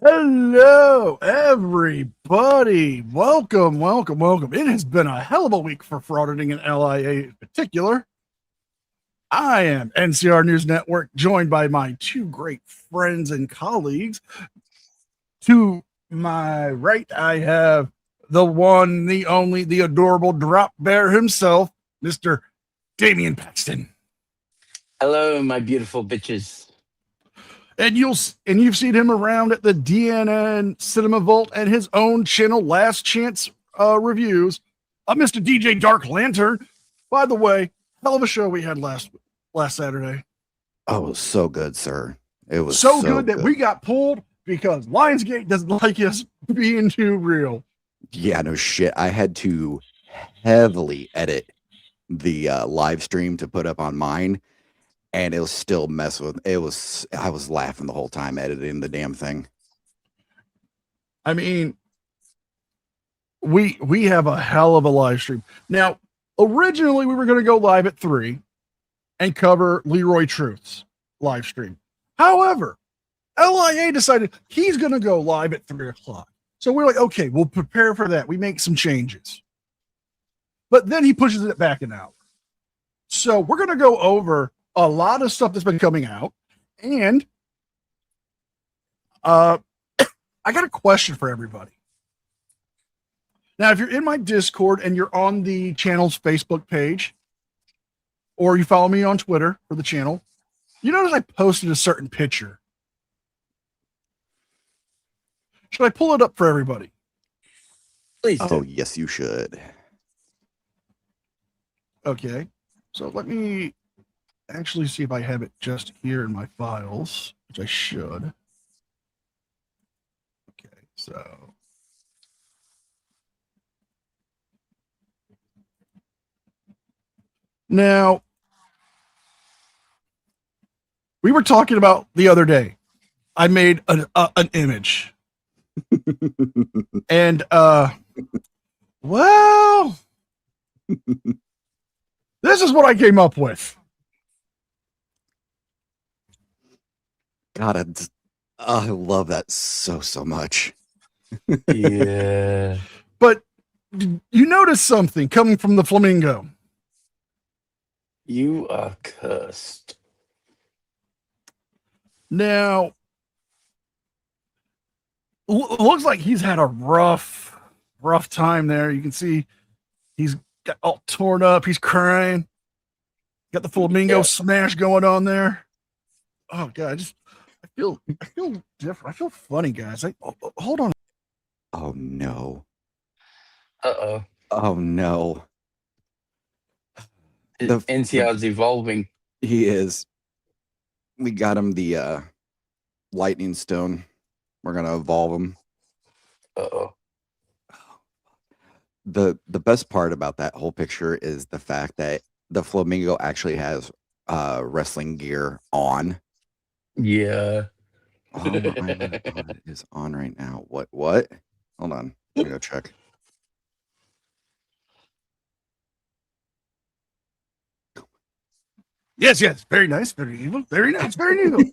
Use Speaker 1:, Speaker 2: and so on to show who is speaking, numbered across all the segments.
Speaker 1: Hello, everybody. Welcome, welcome, welcome. It has been a hell of a week for auditing and LIA in particular. I am NCR News Network, joined by my two great friends and colleagues. To my right, I have the one, the only, the adorable drop bear himself, Mr. Damian Paxton.
Speaker 2: Hello, my beautiful bitches.
Speaker 1: And you've seen him around at the DNN Cinema Vault and his own channel, Last Chance Reviews. Mr. DJ Dark Lantern. By the way, hell of a show we had last Saturday.
Speaker 3: Oh, it was so good, sir. It was
Speaker 1: so good that we got pulled because Lionsgate doesn't like us being too real.
Speaker 3: Yeah, no shit. I had to heavily edit the live stream to put up on mine, and it was still mess with it. I was laughing the whole time editing the damn thing.
Speaker 1: I mean, we have a hell of a live stream. Now, originally we were going to go live at 3 and cover Leroy Truth's live stream. However, LIA decided he's going to go live at 3 o'clock. So we're like, okay, we'll prepare for that. We make some changes. But then he pushes it back an hour. So we're going to go over a lot of stuff that's been coming out. And I got a question for everybody. Now, if you're in my Discord and you're on the channel's Facebook page, or you follow me on Twitter for the channel, you notice I posted a certain picture. Should I pull it up for everybody?
Speaker 2: Please do.
Speaker 3: Oh, yes, you should.
Speaker 1: Okay. So let me actually see if I have it just here in my files, which I should. Okay, so. Now, we were talking about the other day. I made an image. And, well, this is what I came up with.
Speaker 3: God, I love that so much.
Speaker 2: Yeah.
Speaker 1: But you notice something coming from the flamingo.
Speaker 2: You are cursed.
Speaker 1: Now, looks like he's had a rough time there. You can see he's got all torn up. He's crying. Got the flamingo smash going on there. Oh God, I feel different. I feel funny, guys. Hold on.
Speaker 3: Oh no.
Speaker 2: Uh-oh.
Speaker 3: Oh no.
Speaker 2: NCR's evolving.
Speaker 3: He is. We got him the lightning stone. We're gonna evolve him.
Speaker 2: Uh-oh.
Speaker 3: The best part about that whole picture is the fact that the flamingo actually has wrestling gear on.
Speaker 2: Yeah.
Speaker 3: Oh my God, it is on right now. What? Hold on. Let me go check.
Speaker 1: Yes. Very nice. Very evil. Very nice. Very evil.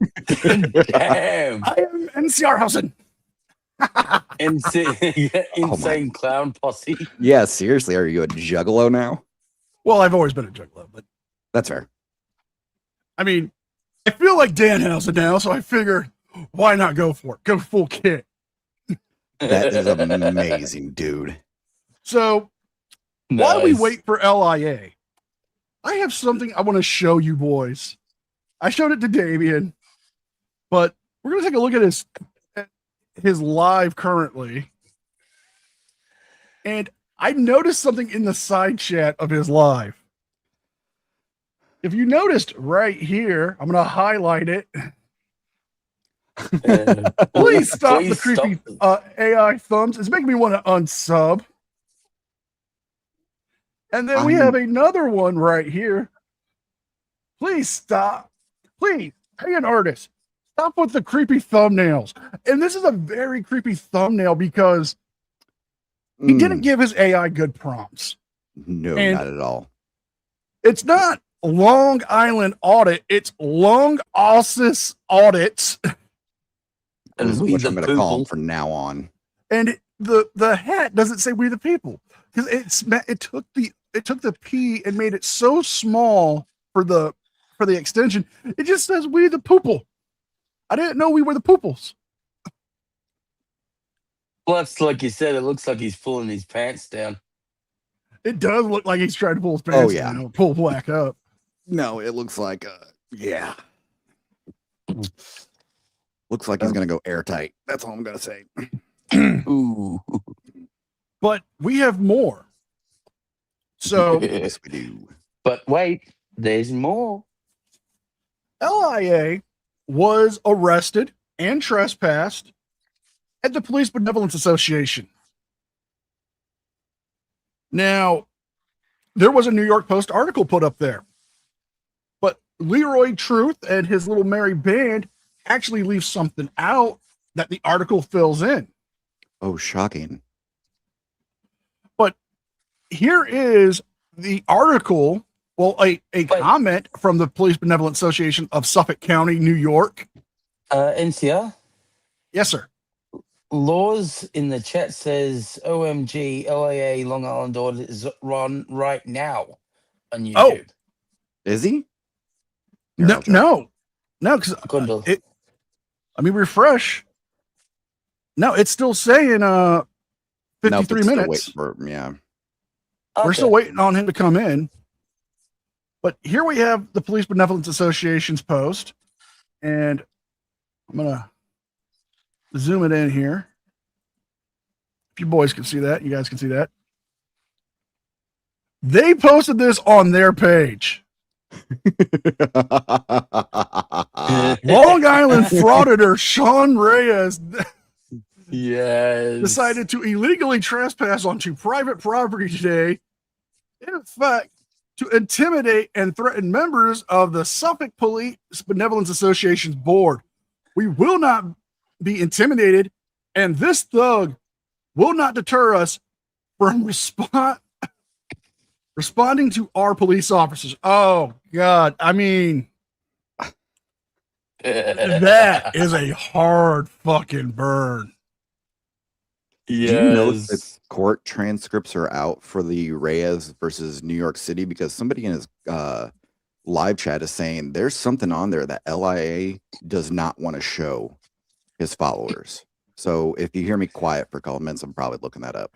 Speaker 2: Damn.
Speaker 1: I am NCR Housen.
Speaker 2: Insane clown posse.
Speaker 3: Yeah, seriously. Are you a juggalo now?
Speaker 1: Well, I've always been a juggalo, but
Speaker 3: That's fair.
Speaker 1: I mean, I feel like Danhausen now, so I figure why not go for it? Go full kit.
Speaker 3: That is amazing, dude.
Speaker 1: So while we wait for LIA, I have something I want to show you boys. I showed it to Damien, but we're going to take a look at his live currently. And I noticed something in the side chat of his live. If you noticed right here, I'm going to highlight it. Please stop the creepy AI thumbs. It's making me want to unsub. And then we have another one right here. Please stop. Please, hey, an artist, stop with the creepy thumbnails. And this is a very creepy thumbnail because he didn't give his AI good prompts.
Speaker 3: No,
Speaker 1: And
Speaker 3: not at all.
Speaker 1: It's not Long Island Audit. It's Long Ausis Audits.
Speaker 2: And we
Speaker 3: which
Speaker 2: the
Speaker 3: I'm going to call him
Speaker 2: people.
Speaker 3: from now on.
Speaker 1: And the hat doesn't say "We the People" because it took the P and made it so small for the extension. It just says "We the Poople." I didn't know we were the Pooples.
Speaker 2: Plus, like you said, it looks like he's pulling his pants down.
Speaker 1: It does look like he's trying to pull his pants
Speaker 3: Oh, yeah.
Speaker 1: down, or pull black up.
Speaker 3: No, it looks like, yeah. Looks like he's going to go airtight. That's all I'm going to say.
Speaker 2: Ooh.
Speaker 1: But we have more. So
Speaker 3: Yes, we do.
Speaker 2: But wait, there's more.
Speaker 1: LIA was arrested and trespassed at the Police Benevolence Association. Now, there was a New York Post article put up there, but Leroy Truth and his little merry band actually leave something out that the article fills in.
Speaker 3: Oh, shocking.
Speaker 1: But here is the article. Well, a comment from the Police Benevolent Association of Suffolk County, New York.
Speaker 2: NCR?
Speaker 1: Yes, sir.
Speaker 2: Laws in the chat says OMG LIA Long Island Audit is run right now on YouTube.
Speaker 3: Is he?
Speaker 1: No, because
Speaker 2: According to-
Speaker 1: it. Let me refresh. No, it's still saying 53 minutes.
Speaker 3: Yeah.
Speaker 1: We're still waiting on him to come in. But here we have the Police Benevolence Association's post, and I'm gonna zoom it in here. If you boys can see that, you guys can see that. They posted this on their page. Long Island frauditor Sean Reyes
Speaker 2: Yes.
Speaker 1: decided to illegally trespass onto private property today, in effect, to intimidate and threaten members of the Suffolk Police Benevolence Association's board. We will not be intimidated, and this thug will not deter us from responding to our police officers. Oh, God. I mean, that is a hard fucking burn.
Speaker 2: Yes.
Speaker 3: Do you know if the court transcripts are out for the Reyes versus New York City? Because somebody in his live chat is saying there's something on there that LIA does not want to show his followers. So if you hear me quiet for a couple minutes, I'm probably looking that up.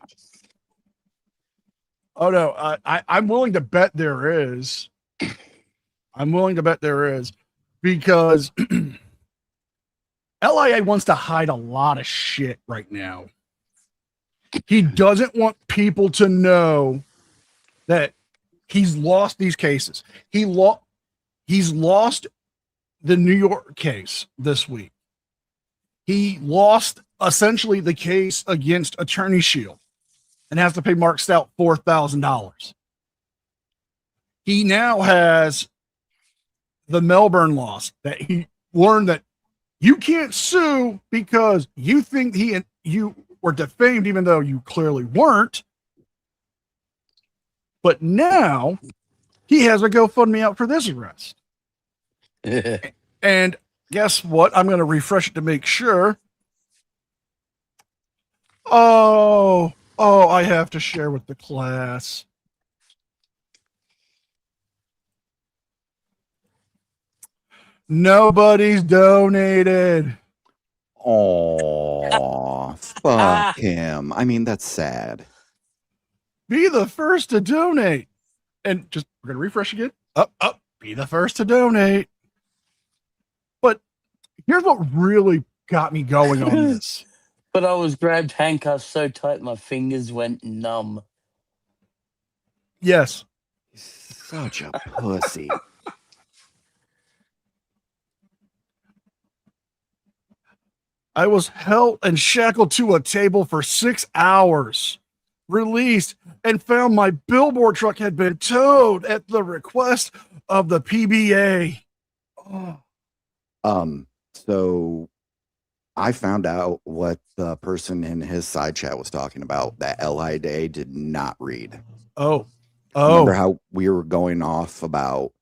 Speaker 1: Oh, no. I'm willing to bet there is. I'm willing to bet there is, because LIA wants to hide a lot of shit right now. He doesn't want people to know that he's lost these cases. He's lost the New York case this week. He lost essentially the case against Attorney Shield and has to pay Mark Stout $4,000. He now has the Melbourne loss that he learned that you can't sue because you think you were defamed, even though you clearly weren't. But now he has a GoFundMe out for this arrest. And guess what? I'm going to refresh it to make sure. Oh, I have to share with the class. Nobody's donated.
Speaker 3: Oh, fuck him. I mean, that's sad.
Speaker 1: Be the first to donate. And just, we're going to refresh again. Up. Be the first to donate. But here's what really got me going on this.
Speaker 2: But I was grabbed handcuffed so tight my fingers went numb.
Speaker 1: Yes.
Speaker 3: Such a pussy.
Speaker 1: I was held and shackled to a table for 6 hours, released, and found my billboard truck had been towed at the request of the PBA.
Speaker 3: Oh. So I found out what the person in his side chat was talking about that LIA did not read.
Speaker 1: Oh.
Speaker 3: Remember how we were going off about,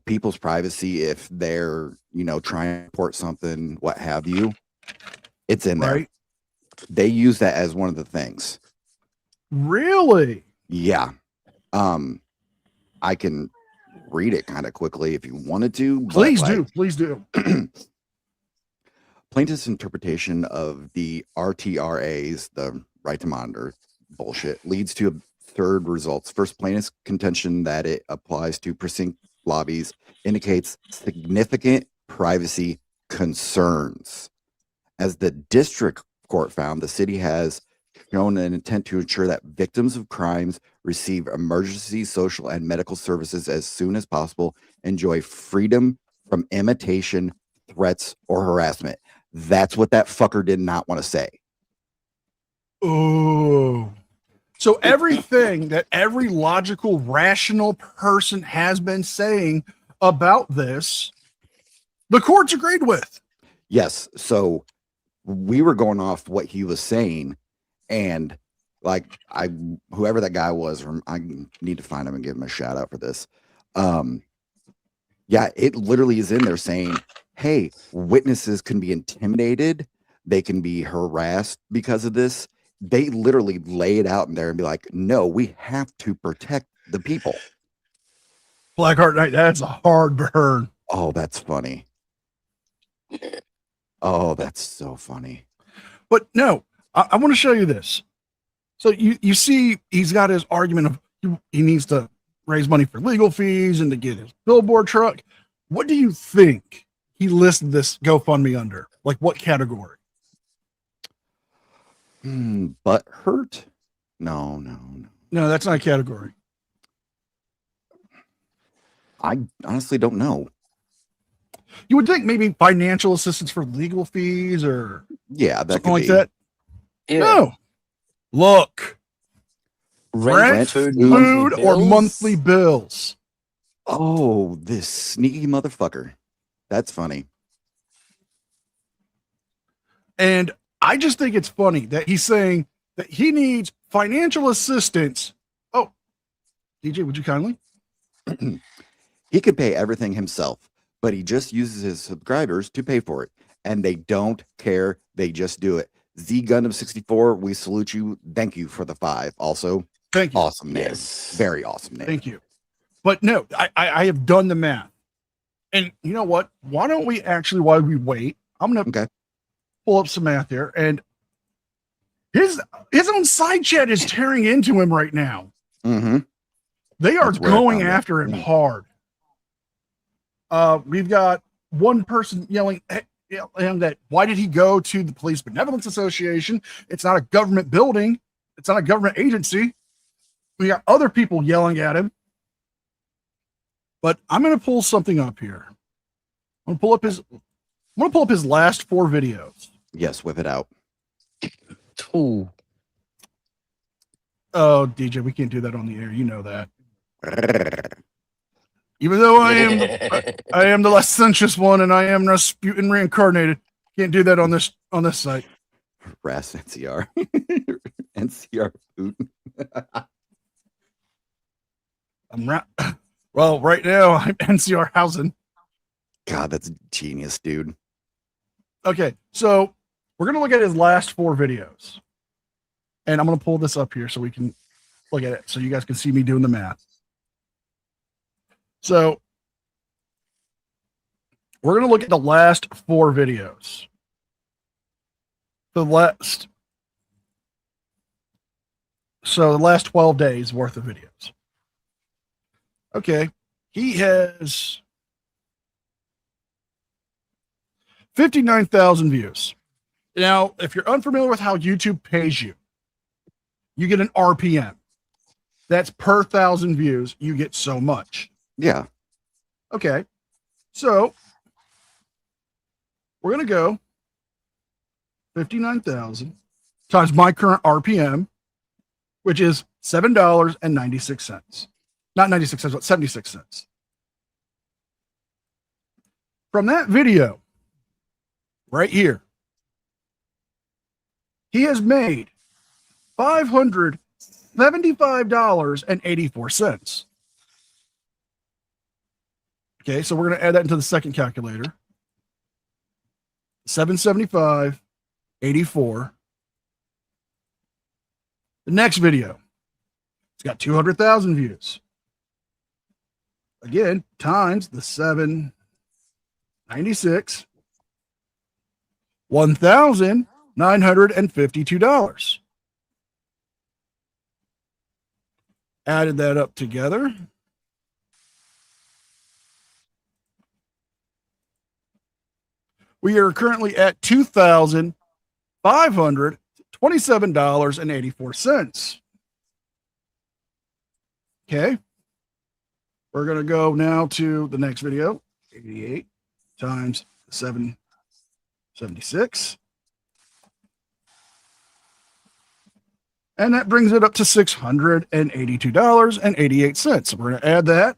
Speaker 3: people's privacy if they're, trying to report something, what have you? It's in there.
Speaker 1: Right?
Speaker 3: They use that as one of the things.
Speaker 1: Really?
Speaker 3: Yeah. I can read it kind of quickly if you wanted to. But
Speaker 1: Please
Speaker 3: like,
Speaker 1: do. Please do.
Speaker 3: plaintiff's interpretation of the RTRAs, the right to monitor bullshit, leads to absurd results. First, plaintiff's contention that it applies to precinct lobbies indicates significant privacy concerns. As the district court found, the city has shown an intent to ensure that victims of crimes receive emergency social and medical services as soon as possible, enjoy freedom from imitation, threats, or harassment. That's what that fucker did not want to say.
Speaker 1: Oh. So everything that every logical, rational person has been saying about this, the courts agreed with.
Speaker 3: Yes. So we were going off what he was saying, and like whoever that guy was, I need to find him and give him a shout out for this. Yeah, it literally is in there saying, hey, witnesses can be intimidated, they can be harassed because of this. They literally lay it out in there and be like, no, we have to protect the people.
Speaker 1: Blackheart Knight, that's a hard burn.
Speaker 3: Oh, that's funny. Oh, that's so funny.
Speaker 1: But no, I want to show you this. So you see, he's got his argument of he needs to raise money for legal fees and to get his billboard truck. What do you think he listed this GoFundMe under? Like what category?
Speaker 3: Butt hurt? No.
Speaker 1: No, that's not a category.
Speaker 3: I honestly don't know.
Speaker 1: You would think maybe financial assistance for legal fees or
Speaker 3: Yeah, that
Speaker 1: something
Speaker 3: could
Speaker 1: like
Speaker 3: be.
Speaker 1: that.
Speaker 2: Yeah.
Speaker 1: No. Look,
Speaker 2: Rent, food,
Speaker 1: food or
Speaker 2: bills?
Speaker 1: monthly bills.
Speaker 3: Oh, this sneaky motherfucker. That's funny.
Speaker 1: And I just think it's funny that he's saying that he needs financial assistance. Oh, DJ, would you kindly?
Speaker 3: He could pay everything himself, but he just uses his subscribers to pay for it. And they don't care. They just do it. Z Gundam 64, we salute you. Thank you for the 5. Also,
Speaker 1: Thank you.
Speaker 3: awesome name.
Speaker 2: Yes.
Speaker 3: Very awesome name.
Speaker 1: Thank you. But no, I have done the math. And you know what? Why don't we actually, while we wait, I'm going to pull up some math here. And his own side chat is tearing into him right now.
Speaker 3: Mm-hmm.
Speaker 1: They are
Speaker 3: That's where I
Speaker 1: going
Speaker 3: found
Speaker 1: after
Speaker 3: that.
Speaker 1: him hard. We've got one person yelling at him that why did he go to the Police Benevolence Association? It's not a government building. It's not a government agency. We got other people yelling at him. But I'm going to pull something up here. I'm going to pull up his last 4 videos.
Speaker 3: Yes, whip it out.
Speaker 2: Ooh.
Speaker 1: Oh, DJ, we can't do that on the air. You know that. Even though I am the licentious one and I am Rasputin reincarnated, can't do that on this site.
Speaker 3: Ras NCR. NCR Putin.
Speaker 1: Well, right now I'm NCR Hausen.
Speaker 3: God, that's genius, dude.
Speaker 1: Okay, so we're gonna look at his last 4 videos, and I'm gonna pull this up here so we can look at it, so you guys can see me doing the math. So we're gonna look at the last 4 videos. The last 12 days worth of videos. Okay, he has 59,000 views. Now, if you're unfamiliar with how YouTube pays you, you get an RPM. That's per 1,000 views, you get so much.
Speaker 3: Yeah.
Speaker 1: Okay, so we're going to go 59,000 times my current RPM, which is $7.96. Not 96 cents, but 76 cents. From that video right here, he has made $575.84. Okay, so we're going to add that into the second calculator. 775, 84. The next video, it's got 200,000 views. Again, times the 796, $1,952. Added that up together. We are currently at $2,527.84. Okay. We're going to go now to the next video. 88 times 776. And that brings it up to $682.88. We're going to add that.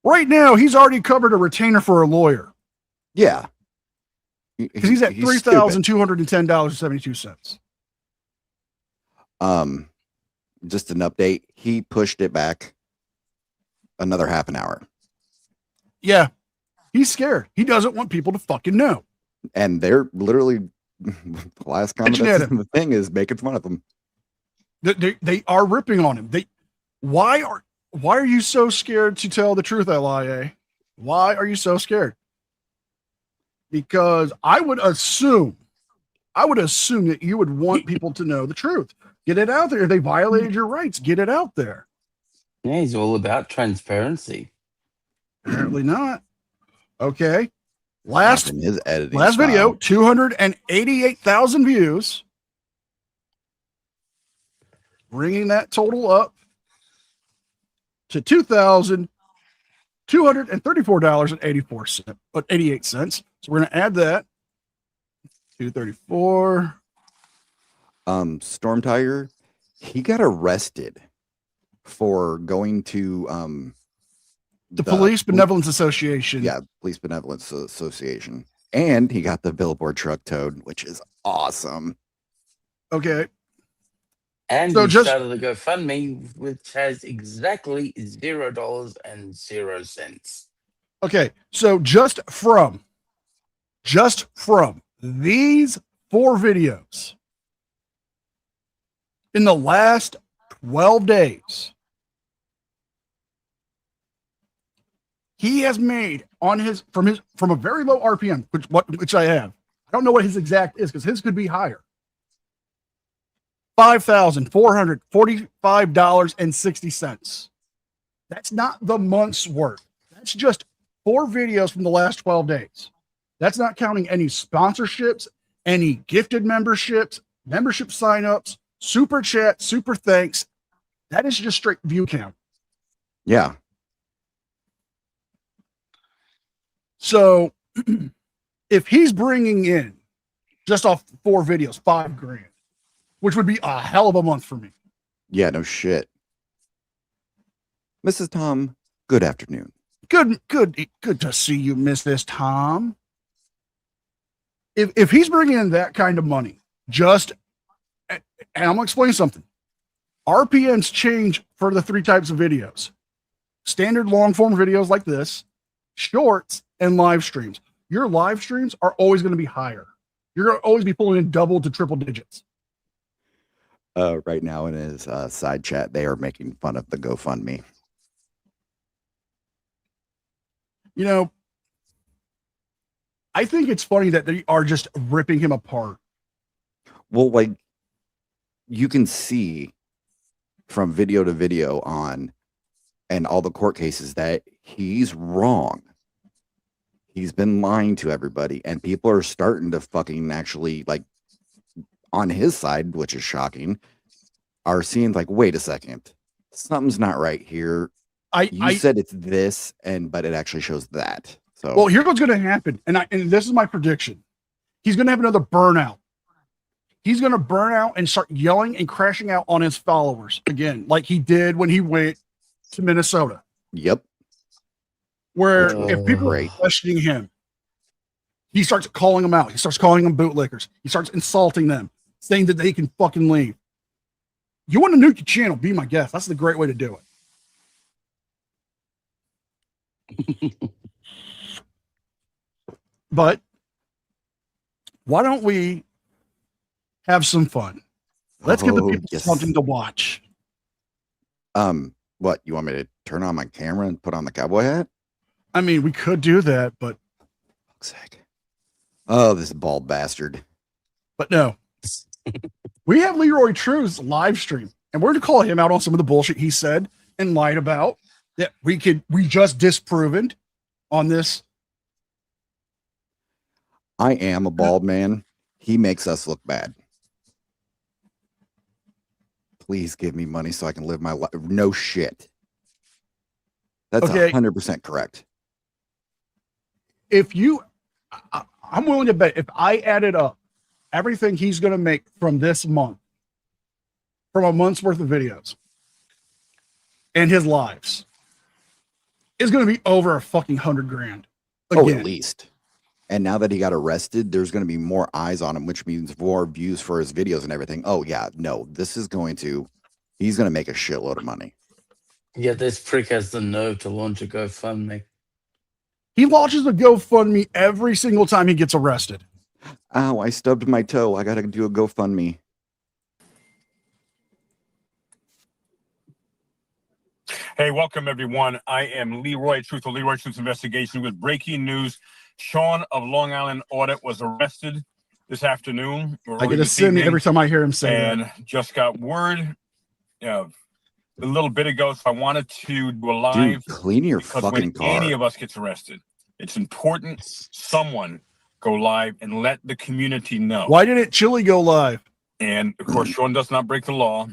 Speaker 1: Right now, he's already covered a retainer for a lawyer.
Speaker 3: Yeah.
Speaker 1: Because he's at $3,210.72.
Speaker 3: Just an update. He pushed it back another half an hour.
Speaker 1: Yeah. He's scared. He doesn't want people to fucking know.
Speaker 3: And they're literally the last comment that's in the thing is making fun of him.
Speaker 1: They are ripping on him. Why are you so scared to tell the truth, LIA? Why are you so scared? Because I would assume that you would want people to know the truth. Get it out there. If they violated your rights, get it out there.
Speaker 2: Yeah, he's all about transparency.
Speaker 1: Apparently not. Okay. Last
Speaker 3: his editing
Speaker 1: video, 288,000 views. Bringing that total up to $2,234.88. So we're going to add that. 234.
Speaker 3: Storm Tiger, he got arrested for going to
Speaker 1: the Police Benevolence Association.
Speaker 3: Yeah, Police Benevolence Association. And he got the billboard truck towed, which is awesome.
Speaker 1: Okay.
Speaker 2: And so he started the GoFundMe, which has exactly $0.00.
Speaker 1: Okay. So just from these 4 videos in the last 12 days, he has made on from a very low RPM, which I have. I don't know what his exact is because his could be higher. $5,445.60. That's not the month's worth. That's just 4 videos from the last 12 days. That's not counting any sponsorships, any gifted memberships, membership signups, super chat, super thanks. That is just straight view count.
Speaker 3: Yeah.
Speaker 1: So if he's bringing in just off 4 videos, $5,000, which would be a hell of a month for me.
Speaker 3: Yeah, no shit. Mrs. Tom, good afternoon.
Speaker 1: Good to see you, Mrs. Tom. If he's bringing in that kind of money, and I'm going to explain something. RPMs change for the 3 types of videos. Standard long form videos like this, shorts, and live streams. Your live streams are always going to be higher. You're going to always be pulling in double to triple digits.
Speaker 3: Right now in his side chat, they are making fun of the GoFundMe.
Speaker 1: You know, I think it's funny that they are just ripping him apart.
Speaker 3: Well, like, you can see from video to video and all the court cases that he's wrong. He's been lying to everybody, and people are starting to fucking actually, like, on his side, which is shocking, are seeing like, wait a second, something's not right here. You said it's this, but it actually shows that. So,
Speaker 1: well, here's what's going to happen, and this is my prediction. He's going to have another burnout. He's going to burn out and start yelling and crashing out on his followers again, like he did when he went to Minnesota.
Speaker 3: Yep.
Speaker 1: Where if people are questioning him, he starts calling them out. He starts calling them bootlickers. He starts insulting them, saying that they can fucking leave. You want to nuke your channel? Be my guest. That's the great way to do it. But why don't we have some fun? Let's give the people
Speaker 3: yes.
Speaker 1: something to watch.
Speaker 3: What, you want me to turn on my camera and put on the cowboy hat?
Speaker 1: I mean, we could do that, but
Speaker 3: Fuck's sake. Oh, this bald bastard.
Speaker 1: no. We have Leroy Truth's live stream, and we're going to call him out on some of the bullshit he said and lied about that we just disproven on this.
Speaker 3: I am a bald man. He makes us look bad. Please give me money so I can live my life. No shit. That's
Speaker 1: Okay.
Speaker 3: 100% correct.
Speaker 1: If you, I'm willing to bet if I added up everything he's going to make from this month, from a month's worth of videos and his lives, is going to be over a fucking $100,000. Again.
Speaker 3: Oh, at least. And now that he got arrested, there's going to be more eyes on him, which means more views for his videos and everything. Oh, yeah. No, he's going to make a shitload of money.
Speaker 2: Yeah, this prick has the nerve to launch a GoFundMe.
Speaker 1: He launches a GoFundMe every single time he gets arrested.
Speaker 3: Ow, I stubbed my toe. I got to do a GoFundMe.
Speaker 4: Hey, welcome everyone. I am Leroy Truth of Leroy Truth Investigation with breaking news. Sean of Long Island Audit was arrested this afternoon.
Speaker 1: I get a sin every time I hear him say
Speaker 4: and
Speaker 1: that.
Speaker 4: Just got word a little bit ago, so I wanted to do a live.
Speaker 3: Dude, clean your
Speaker 4: because
Speaker 3: fucking
Speaker 4: when
Speaker 3: car.
Speaker 4: any of us gets arrested, it's important someone go live and let the community know.
Speaker 1: Why didn't Chili go live?
Speaker 4: And of course, Sean does not break the law.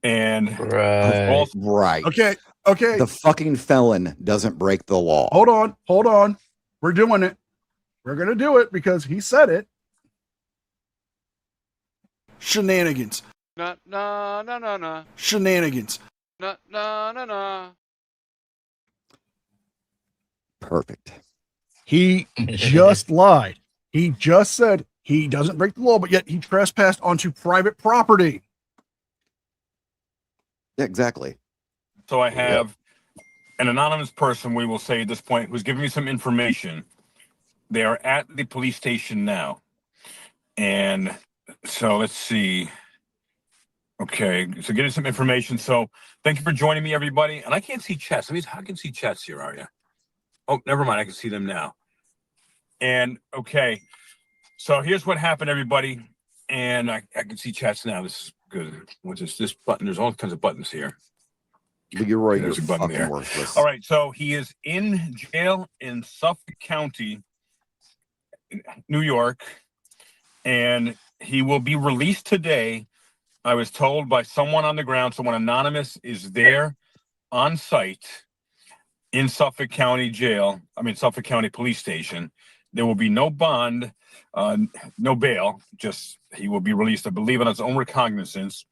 Speaker 4: And
Speaker 2: Right.
Speaker 3: Right.
Speaker 1: Okay.
Speaker 3: The fucking felon doesn't break the law.
Speaker 1: Hold on. We're doing it. We're going to do it because he said it. Shenanigans.
Speaker 5: No.
Speaker 1: Shenanigans.
Speaker 5: No.
Speaker 3: Perfect.
Speaker 1: He just lied. He just said he doesn't break the law, but yet he trespassed onto private property.
Speaker 3: Yeah, exactly.
Speaker 4: So I have an anonymous person, we will say at this point, who's giving me some information. They are at the police station now. And so let's see. Okay, so getting some information. So thank you for joining me, everybody. And I can't see chats. I mean, I can see chats here, are you? Oh, never mind. I can see them now. And okay, so here's what happened, everybody. And I can see chats now. This is good. What's this button? There's all kinds of buttons here.
Speaker 3: Leroy,
Speaker 4: There's
Speaker 3: you're
Speaker 4: a button
Speaker 3: fucking
Speaker 4: there.
Speaker 3: worthless.
Speaker 4: All right, so he is in jail in Suffolk County, New York, and he will be released today. I was told by someone on the ground, someone anonymous is there on site in Suffolk County Jail. Suffolk County Police Station. There will be no bond, no bail, just he will be released, I believe, on his own recognizance.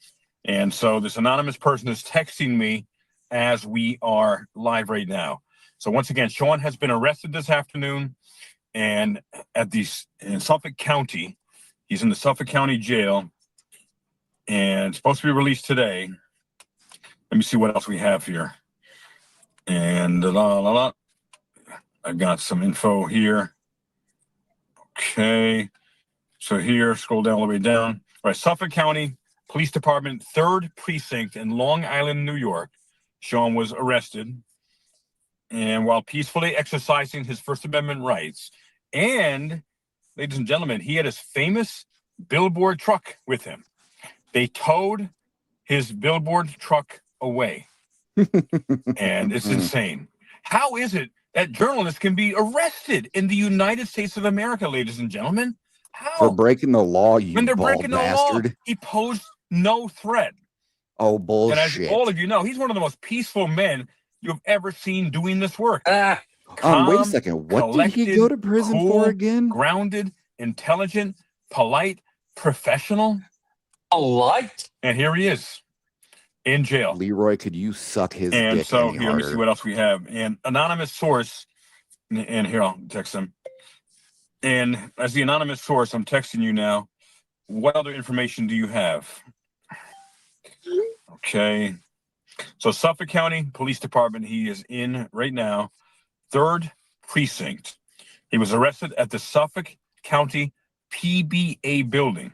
Speaker 4: And so this anonymous person is texting me as we are live right now. So once again, Sean has been arrested this afternoon and in Suffolk County. He's in the Suffolk County Jail and supposed to be released today. Let me see what else we have here. And I've got some info here. Okay. So here, scroll down all the way down. All right, Suffolk County Police Department, 3rd Precinct in Long Island, New York. Sean was arrested. And while peacefully exercising his First Amendment rights, and ladies and gentlemen, he had his famous billboard truck with him. They towed his billboard truck away. And it's insane. How is it that journalists can be arrested in the United States of America, ladies and gentlemen? How?
Speaker 3: For breaking the law, you
Speaker 4: When they're
Speaker 3: bald
Speaker 4: breaking the
Speaker 3: bastard.
Speaker 4: law, he posed no threat.
Speaker 3: Oh,
Speaker 4: And
Speaker 3: bullshit.
Speaker 4: as all of you know, he's one of the most peaceful men you've ever seen doing this work.
Speaker 3: Wait a
Speaker 4: Calm,
Speaker 3: second. What did he
Speaker 4: collected,
Speaker 3: go to prison
Speaker 4: cool,
Speaker 3: for again?
Speaker 4: Grounded, intelligent, polite, professional.
Speaker 2: Polite?
Speaker 4: And here he is in jail.
Speaker 3: Leroy, could you suck his
Speaker 4: And
Speaker 3: dick
Speaker 4: so
Speaker 3: any
Speaker 4: here, let me see
Speaker 3: harder?
Speaker 4: what else we have. An anonymous source, and here I'll text him. And as the anonymous source, I'm texting you now. What other information do you have? Okay. So Suffolk County Police Department, he is in right now, 3rd Precinct. He was arrested at the Suffolk County PBA building.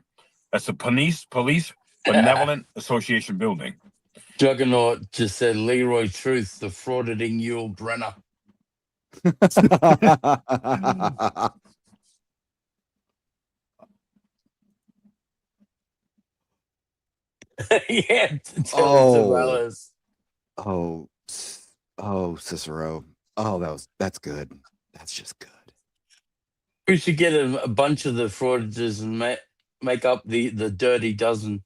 Speaker 4: That's the Police Benevolent Association building.
Speaker 2: Juggernaut just said Leroy Truth, the frauditing Yul Brenner. Yeah,
Speaker 3: Oh. Oh, Cicero. Oh, that's good. That's just good.
Speaker 2: We should get a bunch of the frauditors and make up the dirty dozen.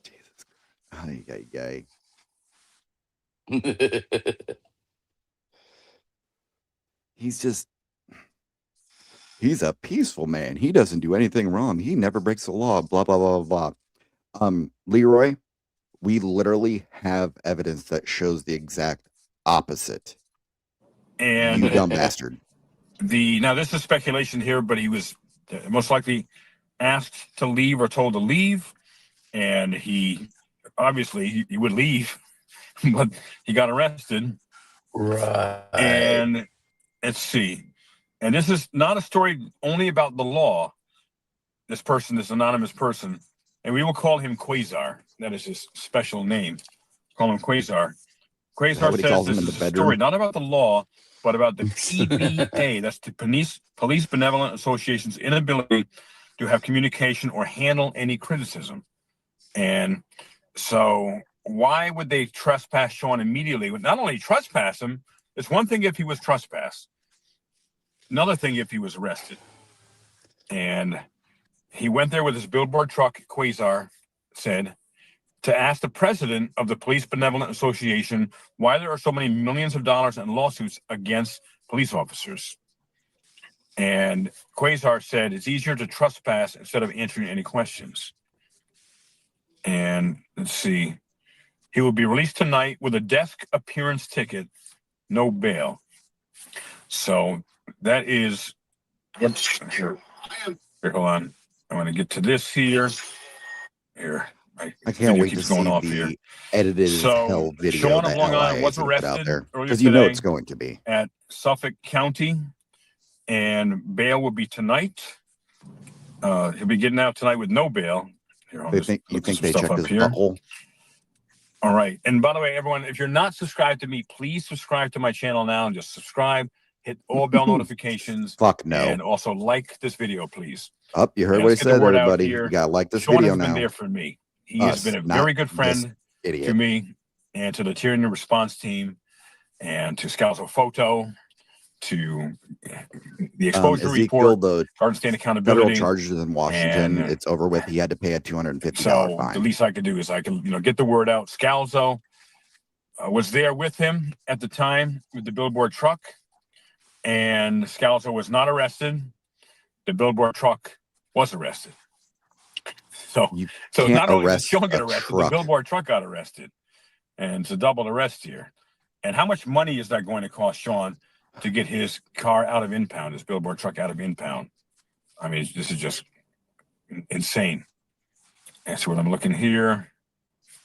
Speaker 3: Jesus Christ. Ay. He's a peaceful man. He doesn't do anything wrong. He never breaks the law. Blah, blah, blah, blah. Leroy, we literally have evidence that shows the exact opposite.
Speaker 4: And
Speaker 3: you dumb bastard.
Speaker 4: Now this is speculation here, but he was most likely asked to leave or told to leave, and he obviously he would leave, but he got arrested.
Speaker 2: Right.
Speaker 4: And let's see. And this is not a story only about the law. This anonymous person, and we will call him Quasar. That is his special name. Call him Quasar. Quasar says this is a story not about the law, but about the PBA. That's the Police Benevolent Association's inability to have communication or handle any criticism. And so why would they trespass Sean immediately? Not only trespass him, it's one thing if he was trespassed. Another thing if he was arrested. And he went there with his billboard truck, Quasar said, to ask the president of the Police Benevolent Association why there are so many millions of dollars in lawsuits against police officers. And Quasar said it's easier to trespass instead of answering any questions. And let's see. He will be released tonight with a desk appearance ticket, no bail. So that is, here, hold on. I want to get to this here. Here.
Speaker 3: I can't wait to see the edited as hell video
Speaker 4: Sean of
Speaker 3: that
Speaker 4: Long Island
Speaker 3: LIA
Speaker 4: was
Speaker 3: is gonna put out
Speaker 4: arrested
Speaker 3: there,
Speaker 4: earlier
Speaker 3: because you know
Speaker 4: today
Speaker 3: it's going to be
Speaker 4: at Suffolk County, and bail will be tonight. He'll be getting out tonight with no bail. Here,
Speaker 3: you think they checked his butthole?
Speaker 4: All right. And by the way, everyone, if you're not subscribed to me, please subscribe to my channel now and just subscribe. Hit all bell notifications.
Speaker 3: Fuck no.
Speaker 4: And also like this video, please.
Speaker 3: Up, you heard what he said, everybody. You gotta like this video now.
Speaker 4: Sean has been there for me. He has been a very good friend to me and to the Tyranny Response team and to Scalzo Photo, to the exposure report,
Speaker 3: the
Speaker 4: Garden State Accountability.
Speaker 3: Federal charges in Washington, it's over with. He had to pay a $250 fine.
Speaker 4: The least I could do is I can, get the word out. Scalzo was there with him at the time with the billboard truck, and Scalzo was not arrested. The billboard truck was arrested. So not only did Sean get arrested, the billboard truck got arrested. And it's a double arrest here. And how much money is that going to cost Sean to get his car out of impound, his billboard truck out of impound? I mean, this is just insane. And so when I'm looking here.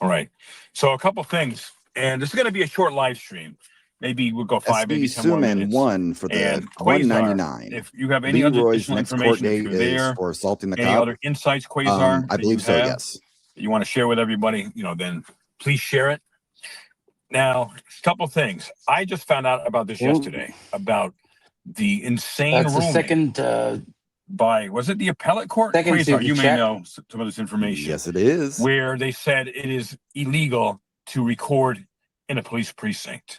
Speaker 4: All right. So a couple things. And this is going to be a short live stream. Maybe we'll go 5, maybe 10 more minutes.
Speaker 3: One for the $199.
Speaker 4: If you have any other additional information, if you're there,
Speaker 3: for assaulting the
Speaker 4: any
Speaker 3: cop.
Speaker 4: other insights, Quasar,
Speaker 3: I believe so, yes.
Speaker 4: You want to share with everybody, then please share it. Now, a couple of things. I just found out about this yesterday, about the insane ruling.
Speaker 2: That's the second...
Speaker 4: was it the appellate court? Quasar, you may know some of this information.
Speaker 3: Yes, it is.
Speaker 4: Where they said it is illegal to record in a police precinct.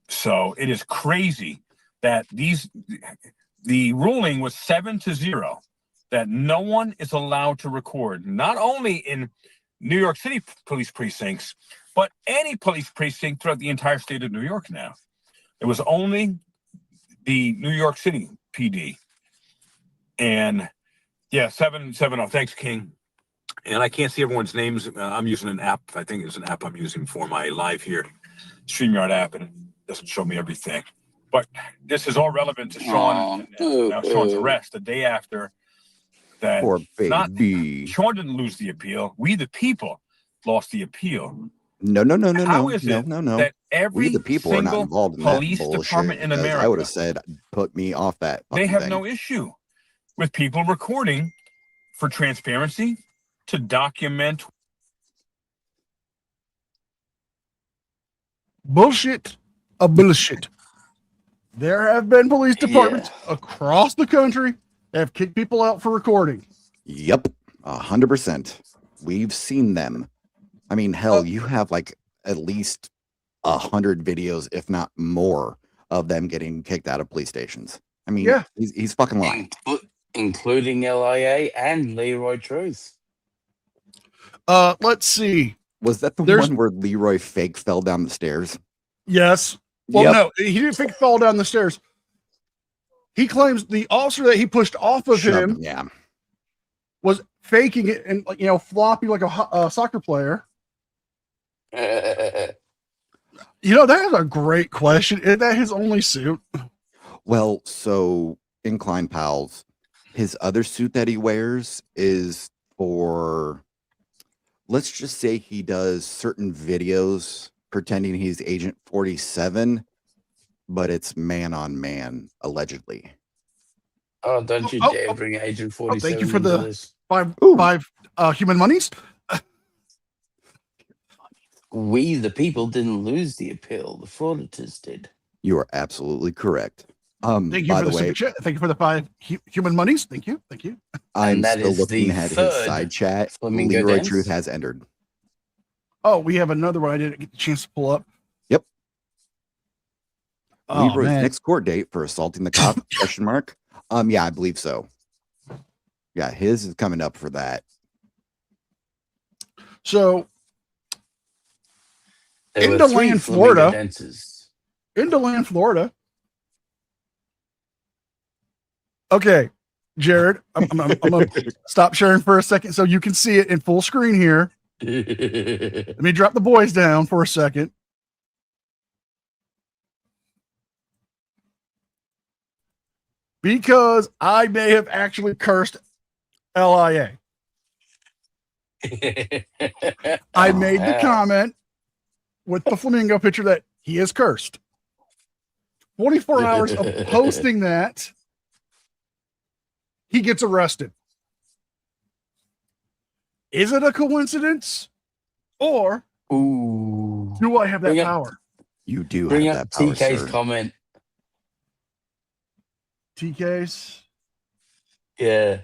Speaker 4: So it is crazy that the ruling was 7-0, that no one is allowed to record, not only in New York City police precincts, but any police precinct throughout the entire state of New York now. It was only the New York City PD. And yeah, 7-0. Thanks, King. And I can't see everyone's names. I'm using an app. I think it's an app I'm using for my live here, StreamYard app, and it doesn't show me everything. But this is all relevant to Sean. Now Sean's arrest the day after that.
Speaker 3: Poor baby.
Speaker 4: Sean didn't lose the appeal. We, the people, lost the appeal.
Speaker 3: No, no, no, no,
Speaker 4: How
Speaker 3: no,
Speaker 4: is
Speaker 3: no,
Speaker 4: it
Speaker 3: no, no.
Speaker 4: that
Speaker 3: We
Speaker 4: every
Speaker 3: the people are not
Speaker 4: single
Speaker 3: involved in that
Speaker 4: police
Speaker 3: bullshit
Speaker 4: department in
Speaker 3: because I would have
Speaker 4: America,
Speaker 3: said, put me off that
Speaker 4: they
Speaker 3: fucking
Speaker 4: have
Speaker 3: thing.
Speaker 4: no issue with people recording for transparency to document?
Speaker 1: Bullshit. A bullshit. There have been police departments across the country that have kicked people out for recording.
Speaker 3: Yep, 100%. We've seen them. I mean, hell, you have like at least 100 videos, if not more, of them getting kicked out of police stations. I mean,
Speaker 1: Yeah.
Speaker 3: he's fucking lying.
Speaker 2: Including LIA and Leroy Truth.
Speaker 1: Let's see.
Speaker 3: Was that the one where Leroy fake fell down the stairs?
Speaker 1: Yes. Well, no, he didn't think fall down the stairs. He claims the officer that he pushed off of him was faking it and, like, floppy like a soccer player. That is a great question. Is that his only suit?
Speaker 3: Well, so Incline Pals, his other suit that he wears is for, let's just say he does certain videos pretending he's Agent 47, but it's man on man, allegedly.
Speaker 2: Oh, don't you dare bring Agent 47.
Speaker 1: Thank you for the
Speaker 2: this.
Speaker 1: five human monies.
Speaker 2: We, the people, didn't lose the appeal. The frauditors did.
Speaker 3: You are absolutely correct.
Speaker 1: Thank you
Speaker 3: by
Speaker 1: for the
Speaker 3: way,
Speaker 1: super chat. Thank you for the 5 human monies. Thank you. Thank you.
Speaker 3: I'm
Speaker 2: that
Speaker 3: still
Speaker 2: is
Speaker 3: looking
Speaker 2: the
Speaker 3: at his
Speaker 2: third
Speaker 3: side chat.
Speaker 2: Flamingo
Speaker 3: Leroy
Speaker 2: dance.
Speaker 3: Truth has entered.
Speaker 1: Oh, we have another one I didn't get the chance to pull up.
Speaker 3: Yep.
Speaker 1: Oh,
Speaker 3: Leroy's
Speaker 1: man.
Speaker 3: next court date for assaulting the cop? Question mark. Yeah, I believe so. Yeah, his is coming up for that.
Speaker 1: So,
Speaker 2: There were
Speaker 1: into
Speaker 2: 3
Speaker 1: Land,
Speaker 2: Flamingo
Speaker 1: Florida.
Speaker 2: dances.
Speaker 1: Into Land, Florida. Okay, Jared, I'm going to stop sharing for a second so you can see it in full screen here. Let me drop the boys down for a second. Because I may have actually cursed LIA. I made the comment with the flamingo picture that he is cursed. 24 hours of posting that, he gets arrested. Is it a coincidence? Or do I have that power?
Speaker 3: You do
Speaker 2: Bring
Speaker 3: have
Speaker 2: up
Speaker 3: that power,
Speaker 2: TK's
Speaker 3: sir.
Speaker 2: comment.
Speaker 1: TK's?
Speaker 2: Yeah.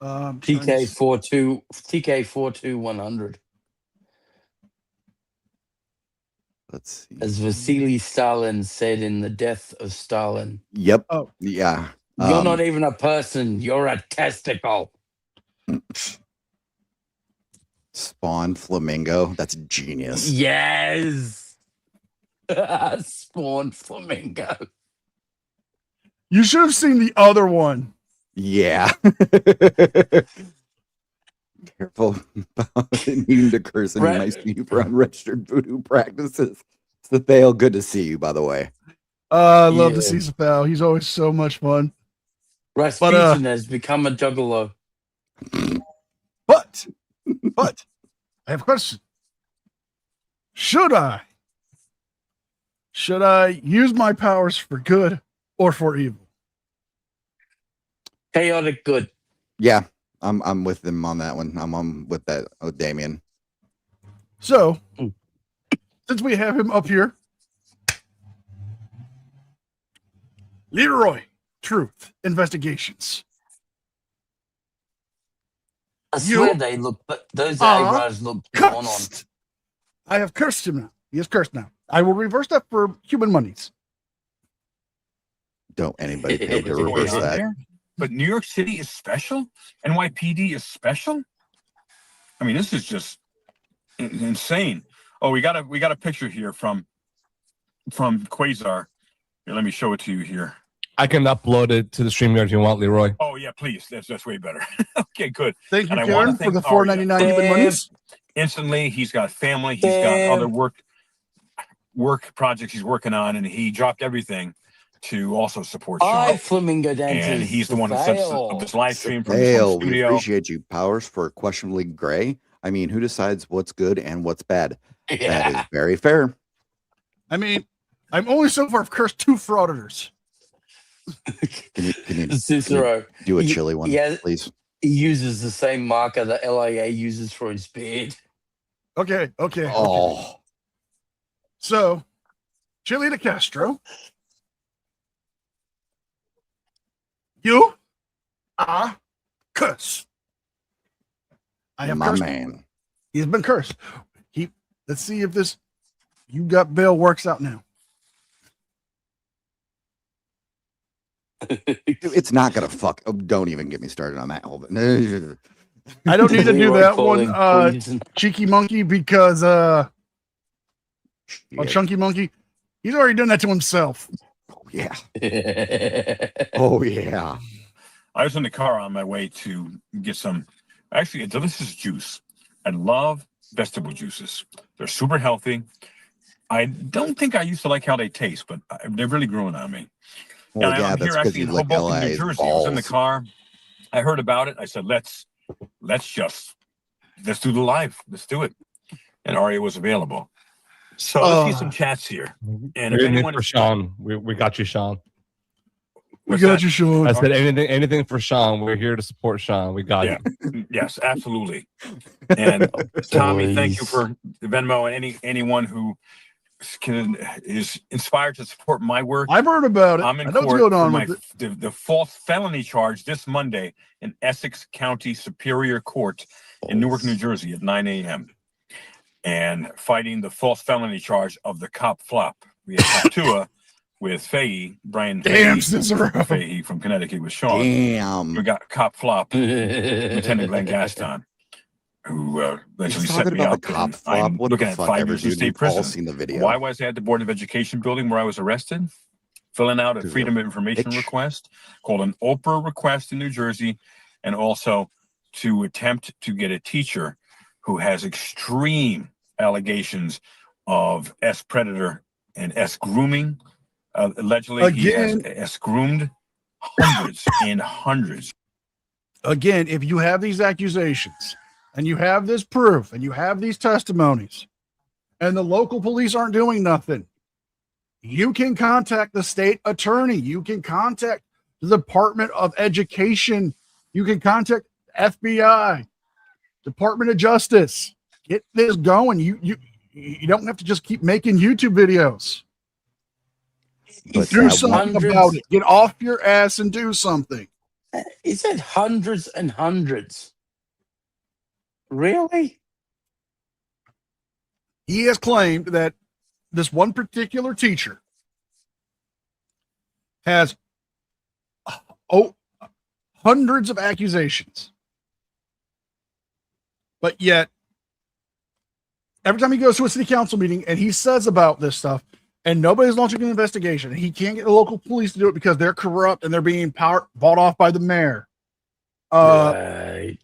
Speaker 1: TK42.
Speaker 2: TK42100.
Speaker 3: Let's see.
Speaker 2: As Vasily Stalin said in The Death of Stalin.
Speaker 3: Yep.
Speaker 1: Oh.
Speaker 3: Yeah.
Speaker 2: You're not even a person. You're a testicle.
Speaker 3: Spawn Flamingo. That's genius.
Speaker 2: Yes. Spawn Flamingo.
Speaker 1: You should have seen the other one.
Speaker 3: Yeah. Careful about needing to curse any nice to you for unregistered voodoo practices. Sathale, good to see you, by the way.
Speaker 1: I love to see Sathale. He's always so much fun.
Speaker 2: Rasputin has become a juggalo.
Speaker 1: But I have a question. Should I use my powers for good or for evil?
Speaker 2: Chaotic good.
Speaker 3: Yeah, I'm with them on that one. I'm with that with Damien.
Speaker 1: So, since we have him up here, Leroy Truth Investigations.
Speaker 2: I swear they look, but those eyebrows look on.
Speaker 1: I have cursed him now. He is cursed now. I will reverse that for human monies.
Speaker 3: Don't anybody pay to reverse that.
Speaker 4: But New York City is special. NYPD is special. I mean, this is just insane. Oh, we got a picture here from Quasar. Here, let me show it to you here.
Speaker 6: I can upload it to the StreamYard if you want, Leroy.
Speaker 4: Oh yeah, please. That's way better. Okay, good.
Speaker 1: Thank you,
Speaker 4: And
Speaker 1: Karen, for the $4.99 human monies.
Speaker 4: Instantly, he's got family. He's got other work projects he's working on, and he dropped everything to also support Sean.
Speaker 2: Flamingo dancers.
Speaker 4: And he's the one that sets up this live stream from
Speaker 3: Hey,
Speaker 4: his
Speaker 3: we
Speaker 4: studio.
Speaker 3: appreciate you. Powers for questionably gray. I mean, who decides what's good and what's bad? That is very fair.
Speaker 1: I mean, I'm only so far cursed 2 frauditors.
Speaker 3: Can you
Speaker 2: Cicero.
Speaker 3: do a chilly one,
Speaker 2: Yeah,
Speaker 3: please?
Speaker 2: he uses the same marker that LIA uses for his beard.
Speaker 1: Okay.
Speaker 3: Oh,
Speaker 1: So, Chili de Castro, you are cursed. I have
Speaker 3: my
Speaker 1: cursed.
Speaker 3: man.
Speaker 1: He's been cursed. Let's see if this you got bail works out now.
Speaker 3: It's not gonna fuck. Oh, don't even get me started on that whole.
Speaker 1: I don't need to do
Speaker 2: Leroy
Speaker 1: that one,
Speaker 2: calling poison.
Speaker 1: Cheeky Monkey, because
Speaker 3: Yeah.
Speaker 1: Chunky Monkey, he's already done that to himself.
Speaker 3: Oh yeah. Oh yeah.
Speaker 4: I was in the car on my way to get some, actually, a delicious juice. I love vegetable juices. They're super healthy. I don't think I used to like how they taste, but they're really growing on me.
Speaker 3: Well,
Speaker 4: And
Speaker 3: yeah,
Speaker 4: I'm
Speaker 3: that's
Speaker 4: here
Speaker 3: because
Speaker 4: actually
Speaker 3: you
Speaker 4: in
Speaker 3: lick
Speaker 4: Hoboken, New
Speaker 3: LIA's
Speaker 4: Jersey. I was in the
Speaker 3: balls.
Speaker 4: car. I heard about it. I said, let's do the live. Let's do it. And Aria was available. So let's see some chats here. And if
Speaker 6: Anything
Speaker 4: anyone
Speaker 6: for
Speaker 4: is,
Speaker 6: Sean, we got you, Sean.
Speaker 1: We got you, Sean.
Speaker 6: I said anything for Sean. We're here to support Sean. We got
Speaker 4: Yeah.
Speaker 6: you.
Speaker 4: Yes, absolutely. And Tommy, thank you for the Venmo, and anyone who is inspired to support my work.
Speaker 1: I've heard about it.
Speaker 4: I'm in
Speaker 1: I know what's
Speaker 4: court
Speaker 1: going
Speaker 4: for
Speaker 1: on
Speaker 4: my
Speaker 1: with it.
Speaker 4: the false felony charge this Monday in Essex County Superior Court in Newark, New Jersey at 9 a.m. and fighting the false felony charge of the cop flop. We have Tua with Fahey, Brian
Speaker 1: Damn, Cicero.
Speaker 4: Fahey from Connecticut with Sean.
Speaker 3: Damn.
Speaker 4: We got cop flop, Lieutenant Glenn Gaston, who eventually
Speaker 3: He's
Speaker 4: set
Speaker 3: talking
Speaker 4: me
Speaker 3: about
Speaker 4: up.
Speaker 3: the cop
Speaker 4: And
Speaker 3: flop.
Speaker 4: I'm
Speaker 3: What
Speaker 4: looking
Speaker 3: the
Speaker 4: at
Speaker 3: fuck
Speaker 4: 5
Speaker 3: ever,
Speaker 4: years in
Speaker 3: dude.
Speaker 4: state
Speaker 3: We've all
Speaker 4: prison.
Speaker 3: seen the video.
Speaker 4: Why was I at the Board of Education building where I was arrested? Filling out a
Speaker 3: Because
Speaker 4: Freedom
Speaker 3: you're
Speaker 4: of Information
Speaker 3: bitch.
Speaker 4: request called an Oprah request in New Jersey, and also to attempt to get a teacher who has extreme allegations of S predator and S grooming. Allegedly, he has S groomed hundreds and hundreds.
Speaker 1: Again, if you have these accusations and you have this proof and you have these testimonies and the local police aren't doing nothing, you can contact the state attorney. You can contact the Department of Education. You can contact FBI, Department of Justice. Get this going. You don't have to just keep making YouTube videos.
Speaker 3: But
Speaker 1: Do
Speaker 3: that
Speaker 1: something
Speaker 2: hundreds-
Speaker 1: about it. Get off your ass and do something.
Speaker 2: He said hundreds and hundreds. Really?
Speaker 1: He has claimed that this one particular teacher has hundreds of accusations, but yet every time he goes to a city council meeting and he says about this stuff and nobody's launching an investigation, he can't get the local police to do it because they're corrupt and they're being bought off by the mayor.
Speaker 2: Right.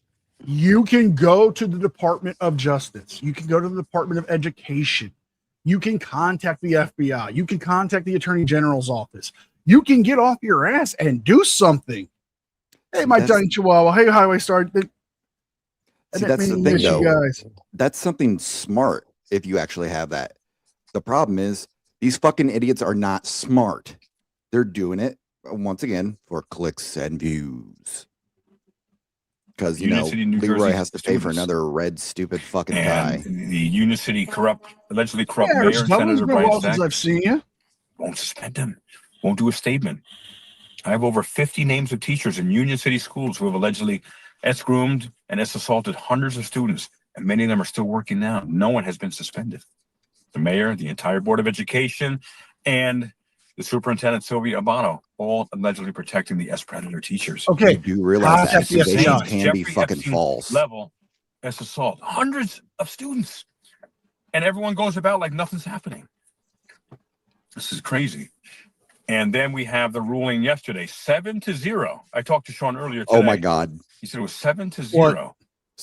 Speaker 1: You can go to the Department of Justice. You can go to the Department of Education. You can contact the FBI. You can contact the Attorney General's office. You can get off your ass and do something. Hey, my
Speaker 3: That's-
Speaker 1: tiny chihuahua. Hey, Highway Star.
Speaker 3: See, that's the thing, though.
Speaker 1: Guys.
Speaker 3: That's something smart if you actually have that. The problem is these fucking idiots are not smart. They're doing it, once again, for clicks and views. Because, you
Speaker 4: Union
Speaker 3: know,
Speaker 4: City, New
Speaker 3: Leroy
Speaker 4: Jersey
Speaker 3: has to pay for
Speaker 4: students.
Speaker 3: another red, stupid fucking
Speaker 4: And
Speaker 3: tie.
Speaker 4: the Union City allegedly corrupt
Speaker 1: Yeah,
Speaker 4: mayor
Speaker 1: it's
Speaker 4: and Senator
Speaker 1: been a
Speaker 4: Brian
Speaker 1: while since
Speaker 4: Stack
Speaker 1: I've seen you.
Speaker 4: won't suspend him, won't do a statement. I have over 50 names of teachers in Union City schools who have allegedly S-groomed and S-assaulted hundreds of students, and many of them are still working now. No one has been suspended. The mayor, the entire Board of Education, and the superintendent, Sylvia Abano, all allegedly protecting the S-predator teachers.
Speaker 3: You
Speaker 1: Okay.
Speaker 3: do realize that
Speaker 1: Contact the FBI.
Speaker 3: accusations can be
Speaker 4: Jeffrey
Speaker 3: fucking
Speaker 4: Epstein
Speaker 3: false.
Speaker 4: Level S-assault. Hundreds of students. And everyone goes about like nothing's happening. This is crazy. And then we have the ruling yesterday, 7-0. I talked to Sean earlier today.
Speaker 3: Oh my God.
Speaker 4: He said it was 7-0.
Speaker 1: What?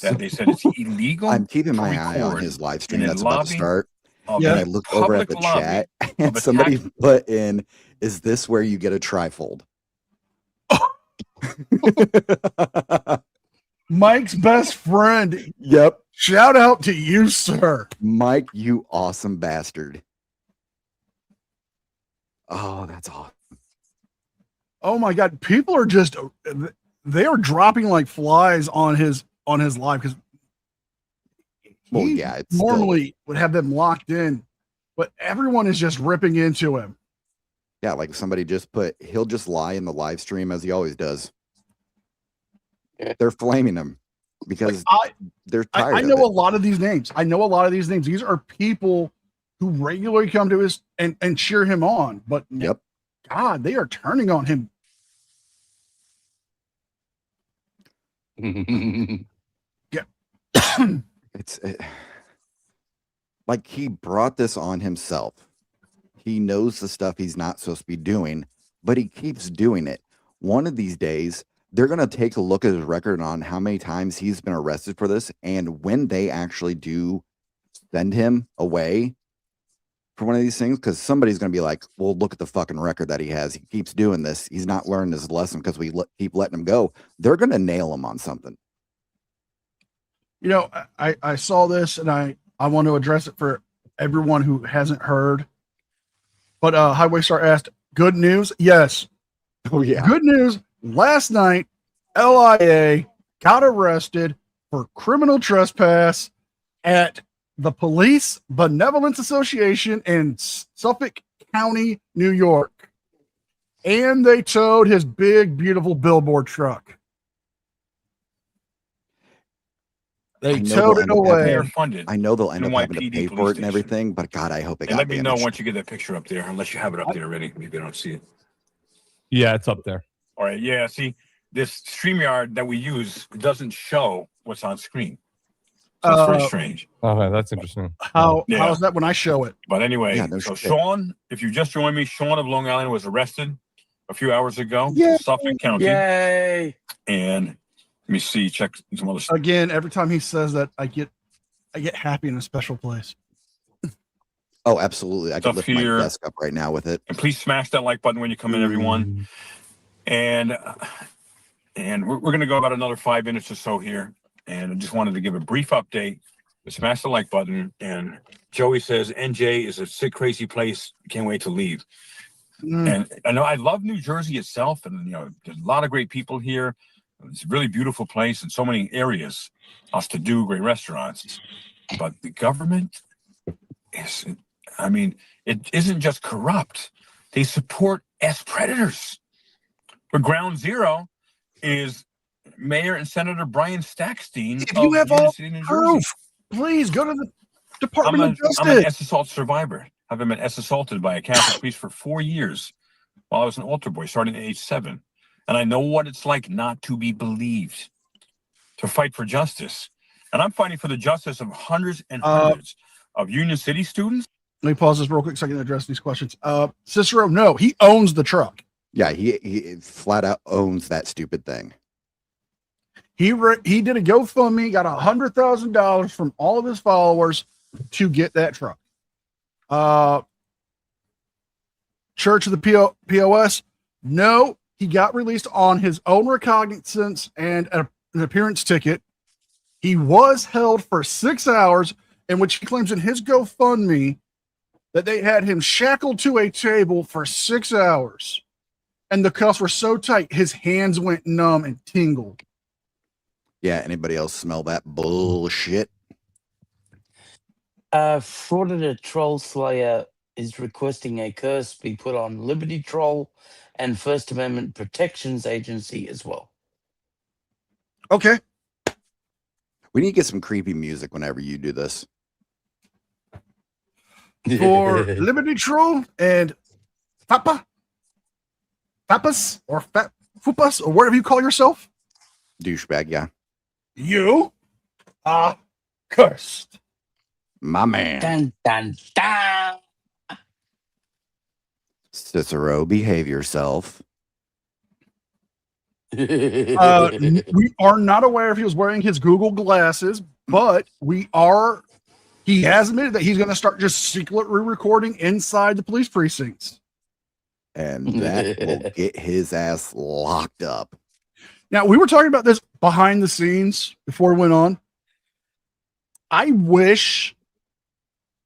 Speaker 4: That they said it's illegal.
Speaker 3: I'm keeping
Speaker 4: to
Speaker 3: my eye on
Speaker 4: record
Speaker 3: his live stream
Speaker 4: in a
Speaker 3: that's about to
Speaker 4: lobby
Speaker 3: start.
Speaker 4: of
Speaker 1: Yeah.
Speaker 3: And
Speaker 4: a
Speaker 3: I looked over at the
Speaker 4: public lobby
Speaker 3: chat
Speaker 4: of
Speaker 3: and
Speaker 4: a
Speaker 3: somebody
Speaker 4: tax-
Speaker 3: put in, is this where you get a trifold?
Speaker 1: Mike's best friend.
Speaker 3: Yep.
Speaker 1: Shout out to you, sir.
Speaker 3: Mike, you awesome bastard. Oh, that's awesome.
Speaker 1: Oh my God. People are just, they are dropping like flies on his live because
Speaker 3: Well,
Speaker 1: he
Speaker 3: yeah, it's
Speaker 1: normally would have them locked in, but everyone is just ripping into him.
Speaker 3: yeah, like somebody just he'll just lie in the live stream as he always does. They're flaming him because they're tired.
Speaker 1: I know a lot of these names. These are people who regularly come to his and cheer him on, but
Speaker 3: Yep.
Speaker 1: God, they are turning on him.
Speaker 3: It's like he brought this on himself. He knows the stuff he's not supposed to be doing, but he keeps doing it. One of these days, they're going to take a look at his record on how many times he's been arrested for this. And when they actually do send him away for one of these things, because somebody's going to be like, well, look at the fucking record that he has. He keeps doing this. He's not learned his lesson because we keep letting him go. They're going to nail him on something.
Speaker 1: You know, I saw this and I want to address it for everyone who hasn't heard. But Highway Star asked, good news? Yes.
Speaker 3: Oh, yeah.
Speaker 1: Good news. Last night, LIA got arrested for criminal trespass at the Police Benevolence Association in Suffolk County, New York. And they towed his big, beautiful billboard truck. They towed it away.
Speaker 4: They're funded.
Speaker 3: I know they'll end up having to
Speaker 4: NYPD
Speaker 3: pay for
Speaker 4: police
Speaker 3: it and everything, but God, I hope it
Speaker 4: And
Speaker 3: got
Speaker 4: let me know
Speaker 3: damaged.
Speaker 4: once you get that picture up there, unless you have it up there already. Maybe I don't see it.
Speaker 6: Yeah, it's up there.
Speaker 4: All right. Yeah. See, this StreamYard that we use doesn't show what's on screen. So it's very strange.
Speaker 6: Okay, that's interesting.
Speaker 1: How is that when I show it?
Speaker 4: But anyway,
Speaker 3: Yeah, no
Speaker 4: so
Speaker 3: shit.
Speaker 4: Sean, if you just joined me, Sean of Long Island was arrested a few hours ago
Speaker 3: Yay.
Speaker 4: in Suffolk County.
Speaker 2: Yay!
Speaker 4: And let me see, check some other stuff.
Speaker 1: Again, every time he says that, I get happy in a special place.
Speaker 3: Oh, absolutely. I
Speaker 4: Stuff
Speaker 3: could lift
Speaker 4: here.
Speaker 3: my desk up right now with it.
Speaker 4: And please smash that like button when you come in, everyone. And we're going to go about another 5 minutes or so here. And I just wanted to give a brief update. Smash the like button. And Joey says NJ is a sick, crazy place. Can't wait to leave. And I know I love New Jersey itself, and you know, there's a lot of great people here. It's a really beautiful place in so many areas. Us to do great restaurants, but the government is. I mean, it isn't just corrupt; they support predators. But ground zero is Mayor and Senator Brian Stackstein.
Speaker 1: If you have all
Speaker 4: New
Speaker 1: proof, please go to the Department of Justice.
Speaker 4: I'm an S-assault survivor. I've been S-assaulted by a Catholic priest for 4 years while I was an altar boy, starting at age 7. And I know what it's like not to be believed, to fight for justice. And I'm fighting for the justice of hundreds and hundreds of Union City students.
Speaker 1: Let me pause this real quick so I can address these questions. Cicero, no, he owns the truck.
Speaker 3: Yeah, he flat out owns that stupid thing.
Speaker 1: He did a GoFundMe, got $100,000 from all of his followers to get that truck. Church of the POS, no, he got released on his own recognizance and an appearance ticket. He was held for 6 hours, in which he claims in his GoFundMe that they had him shackled to a table for 6 hours. And the cuffs were so tight, his hands went numb and tingled.
Speaker 3: Yeah, anybody else smell that bullshit?
Speaker 2: Fraudulent Troll Slayer is requesting a curse be put on Liberty Troll and First Amendment Protections Agency as well.
Speaker 1: Okay.
Speaker 3: We need to get some creepy music whenever you do this.
Speaker 1: For Liberty Troll and Fapas or Fupas or whatever you call yourself,
Speaker 3: Douchebag, yeah.
Speaker 1: you are cursed.
Speaker 3: My man.
Speaker 2: Dun, dun, dun.
Speaker 3: Cicero, behave yourself.
Speaker 1: We are not aware if he was wearing his Google glasses, but he has admitted that he's going to start just secretly recording inside the police precincts.
Speaker 3: And that will get his ass locked up.
Speaker 1: Now, we were talking about this behind the scenes before we went on. I wish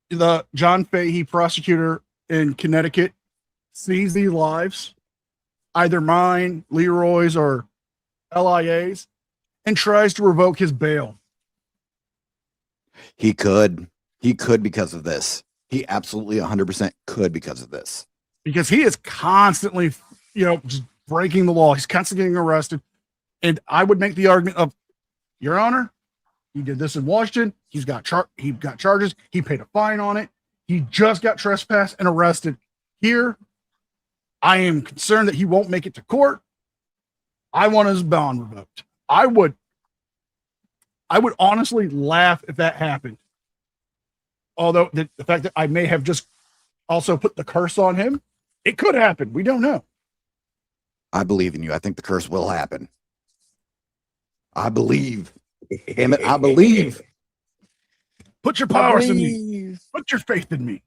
Speaker 1: the John Fahey prosecutor in Connecticut sees these lives, either mine, Leroy's, or LIA's, and tries to revoke his bail.
Speaker 3: He could because of this. He absolutely 100% could because of this.
Speaker 1: Because he is constantly, just breaking the law. He's constantly getting arrested. And I would make the argument of, Your Honor, he did this in Washington. He got charges. He paid a fine on it. He just got trespassed and arrested here. I am concerned that he won't make it to court. I want his bond revoked. I would honestly laugh if that happened. Although the fact that I may have just also put the curse on him, it could happen. We don't know.
Speaker 3: I believe in you. I think the curse will happen. I believe. Damn it, I believe.
Speaker 1: Put your powers in me. Put your faith in me.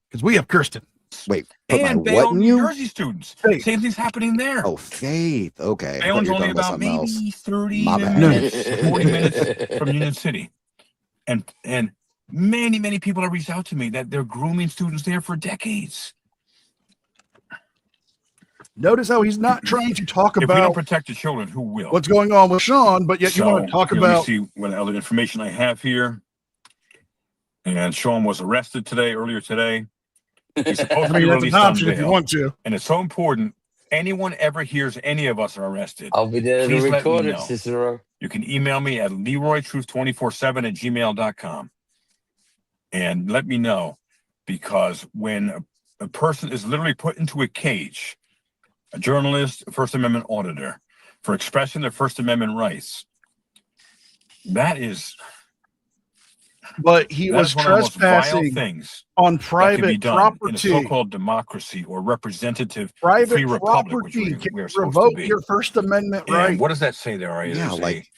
Speaker 1: Because we have Kirsten.
Speaker 3: Wait, put my
Speaker 4: And
Speaker 3: what
Speaker 4: Bayonne,
Speaker 3: in
Speaker 4: New
Speaker 3: you?
Speaker 4: Jersey students.
Speaker 1: Faith.
Speaker 4: Same thing's happening there.
Speaker 3: Oh, faith. Okay. I thought
Speaker 4: Bayonne's
Speaker 3: you were
Speaker 4: only
Speaker 3: talking about
Speaker 4: about
Speaker 3: something else.
Speaker 4: maybe 30
Speaker 3: My bad.
Speaker 4: minutes, 40 minutes from Union City. And many people have reached out to me that they're grooming students there for decades.
Speaker 1: Notice how he's not trying to talk
Speaker 4: If we don't
Speaker 1: about
Speaker 4: protect the children, who will?
Speaker 1: what's going on with Sean, but yet you want to talk
Speaker 4: Let
Speaker 1: about.
Speaker 4: me see what other information I have here. And Sean was arrested earlier today. He's supposed to be
Speaker 1: That's an
Speaker 4: released on
Speaker 1: option if you
Speaker 4: bail.
Speaker 1: want to.
Speaker 4: And it's so important. Anyone ever hears any of us are arrested,
Speaker 2: I'll be there to
Speaker 4: Please let me
Speaker 2: record it,
Speaker 4: know.
Speaker 2: Cicero.
Speaker 4: you can email me at leroytruth247@gmail.com and let me know, because when a person is literally put into a cage, a journalist, a First Amendment auditor, for expressing their First Amendment rights, that is
Speaker 1: But he was
Speaker 4: one of the most vile
Speaker 1: trespassing
Speaker 4: things
Speaker 1: on
Speaker 4: that can be
Speaker 1: private
Speaker 4: done in a
Speaker 1: property.
Speaker 4: so-called democracy or representative
Speaker 1: Private
Speaker 4: free republic, which
Speaker 1: property
Speaker 4: we
Speaker 1: can
Speaker 4: are supposed to
Speaker 1: revoke
Speaker 4: be.
Speaker 1: your First Amendment
Speaker 4: And
Speaker 1: right.
Speaker 4: what does that say there, Aria?
Speaker 3: Yeah,
Speaker 4: There's
Speaker 3: like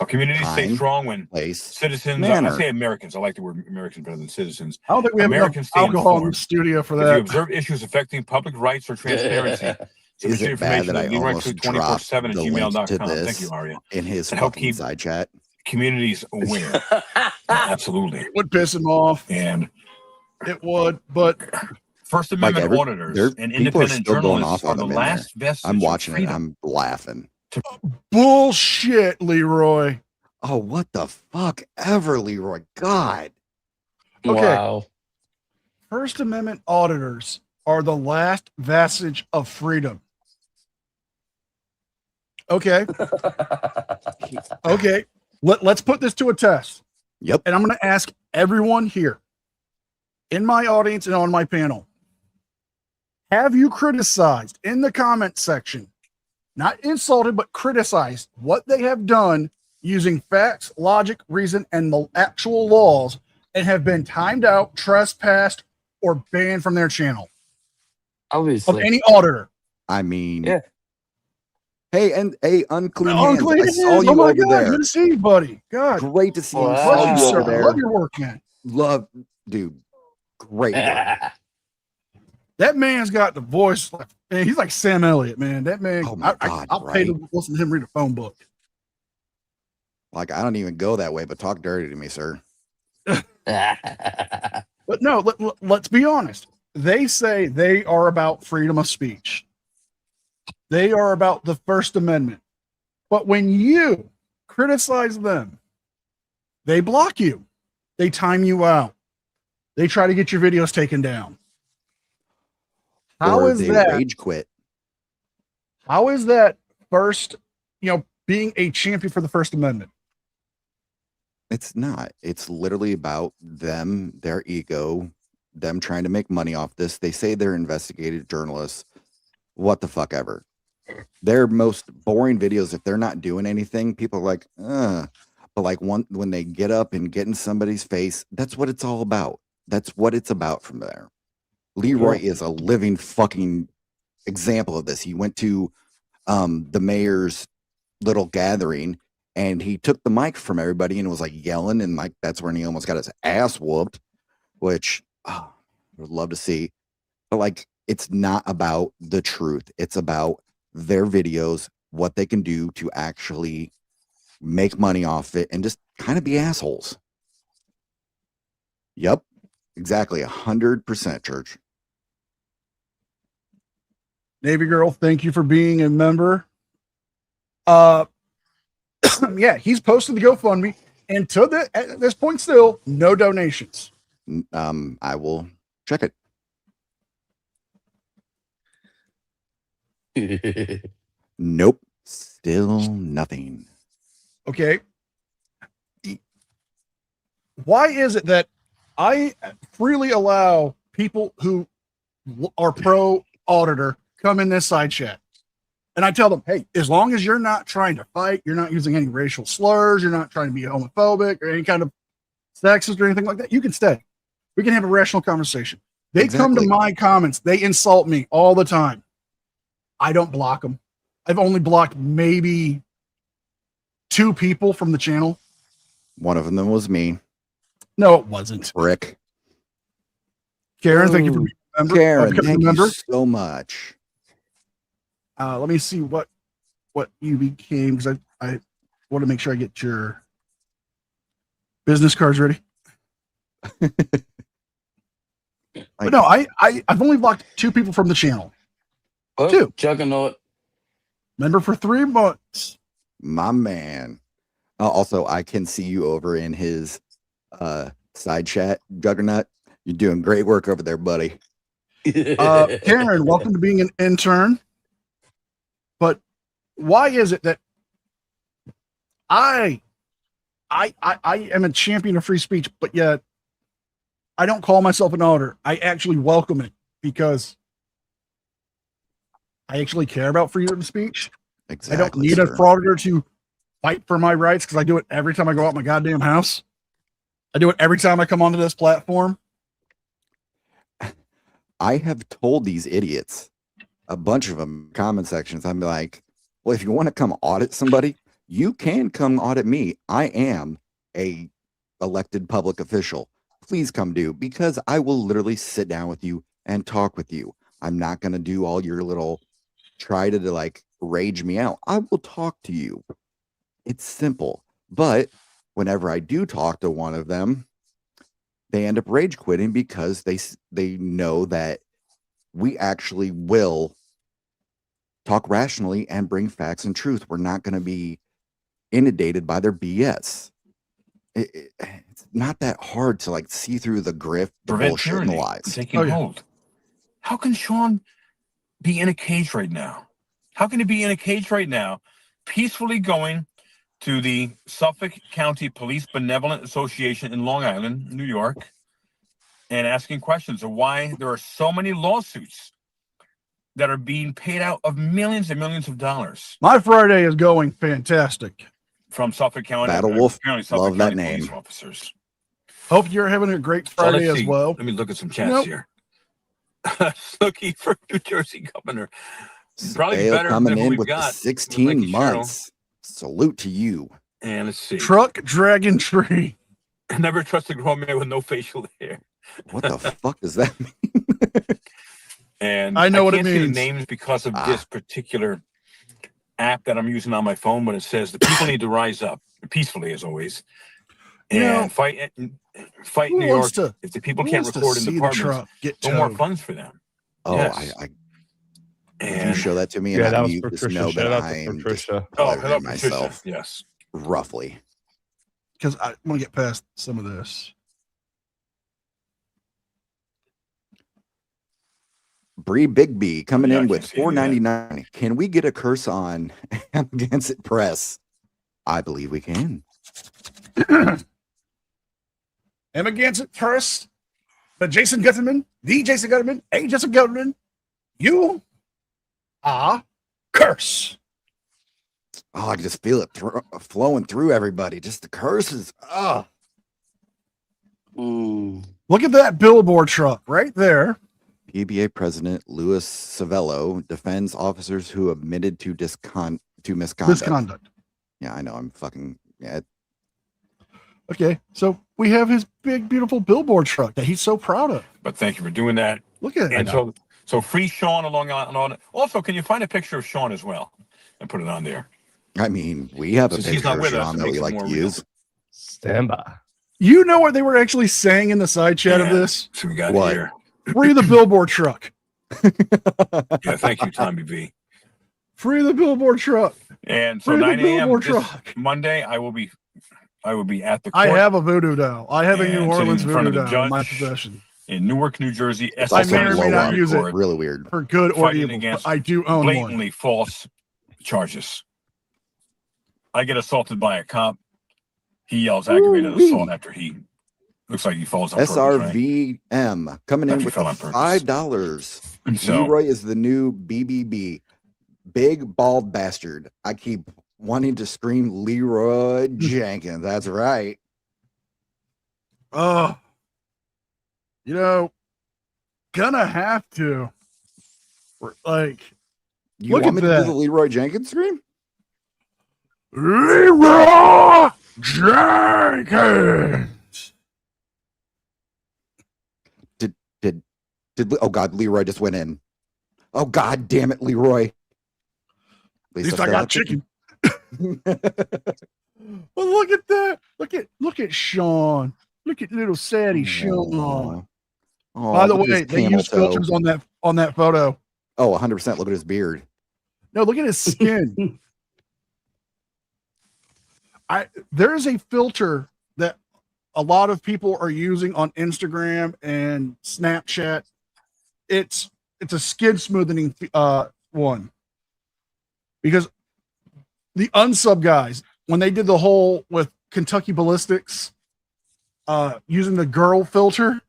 Speaker 4: a community stay
Speaker 3: time,
Speaker 4: strong when
Speaker 3: place,
Speaker 4: citizens,
Speaker 3: manner.
Speaker 4: I say Americans, I like the word Americans better than citizens.
Speaker 1: I don't think we have enough
Speaker 4: Americans stay
Speaker 1: alcohol in the
Speaker 4: informed.
Speaker 1: studio for
Speaker 4: If you
Speaker 1: that.
Speaker 4: observe issues affecting public rights or transparency,
Speaker 3: Is it bad that I almost dropped the link to
Speaker 4: Thank
Speaker 3: this
Speaker 4: you, Aria.
Speaker 3: in his
Speaker 4: To help
Speaker 3: fucking
Speaker 4: keep
Speaker 3: side chat?
Speaker 4: communities aware. Absolutely.
Speaker 1: It would piss him off.
Speaker 4: And
Speaker 1: It would, but
Speaker 4: First Amendment
Speaker 3: there-
Speaker 4: auditors and
Speaker 3: people are
Speaker 4: independent
Speaker 3: still going
Speaker 4: journalists
Speaker 3: off
Speaker 4: are
Speaker 3: on
Speaker 4: the
Speaker 3: them in
Speaker 4: last vestige
Speaker 3: I'm
Speaker 4: of
Speaker 3: watching it.
Speaker 4: freedom.
Speaker 3: I'm laughing.
Speaker 1: bullshit, Leroy.
Speaker 3: Oh, what the fuck ever, Leroy. God.
Speaker 1: Okay.
Speaker 2: Wow.
Speaker 1: First Amendment auditors are the last vestige of freedom. Okay. Okay. Let's put this to a test.
Speaker 3: Yep.
Speaker 1: And I'm going to ask everyone here in my audience and on my panel. Have you criticized in the comment section, not insulted, but criticized what they have done using facts, logic, reason, and the actual laws, and have been timed out, trespassed, or banned from their channel of
Speaker 2: Obviously.
Speaker 1: any auditor?
Speaker 3: I mean,
Speaker 2: Yeah.
Speaker 3: Hey, and hey, unclean hands.
Speaker 1: Unclean
Speaker 3: I saw
Speaker 1: hands.
Speaker 3: you
Speaker 1: Oh my
Speaker 3: over
Speaker 1: God,
Speaker 3: there.
Speaker 1: good to see you, buddy. God,
Speaker 3: Great to see you.
Speaker 2: Wow.
Speaker 3: Saw
Speaker 1: love you,
Speaker 3: you
Speaker 1: sir.
Speaker 3: over there.
Speaker 1: Love your work, man.
Speaker 3: Love, dude. Great work.
Speaker 1: That man's got the voice. Like, man, he's like Sam Elliott, man. That man.
Speaker 3: Oh my God,
Speaker 1: I'll pay
Speaker 3: right?
Speaker 1: to listen to him read a phone book.
Speaker 3: Like, I don't even go that way, but talk dirty to me, sir.
Speaker 1: But no, let's be honest. They say they are about freedom of speech. They are about the First Amendment. But when you criticize them, they block you. They time you out. They try to get your videos taken down. How
Speaker 3: Or
Speaker 1: is
Speaker 3: they
Speaker 1: that?
Speaker 3: rage quit.
Speaker 1: How is that first, being a champion for the First Amendment?
Speaker 3: It's not. It's literally about them, their ego, them trying to make money off this. They say they're investigative journalists. What the fuck ever. Their most boring videos, if they're not doing anything, people are like, But like when they get up and get in somebody's face, that's what it's all about. That's what it's about from there. Leroy is a living fucking example of this. He went to the mayor's little gathering and he took the mic from everybody and was like yelling, and like that's when he almost got his ass whooped, which I would love to see. But like, it's not about the truth. It's about their videos, what they can do to actually make money off it and just kind of be assholes. Yep. Exactly. 100%, Church.
Speaker 1: Navy Girl, thank you for being a member. Yeah, he's posted the GoFundMe, and at this point, still no donations.
Speaker 3: I will check it. Nope. Still nothing.
Speaker 1: Okay. Why is it that I freely allow people who are pro auditor come in this side chat? And I tell them, hey, as long as you're not trying to fight, you're not using any racial slurs, you're not trying to be homophobic or any kind of sexist or anything like that, you can stay. We can have a rational conversation. They come to my comments, they insult me all the time. I don't block them. I've only blocked maybe 2 people from the channel.
Speaker 3: One of them was me.
Speaker 1: No, it wasn't.
Speaker 3: Rick.
Speaker 1: Karen, thank you for being a member.
Speaker 3: Karen, thank you so much.
Speaker 1: Let me see what you became, because I want to make sure I get your business cards ready. But no, I've only blocked 2 people from the channel.
Speaker 2: Oh,
Speaker 1: 2.
Speaker 2: Juggernaut.
Speaker 1: Member for 3 months.
Speaker 3: My man. Also, I can see you over in his side chat, Juggernaut. You're doing great work over there, buddy.
Speaker 1: Karen, welcome to being an intern. But why is it that I am a champion of free speech, but yet I don't call myself an auditor? I actually welcome it because I actually care about freedom of speech.
Speaker 3: Exactly.
Speaker 1: I don't need a frauditor to fight for my rights because I do it every time I go out my goddamn house. I do it every time I come onto this platform.
Speaker 3: I have told these idiots, a bunch of them, comment sections, I'm like, well, if you want to come audit somebody, you can come audit me. I am a elected public official. Please come do, because I will literally sit down with you and talk with you. I'm not going to do all your little try to like rage me out. I will talk to you. It's simple. But whenever I do talk to one of them, they end up rage quitting because they know that we actually will talk rationally and bring facts and truth. We're not going to be inundated by their BS. It's not that hard to like see through the grift, the bullshit, and the lies.
Speaker 4: Taking hold. How can Sean be in a cage right now? How can he be in a cage right now, peacefully going to the Suffolk County Police Benevolent Association in Long Island, New York, and asking questions of why there are so many lawsuits that are being paid out of millions and millions of dollars?
Speaker 1: My Friday is going fantastic.
Speaker 4: From Suffolk County.
Speaker 3: Battle Wolf.
Speaker 4: Suffolk
Speaker 3: Love that
Speaker 4: County
Speaker 3: name.
Speaker 4: Police officers.
Speaker 1: Hope you're having a great Friday as well.
Speaker 4: Let me look at some chats here. Looking for New Jersey governor. Probably better
Speaker 3: coming
Speaker 4: than
Speaker 3: in
Speaker 4: we've
Speaker 3: with
Speaker 4: got.
Speaker 3: 16 months. Salute to you.
Speaker 4: And let's see.
Speaker 1: Truck Dragon Tree.
Speaker 4: I never trust a grown man with no facial hair.
Speaker 3: What the fuck does that mean?
Speaker 4: And
Speaker 1: I know what it
Speaker 4: can't see the
Speaker 1: means.
Speaker 4: names because of this particular app that I'm using on my phone, but it says the people need to rise up peacefully, as always, and fight New York. If the people can't record in departments, no more funds for them.
Speaker 3: Oh,
Speaker 4: yes.
Speaker 3: If you show that to me,
Speaker 6: Yeah,
Speaker 3: and
Speaker 6: that
Speaker 3: I
Speaker 6: was
Speaker 3: mute, just
Speaker 6: Patricia.
Speaker 3: know
Speaker 6: Shout
Speaker 3: that
Speaker 6: out to
Speaker 3: I'm
Speaker 6: Patricia.
Speaker 4: Hello,
Speaker 3: myself.
Speaker 4: Patricia. Yes,
Speaker 3: roughly.
Speaker 1: Because I want to get past some of this.
Speaker 3: Bree Bigby coming in with $4.99. Can we get a curse on Against It Press? I believe we can.
Speaker 1: I'm against it first. But Jason Gutterman, a Jason Gutterman, you are curse.
Speaker 3: Oh, I can just feel it flowing through everybody. Just the curses. Oh.
Speaker 1: Look at that billboard truck right there.
Speaker 3: PBA President Louis Savello defends officers who admitted to misconduct. Yeah, I know. I'm fucking. Yeah.
Speaker 1: Okay, so we have his big, beautiful billboard truck that he's so proud of.
Speaker 4: but thank you for doing that.
Speaker 1: Look at it.
Speaker 4: And so free Sean along on. Also, can you find a picture of Sean as well and put it on there?
Speaker 3: I mean, we have a
Speaker 4: Since he's
Speaker 3: picture
Speaker 4: not
Speaker 3: of
Speaker 4: with us,
Speaker 3: Sean
Speaker 4: it
Speaker 3: that
Speaker 4: makes
Speaker 3: we
Speaker 4: it
Speaker 3: like
Speaker 4: more
Speaker 3: to
Speaker 4: real.
Speaker 3: use.
Speaker 6: Stand by.
Speaker 1: You know what they were actually saying in the side chat of
Speaker 4: Yeah.
Speaker 1: this?
Speaker 4: So we got
Speaker 3: What?
Speaker 4: here.
Speaker 1: Free the billboard truck.
Speaker 4: Yeah, thank you, Tommy V.
Speaker 1: Free the billboard truck.
Speaker 4: And so
Speaker 1: Free the
Speaker 4: 9 a.m.
Speaker 1: billboard
Speaker 4: this
Speaker 1: truck.
Speaker 4: Monday, I will be at the
Speaker 1: I
Speaker 4: court
Speaker 1: have a voodoo doll. I have a New
Speaker 4: And sitting
Speaker 1: Orleans
Speaker 4: in front
Speaker 1: voodoo
Speaker 4: of the
Speaker 1: doll in my
Speaker 4: judge.
Speaker 1: possession.
Speaker 4: in Newark, New Jersey.
Speaker 3: It's
Speaker 1: I
Speaker 3: also
Speaker 1: may or may
Speaker 3: blow
Speaker 1: not
Speaker 3: up.
Speaker 1: use it
Speaker 3: Really weird.
Speaker 1: for good or
Speaker 4: Fighting
Speaker 1: evil, but
Speaker 4: against
Speaker 1: I do own one.
Speaker 4: blatantly false charges. I get assaulted by a cop. He yells aggravated
Speaker 3: Ooh-wee.
Speaker 4: assault after he looks like he falls on purpose. Right?
Speaker 3: SRVM coming in
Speaker 4: He
Speaker 3: with
Speaker 4: fell
Speaker 3: the
Speaker 4: on purpose.
Speaker 3: $5.
Speaker 4: So
Speaker 3: Leroy is the new BBB. Big bald bastard. I keep wanting to scream Leroy Jenkins. That's right.
Speaker 1: Oh, gonna have to. Like,
Speaker 3: You
Speaker 1: Look
Speaker 3: want
Speaker 1: at
Speaker 3: me to do
Speaker 1: that.
Speaker 3: the Leroy Jenkins scream?
Speaker 1: Leroy Jenkins.
Speaker 3: Oh God, Leroy just went in. Oh God damn it, Leroy.
Speaker 1: At least I
Speaker 3: still
Speaker 1: got
Speaker 3: have
Speaker 1: chicken. Well, look at that. Look at Sean. Look at little Sadie Sean.
Speaker 3: Oh,
Speaker 1: By the
Speaker 3: look at his
Speaker 1: way, they
Speaker 3: camel
Speaker 1: use
Speaker 3: toe.
Speaker 1: filters on that photo.
Speaker 3: Oh, 100%. Look at his beard.
Speaker 1: No, look at his skin. There is a filter that a lot of people are using on Instagram and Snapchat. It's a skin smoothing one, because the unsub guys, when they did the whole with Kentucky Ballistics using the girl filter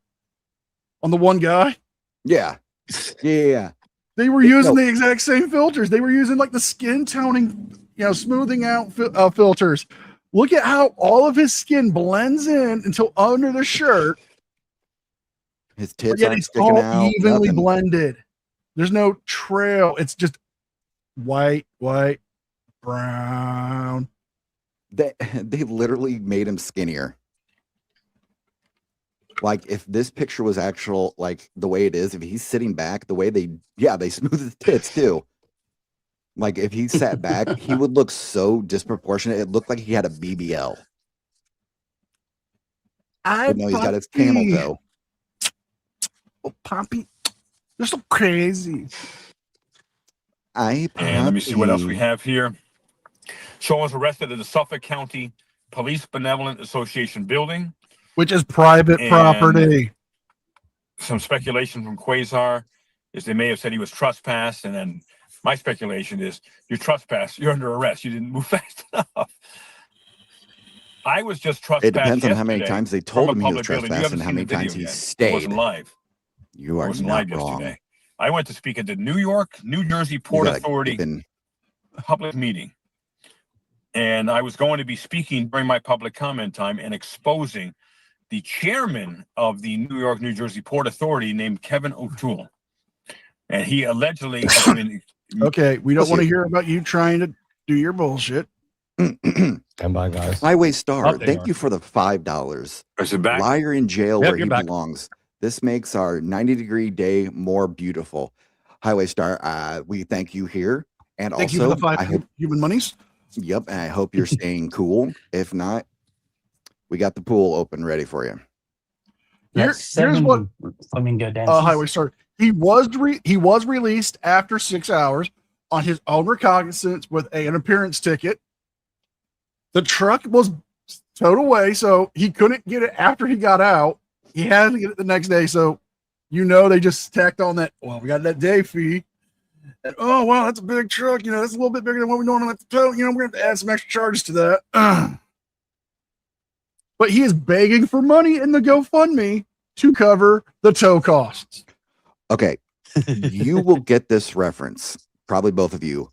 Speaker 1: on the one guy,
Speaker 3: Yeah. Yeah.
Speaker 1: they were using the exact same filters. They were using like the skin toning, smoothing out filters. Look at how all of his skin blends in until under the shirt.
Speaker 3: His tits
Speaker 1: Yet
Speaker 3: aren't
Speaker 1: it's
Speaker 3: sticking
Speaker 1: all
Speaker 3: out.
Speaker 1: evenly
Speaker 3: Nothing.
Speaker 1: blended. There's no trail. It's just white, brown.
Speaker 3: They literally made him skinnier. Like if this picture was actual, like the way it is, if he's sitting back, the way they smooth his tits too. Like if he sat back, he would look so disproportionate. It looked like he had a BBL. But no, he's got his camel toe.
Speaker 1: Oh, Poppy, you're so crazy.
Speaker 4: and let me see what else we have here. Sean was arrested at the Suffolk County Police Benevolent Association building.
Speaker 1: Which is private
Speaker 4: And
Speaker 1: property.
Speaker 4: Some speculation from Quasar is they may have said he was trespassed, and then my speculation is you're trespassed, you're under arrest, you didn't move fast enough. I was just trespassed.
Speaker 3: It depends on how many
Speaker 4: yesterday
Speaker 3: times they
Speaker 4: from
Speaker 3: told
Speaker 4: a
Speaker 3: him he was
Speaker 4: public building. You
Speaker 3: trespassed and
Speaker 4: haven't
Speaker 3: how
Speaker 4: seen
Speaker 3: many
Speaker 4: the
Speaker 3: times
Speaker 4: video
Speaker 3: he
Speaker 4: yet. It
Speaker 3: stayed.
Speaker 4: wasn't live.
Speaker 3: You
Speaker 4: It
Speaker 3: are
Speaker 4: wasn't
Speaker 3: not
Speaker 4: live
Speaker 3: wrong.
Speaker 4: yesterday. I went to speak at the New York, New Jersey
Speaker 3: You
Speaker 4: Port
Speaker 3: gotta
Speaker 4: Authority
Speaker 3: keep in-
Speaker 4: public meeting. And I was going to be speaking during my public comment time and exposing the chairman of the New York, New Jersey Port Authority named Kevin O'Toole. And he allegedly has been
Speaker 1: Okay, we don't
Speaker 3: Listen.
Speaker 1: want to hear about you trying to do your bullshit.
Speaker 6: Stand by, guys.
Speaker 3: Highway Star,
Speaker 6: Oh, there
Speaker 3: thank
Speaker 6: you
Speaker 3: you for the $5.
Speaker 4: Is it back?
Speaker 3: Liar in jail
Speaker 6: Yep,
Speaker 3: where
Speaker 6: you're
Speaker 3: he
Speaker 6: back.
Speaker 3: belongs. This makes our 90-degree day more beautiful. Highway Star, we thank you here. And
Speaker 1: Thank you for
Speaker 3: also,
Speaker 1: the 5
Speaker 3: I hope,
Speaker 1: human monies.
Speaker 3: yep, and I hope you're staying cool. If not, we got the pool open ready for you.
Speaker 1: Here's what
Speaker 7: flamingo dances.
Speaker 1: Highway Star. He was released after 6 hours on his own recognizance with an appearance ticket. The truck was towed away, so he couldn't get it after he got out. He had to get it the next day. So, they just tacked on that. Well, we got that day fee. And, oh, wow, that's a big truck. That's a little bit bigger than what we normally have to tow. We're going to have to add some extra charges to that. But he is begging for money in the GoFundMe to cover the tow costs.
Speaker 3: Okay, you will get this reference, probably both of you.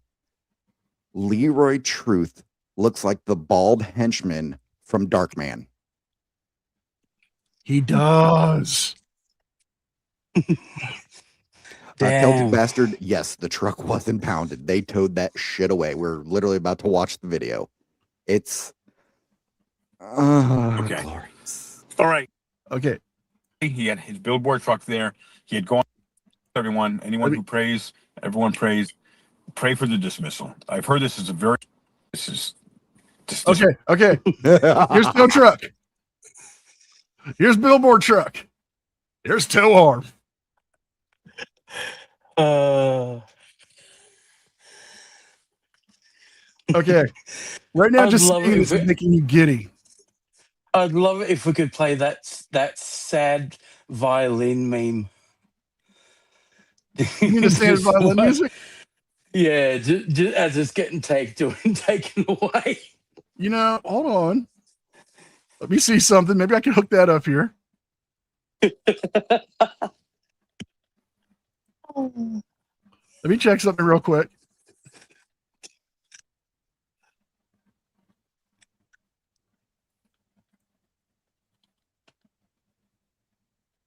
Speaker 3: Leroy Truth looks like the bald henchman from Darkman.
Speaker 1: He does.
Speaker 3: Celtic Bastard, yes, the truck was impounded. They towed that shit away. We're literally about to watch the video. It's
Speaker 4: Okay.
Speaker 3: glorious.
Speaker 4: All right.
Speaker 1: Okay.
Speaker 4: He had his billboard truck there. He had gone anyone who prays, everyone prays, pray for the dismissal. I've heard this is
Speaker 1: Okay. Here's the tow truck. Here's billboard truck. Here's tow arm. Okay. Right now,
Speaker 2: I'd
Speaker 1: just
Speaker 2: love
Speaker 1: saying
Speaker 2: it
Speaker 1: this
Speaker 2: if
Speaker 1: is
Speaker 2: it-
Speaker 1: making you giddy.
Speaker 2: I'd love it if we could play that sad violin meme.
Speaker 1: You mean the standard
Speaker 2: Just
Speaker 1: violin
Speaker 2: like-
Speaker 1: music?
Speaker 2: Yeah, just as it's getting taken away.
Speaker 1: You know, hold on. Let me see something. Maybe I can hook that up here. Let me check something real quick.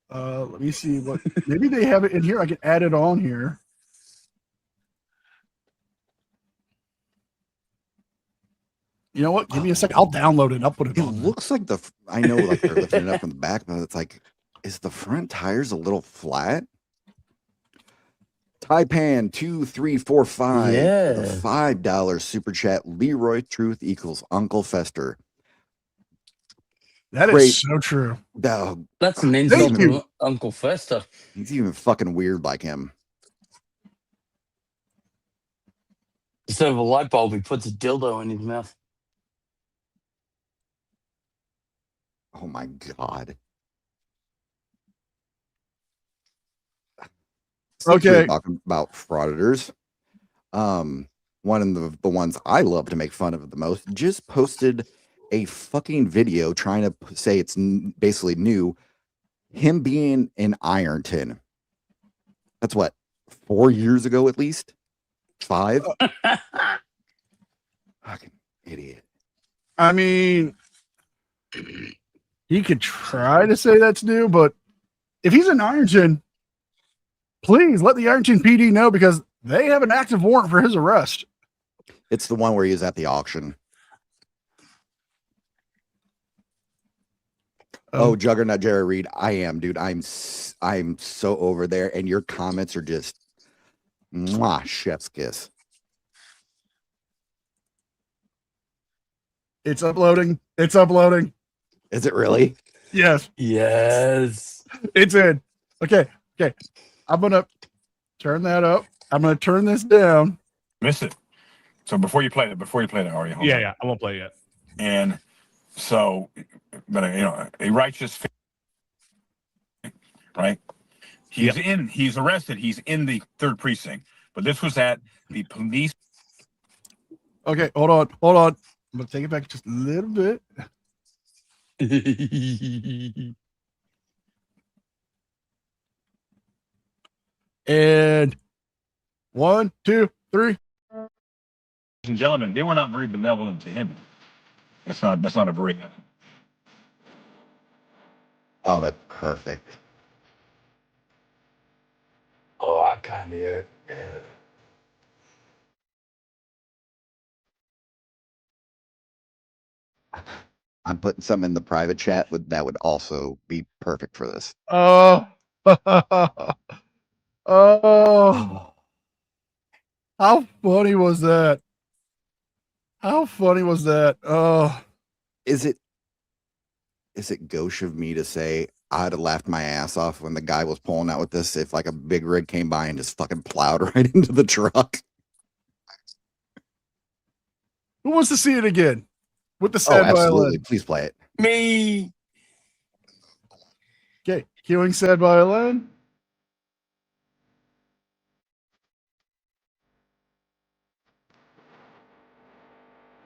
Speaker 1: Let me see what. Maybe they have it in here. I can add it on here. You know what? Give me a second. I'll download it. I'll put it
Speaker 3: It
Speaker 1: on. there.
Speaker 3: looks like I know like they're lifting it up from the back, but it's like, is the front tires a little flat? Taipan 2345
Speaker 2: Yeah.
Speaker 3: with a $5 super chat. Leroy Truth equals Uncle Fester.
Speaker 1: That
Speaker 3: Great.
Speaker 1: is so true.
Speaker 3: Oh,
Speaker 2: That's an
Speaker 1: Thank
Speaker 2: insult
Speaker 1: you.
Speaker 2: to Uncle Fester.
Speaker 3: he's even fucking weird like him.
Speaker 2: Instead of a light bulb, he puts a dildo in his mouth.
Speaker 3: Oh my god. Since we're
Speaker 1: Okay.
Speaker 3: talking about frauditors. One of the ones I love to make fun of the most just posted a fucking video trying to say it's basically new. Him being in Ironton. That's what, 4 years ago at least? 5? Fucking idiot.
Speaker 1: I mean, he could try to say that's new, but if he's in Ironton, please let the Ironton PD know because they have an active warrant for his arrest.
Speaker 3: It's the one where he was at the auction. Oh, Juggernaut Jerry Reed. I am, dude. I'm so over there, and your comments are just mwah, chef's kiss.
Speaker 1: It's uploading. It's uploading.
Speaker 3: Is it really?
Speaker 1: Yes,
Speaker 2: Yes.
Speaker 1: it's in. Okay. I'm gonna turn that up. I'm gonna turn this down.
Speaker 4: Miss it. So before you play that, Ari, hold on.
Speaker 6: Yeah, I won't play yet.
Speaker 4: And so, but a righteous, right? He's arrested. He's in the 3rd precinct, but this was at the police.
Speaker 1: Okay, hold on. I'm gonna take it back just a little bit. And 1, 2, 3.
Speaker 4: Ladies and gentlemen, they were not very benevolent to him. That's not a very.
Speaker 3: Oh, that's perfect.
Speaker 2: Oh, I kind of hear it.
Speaker 3: I'm putting some in the private chat that would also be perfect for this.
Speaker 1: Oh. Oh. How funny was that? Oh.
Speaker 3: Is it gauche of me to say I'd have laughed my ass off when the guy was pulling out with this if like a big rig came by and just fucking plowed right into the truck?
Speaker 1: Who wants to see it again? With the
Speaker 3: Oh,
Speaker 1: sad
Speaker 3: absolutely.
Speaker 1: violin.
Speaker 3: Please play it.
Speaker 2: Me.
Speaker 1: Okay, cueing sad violin.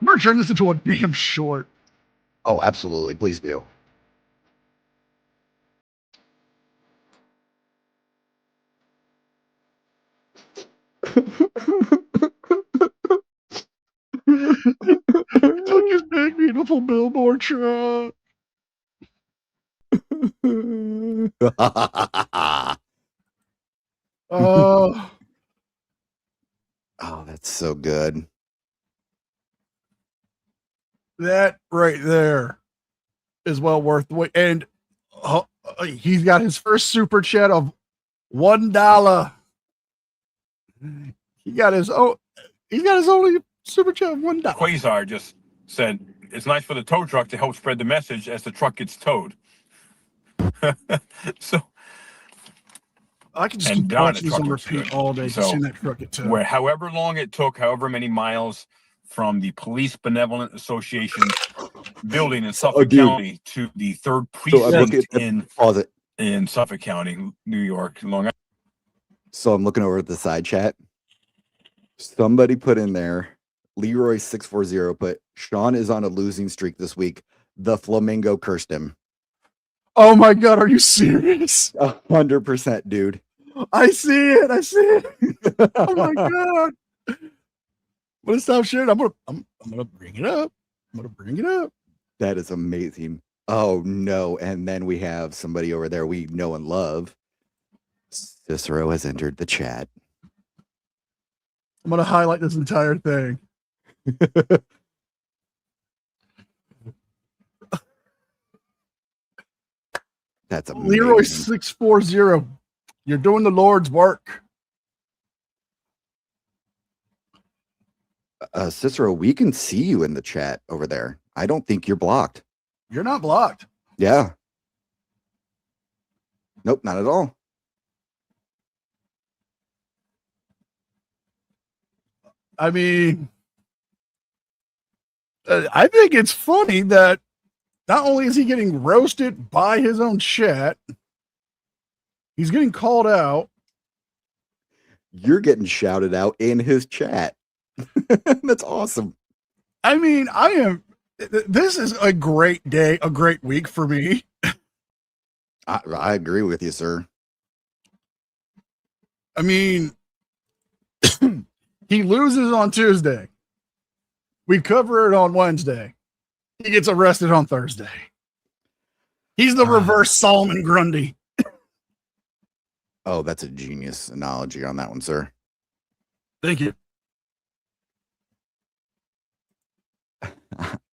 Speaker 1: I'm gonna turn this into a damn short.
Speaker 3: Oh, absolutely. Please do.
Speaker 1: Took his big beautiful billboard truck. Oh,
Speaker 3: Oh, that's so good.
Speaker 1: that right there is well worth the wait. And he's got his first super chat of $1. He's got his only super chat of $1.
Speaker 4: Quasar just said it's nice for the tow truck to help spread the message as the truck gets towed. So,
Speaker 1: I can just
Speaker 4: and
Speaker 1: keep
Speaker 4: darn,
Speaker 1: watching
Speaker 4: the
Speaker 1: this
Speaker 4: truck
Speaker 1: on
Speaker 4: looks
Speaker 1: repeat
Speaker 4: good.
Speaker 1: all day. Just
Speaker 4: So,
Speaker 1: seeing that truck get towed.
Speaker 4: where however long it took, however many miles from the Police Benevolent Association building in Suffolk
Speaker 3: dude.
Speaker 4: County to the third
Speaker 3: So I'm looking
Speaker 4: precinct
Speaker 3: at pause it.
Speaker 4: in Suffolk County, New York, Long Island.
Speaker 3: So I'm looking over at the side chat. Somebody put in there, Leroy 640 put, Sean is on a losing streak this week. The Flamingo cursed him.
Speaker 1: Oh my God, are you serious?
Speaker 3: 100%, dude.
Speaker 1: I see it. I see it. Oh my God. I'm gonna stop sharing. I'm gonna bring it up. I'm gonna bring it up.
Speaker 3: That is amazing. Oh no. And then we have somebody over there we know and love. Cicero has entered the chat.
Speaker 1: I'm gonna highlight this entire thing.
Speaker 3: That's amazing.
Speaker 1: Leroy 640. You're doing the Lord's work.
Speaker 3: Cicero, we can see you in the chat over there. I don't think you're blocked.
Speaker 1: You're not blocked.
Speaker 3: Yeah. Nope, not at all.
Speaker 1: I mean, I think it's funny that not only is he getting roasted by his own chat, he's getting called out.
Speaker 3: You're getting shouted out in his chat. That's awesome.
Speaker 1: I mean, this is a great day, a great week for me.
Speaker 3: I agree with you, sir.
Speaker 1: I mean, he loses on Tuesday. We cover it on Wednesday. He gets arrested on Thursday. He's the reverse Solomon Grundy.
Speaker 3: Oh, that's a genius analogy on that one, sir.
Speaker 1: Thank you.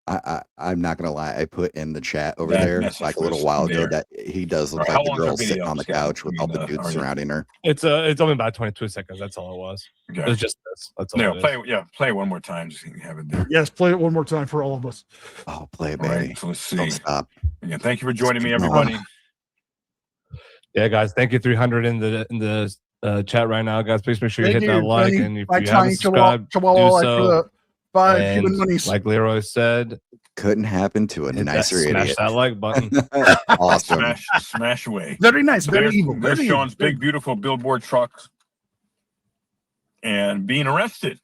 Speaker 3: I'm not gonna lie. I put in the chat over
Speaker 4: That
Speaker 3: there
Speaker 4: message
Speaker 3: like a little
Speaker 4: was
Speaker 3: while ago
Speaker 4: there.
Speaker 3: that he does look
Speaker 4: All right,
Speaker 3: like
Speaker 4: how
Speaker 3: the
Speaker 4: long's our
Speaker 3: girl sitting
Speaker 4: video,
Speaker 3: on the
Speaker 4: Scott?
Speaker 3: couch with all the dudes
Speaker 4: Are you-
Speaker 3: surrounding her.
Speaker 6: It's only about 22 seconds. That's all it was. It
Speaker 4: Okay.
Speaker 6: was just this. That's all.
Speaker 4: No,
Speaker 6: it is.
Speaker 4: play it one more time. Just so you can have it there.
Speaker 1: Yes, play it one more time for all of us.
Speaker 3: Oh, play it,
Speaker 4: All
Speaker 3: baby.
Speaker 4: right. So let's
Speaker 3: Don't
Speaker 4: see.
Speaker 3: stop.
Speaker 4: Again, thank you for joining me,
Speaker 3: keep going.
Speaker 4: everybody.
Speaker 6: Yeah, guys. Thank you. 300 in the chat right now, guys. Please make sure you
Speaker 1: Thank
Speaker 6: hit that like,
Speaker 1: Tony.
Speaker 6: and if
Speaker 1: My
Speaker 6: you
Speaker 1: tiny
Speaker 6: haven't subscribed,
Speaker 1: chihuahua
Speaker 6: do
Speaker 1: like
Speaker 6: so.
Speaker 1: for the 5
Speaker 6: And
Speaker 1: human monies.
Speaker 6: like Leroy said,
Speaker 3: Couldn't happen to a
Speaker 6: hit that,
Speaker 3: nicer
Speaker 6: smash
Speaker 3: idiot.
Speaker 6: that like button.
Speaker 3: Awesome.
Speaker 4: Smash away.
Speaker 1: Very nice, very
Speaker 4: There's,
Speaker 1: evil.
Speaker 4: there's
Speaker 1: Very
Speaker 4: Sean's
Speaker 1: evil.
Speaker 4: big, beautiful billboard truck and being arrested.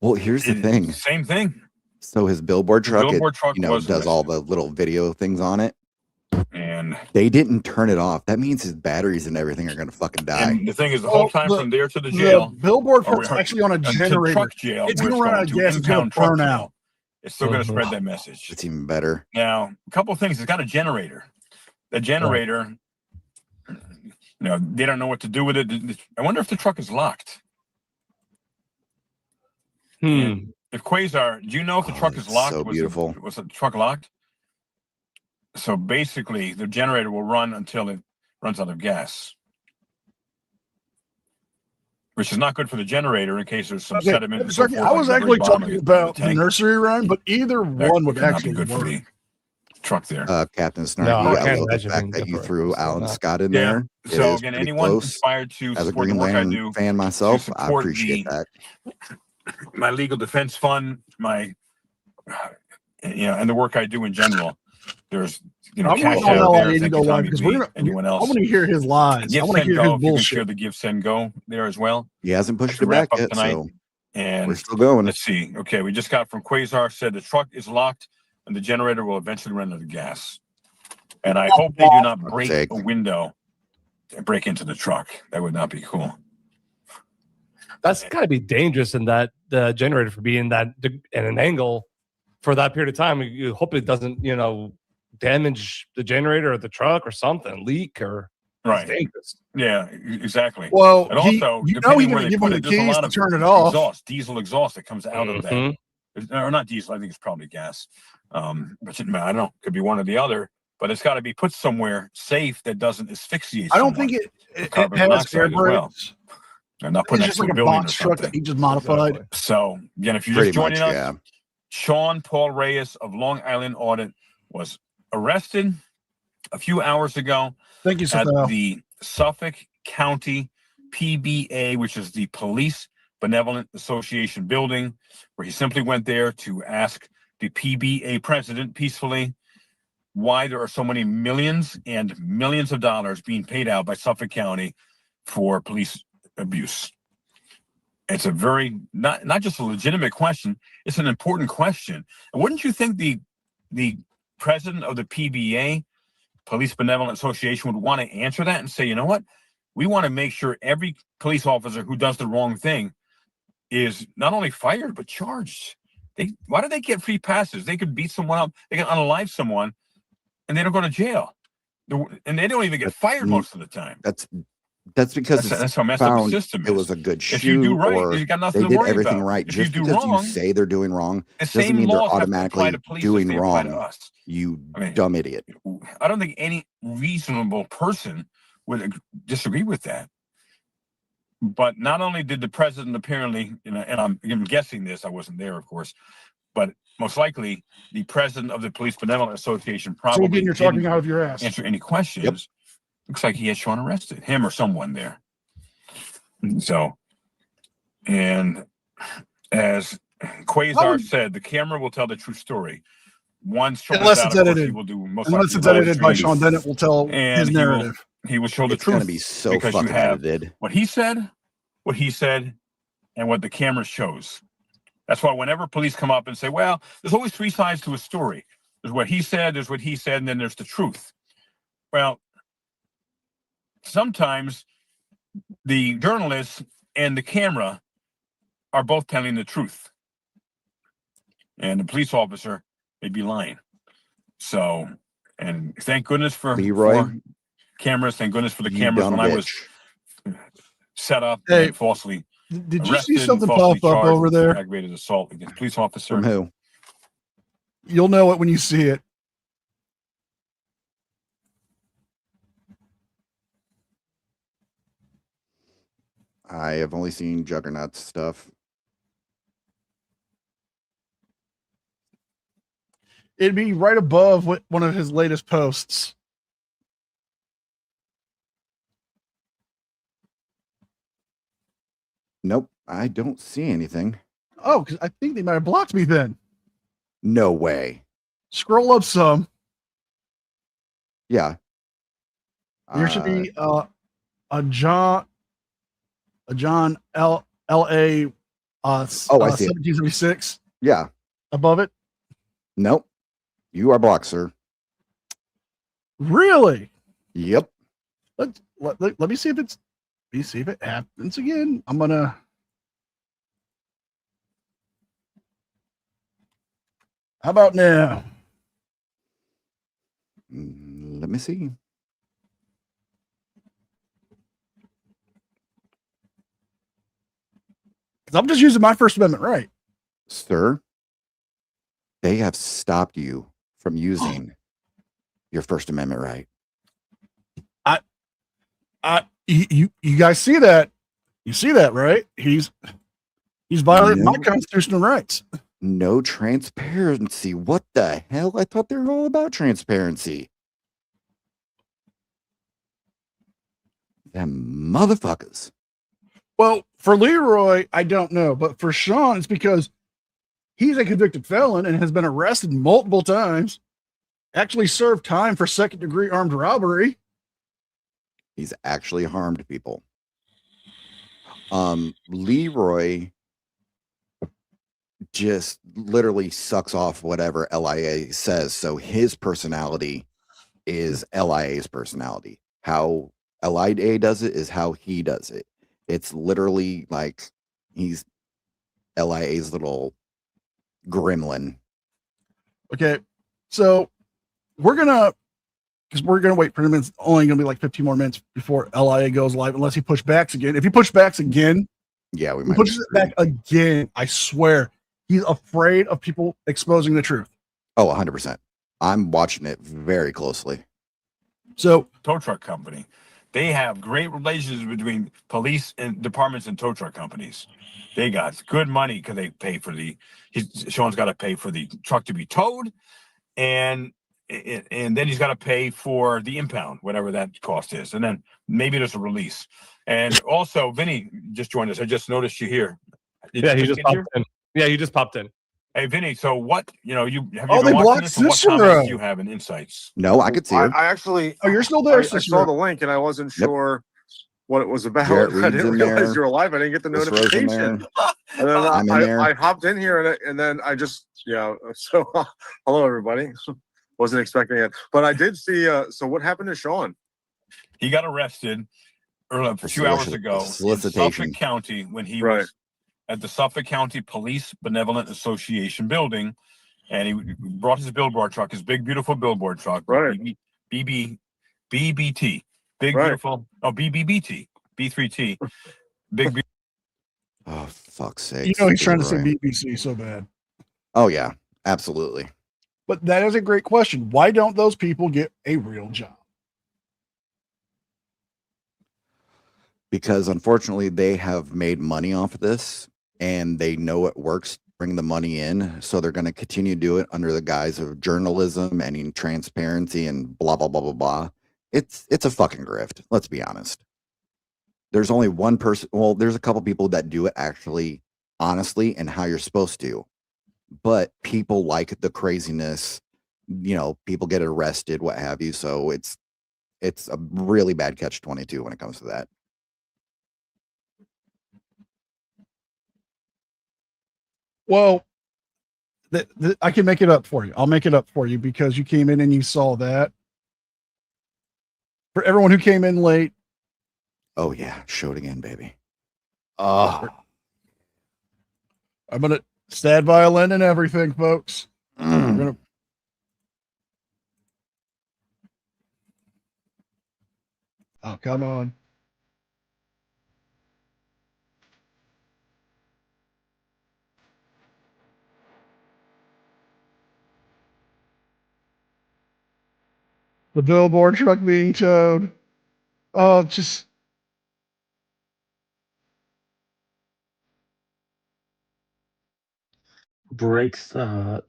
Speaker 3: Well, here's the thing.
Speaker 4: Same thing.
Speaker 3: So his billboard
Speaker 4: The
Speaker 3: truck,
Speaker 4: billboard truck was
Speaker 3: does all
Speaker 4: arrested.
Speaker 3: the little video things on it.
Speaker 4: And
Speaker 3: They didn't turn it off. That means his batteries and everything are gonna fucking die.
Speaker 4: the thing is, the whole time from there to the jail,
Speaker 1: The billboard
Speaker 4: or
Speaker 1: truck's actually on a
Speaker 4: and to
Speaker 1: generator.
Speaker 4: truck jail,
Speaker 1: It's
Speaker 4: where
Speaker 1: gonna run out of
Speaker 4: to
Speaker 1: gas. It's gonna
Speaker 4: impound truck
Speaker 1: burn
Speaker 4: jail,
Speaker 1: out.
Speaker 4: it's still going to
Speaker 6: Mhm.
Speaker 4: spread that message.
Speaker 3: It's even better.
Speaker 4: Now, a couple of things. It's got a generator. The generator, they don't know what to do with it. I wonder if the truck is locked. If Quasar, do you know if the truck is
Speaker 3: that's
Speaker 4: locked?
Speaker 3: so beautiful.
Speaker 4: Was the truck locked? So basically, the generator will run until it runs out of gas, which is not good for the generator in case there's some sediment and so forth.
Speaker 1: I was
Speaker 4: like debris
Speaker 1: actually
Speaker 4: bottom of
Speaker 1: talking
Speaker 4: the
Speaker 1: about the
Speaker 4: tank.
Speaker 1: nursery rhyme, but either
Speaker 4: That
Speaker 1: one would
Speaker 4: could not
Speaker 1: actually
Speaker 4: be good for
Speaker 1: work.
Speaker 4: the truck there.
Speaker 3: Captain
Speaker 6: No,
Speaker 3: Snarky,
Speaker 6: I
Speaker 3: I
Speaker 6: can't
Speaker 3: love the
Speaker 6: imagine
Speaker 3: fact
Speaker 6: being
Speaker 3: that you
Speaker 6: different.
Speaker 3: threw
Speaker 6: It's
Speaker 3: Alan
Speaker 6: not.
Speaker 3: Scott in
Speaker 4: Yeah.
Speaker 3: there. It
Speaker 4: So
Speaker 3: is
Speaker 4: again,
Speaker 3: pretty
Speaker 4: anyone
Speaker 3: close.
Speaker 4: inspired to
Speaker 3: As a
Speaker 4: support the
Speaker 3: Green
Speaker 4: work I
Speaker 3: Lantern
Speaker 4: do,
Speaker 3: fan myself, I
Speaker 4: support
Speaker 3: appreciate that.
Speaker 4: my legal defense fund, my and the work I do in general. There's
Speaker 1: I'm
Speaker 4: cash
Speaker 1: going
Speaker 4: out
Speaker 1: on
Speaker 4: there.
Speaker 1: LIA to
Speaker 4: Thank
Speaker 1: go
Speaker 4: you,
Speaker 1: live
Speaker 4: Tommy
Speaker 1: because
Speaker 4: B. Anyone
Speaker 1: I
Speaker 4: else?
Speaker 1: want to hear his lies. I
Speaker 4: Give
Speaker 1: want to
Speaker 4: Send
Speaker 1: hear
Speaker 4: Go.
Speaker 1: his
Speaker 4: If you can share
Speaker 1: bullshit.
Speaker 4: the Give Send Go there as well.
Speaker 3: He hasn't pushed
Speaker 4: To
Speaker 3: it back
Speaker 4: wrap up
Speaker 3: yet,
Speaker 4: tonight.
Speaker 3: so
Speaker 4: And
Speaker 3: we're still going.
Speaker 4: let's see. Okay, we just got from Quasar said the truck is locked and the generator will eventually run out of gas. And I hope they do not break
Speaker 3: sake.
Speaker 4: a window and break into the truck. That would not be cool.
Speaker 6: That's got to be dangerous in that the generator for being that at an angle for that period of time. You hope it doesn't, damage the generator or the truck or something, leak or
Speaker 4: Right.
Speaker 6: It's dangerous.
Speaker 4: Yeah, exactly.
Speaker 1: Well,
Speaker 4: And also,
Speaker 1: he's
Speaker 4: depending where
Speaker 1: going to
Speaker 4: they
Speaker 1: give
Speaker 4: put
Speaker 1: him the
Speaker 4: it, there's a
Speaker 1: keys
Speaker 4: lot
Speaker 1: to
Speaker 4: of
Speaker 1: turn it off.
Speaker 4: exhaust, diesel exhaust that comes out of that.
Speaker 6: Mhm.
Speaker 4: Or not diesel, I think it's probably gas. But I don't know, could be one or the other. But it's got to be put somewhere safe that doesn't asphyxiate.
Speaker 1: I don't
Speaker 4: someone.
Speaker 1: think it
Speaker 4: Carbon
Speaker 1: has
Speaker 4: monoxide
Speaker 1: air
Speaker 4: as well.
Speaker 1: brakes.
Speaker 4: And not put
Speaker 1: It's
Speaker 4: next
Speaker 1: just
Speaker 4: to
Speaker 1: like
Speaker 4: a
Speaker 1: a
Speaker 4: building or
Speaker 1: box truck that
Speaker 4: something.
Speaker 1: he just modified.
Speaker 6: Exactly.
Speaker 4: So again, if you're
Speaker 3: Pretty
Speaker 4: just joining
Speaker 3: much,
Speaker 4: us,
Speaker 3: yeah.
Speaker 4: Sean Paul Reyes of Long Island Audit was arrested a few hours ago
Speaker 1: Thank you,
Speaker 4: at
Speaker 1: Sal.
Speaker 4: the Suffolk County PBA, which is the Police Benevolent Association building, where he simply went there to ask the PBA president peacefully why there are so many millions and millions of dollars being paid out by Suffolk County for police abuse. It's a very not just a legitimate question, it's an important question. And wouldn't you think the president of the PBA, Police Benevolent Association, would want to answer that and say, you know what? We want to make sure every police officer who does the wrong thing is not only fired but charged. Why do they get free passes? They could beat someone up, they can unalive someone, and they don't go to jail. And they don't even get fired most of the time.
Speaker 3: That's because
Speaker 4: that's how messed up the system is.
Speaker 3: It was a good shoot.
Speaker 4: If you do right,
Speaker 3: or
Speaker 4: you got nothing
Speaker 3: they
Speaker 4: to
Speaker 3: did
Speaker 4: worry
Speaker 3: everything
Speaker 4: about.
Speaker 3: right.
Speaker 4: If
Speaker 3: Just
Speaker 4: you do
Speaker 3: because
Speaker 4: wrong,
Speaker 3: you say they're doing wrong
Speaker 4: the
Speaker 3: doesn't
Speaker 4: same
Speaker 3: mean they're
Speaker 4: laws have to
Speaker 3: automatically
Speaker 4: apply to police as
Speaker 3: doing
Speaker 4: they apply to
Speaker 3: wrong.
Speaker 4: us.
Speaker 3: You dumb idiot.
Speaker 4: I don't think any reasonable person would disagree with that. But not only did the president apparently, and I'm guessing this, I wasn't there, of course, but most likely the president of the Police Benevolent Association
Speaker 1: So
Speaker 4: probably
Speaker 1: again, you're talking
Speaker 4: didn't
Speaker 1: out of your ass.
Speaker 4: answer any questions.
Speaker 3: Yep.
Speaker 4: Looks like he had Sean arrested, him or someone there. So, and as Quasar said, the camera will tell the true story. Once Sean
Speaker 1: Unless
Speaker 4: is
Speaker 1: it's
Speaker 4: out, of course,
Speaker 1: edited.
Speaker 4: he will do most
Speaker 1: Unless
Speaker 4: likely
Speaker 1: it's
Speaker 4: live
Speaker 1: edited by
Speaker 4: streams,
Speaker 1: Sean, then it will tell
Speaker 4: and
Speaker 1: his narrative.
Speaker 4: he will show the
Speaker 3: It's
Speaker 4: truth.
Speaker 3: gonna be so
Speaker 4: because you
Speaker 3: fucking
Speaker 4: have
Speaker 3: edited.
Speaker 4: what he said, and what the camera shows. That's why whenever police come up and say, well, there's always three sides to a story. There's what he said, and then there's the truth. Well, sometimes the journalist and the camera are both telling the truth. And the police officer may be lying. So, and thank goodness for
Speaker 3: Leroy,
Speaker 4: cameras. Thank goodness for the
Speaker 3: you
Speaker 4: cameras
Speaker 3: dumb
Speaker 4: when
Speaker 3: bitch.
Speaker 4: I was set up
Speaker 1: Hey,
Speaker 4: and falsely
Speaker 1: Did you
Speaker 4: arrested
Speaker 1: see something
Speaker 4: and falsely
Speaker 1: pop up
Speaker 4: charged
Speaker 1: over
Speaker 4: with
Speaker 1: there?
Speaker 4: aggravated assault against a police officer.
Speaker 3: From who?
Speaker 1: You'll know it when you see it.
Speaker 3: I have only seen Juggernaut stuff.
Speaker 1: It'd be right above one of his latest posts.
Speaker 3: Nope, I don't see anything.
Speaker 1: Oh, because I think they might have blocked me then.
Speaker 3: No way.
Speaker 1: Scroll up some.
Speaker 3: Yeah.
Speaker 1: There should be a John LA
Speaker 3: I see it.
Speaker 1: 1776
Speaker 3: Yeah.
Speaker 1: above it.
Speaker 3: Nope. You are blocked, sir.
Speaker 1: Really?
Speaker 3: Yep.
Speaker 1: Let me see if it's. Let me see if it happens again. I'm gonna. How about now?
Speaker 3: Let me see.
Speaker 1: Because I'm just using my First Amendment right.
Speaker 3: Sir, they have stopped you from using your First Amendment right.
Speaker 1: You guys see that? You see that, right? He's violating my constitutional rights.
Speaker 3: No transparency. What the hell? I thought they were all about transparency. Them motherfuckers.
Speaker 1: Well, for Leroy, I don't know, but for Sean, it's because he's a convicted felon and has been arrested multiple times. Actually served time for second-degree armed robbery.
Speaker 3: He's actually harmed people. Leroy just literally sucks off whatever LIA says. So his personality is LIA's personality. How LIA does it is how he does it. It's literally like he's LIA's little gremlin.
Speaker 1: Okay, so we're gonna wait for him. It's only gonna be like 15 more minutes before LIA goes live, unless he push backs again. If he push backs again,
Speaker 3: Yeah, we
Speaker 1: he
Speaker 3: might.
Speaker 1: pushes it back again. I swear, he's afraid of people exposing the truth.
Speaker 3: Oh, 100%. I'm watching it very closely.
Speaker 1: So,
Speaker 4: Tow truck company. They have great relations between police and departments and tow truck companies. They got good money because they pay for Sean's got to pay for the truck to be towed, and and then he's got to pay for the impound, whatever that cost is, and then maybe there's a release. And also, Vinny just joined us. I just noticed you here.
Speaker 6: Yeah, he just popped in. Yeah, he just popped in.
Speaker 4: Hey, Vinny. So what? You have
Speaker 1: Oh,
Speaker 4: you
Speaker 1: they
Speaker 4: been watching
Speaker 1: blocked
Speaker 4: this? And what
Speaker 1: Cicero.
Speaker 4: comments do you have and insights?
Speaker 3: No, I could see her.
Speaker 7: I actually.
Speaker 1: Oh, you're still there,
Speaker 7: I saw the link and I wasn't
Speaker 3: Yep.
Speaker 7: sure what it was about.
Speaker 3: Jarrett
Speaker 7: I
Speaker 3: Reed's
Speaker 7: didn't
Speaker 3: in
Speaker 7: realize
Speaker 3: there.
Speaker 7: you were live. I didn't get the
Speaker 3: Cicero's in
Speaker 7: notification.
Speaker 3: there.
Speaker 7: And then
Speaker 3: I'm in there.
Speaker 7: I hopped in here and then I just So hello everybody. Wasn't expecting it, but I did see. So what happened to Sean?
Speaker 4: He got arrested a few hours ago in
Speaker 3: solicitation.
Speaker 4: Suffolk County when he
Speaker 7: Right.
Speaker 4: was at the Suffolk County Police Benevolent Association building, and he brought his billboard truck, his big beautiful billboard truck,
Speaker 7: Right.
Speaker 4: BBT, big
Speaker 7: Right.
Speaker 4: beautiful, BBBT, B3T, big.
Speaker 3: Oh, fuck's sake.
Speaker 1: He's trying to say
Speaker 3: Leroy.
Speaker 1: BBC so bad.
Speaker 3: Oh, yeah, absolutely.
Speaker 1: But that is a great question. Why don't those people get a real job?
Speaker 3: Because unfortunately, they have made money off of this and they know it works to bring the money in. So they're going to continue to do it under the guise of journalism and in transparency and blah, blah, blah, blah, blah. It's a fucking grift. Let's be honest. There's only one person. Well, there's a couple people that do it actually honestly and how you're supposed to. But people like the craziness, people get arrested, what have you. So it's a really bad catch-22 when it comes to that.
Speaker 1: Well, I can make it up for you. I'll make it up for you because you came in and you saw that. For everyone who came in late.
Speaker 3: Oh, yeah. Show it again, baby. Oh.
Speaker 1: I'm going to sad violin and everything, folks. I'm gonna... Oh, come on. The billboard truck being towed. Oh, just.
Speaker 8: Breaks the heart.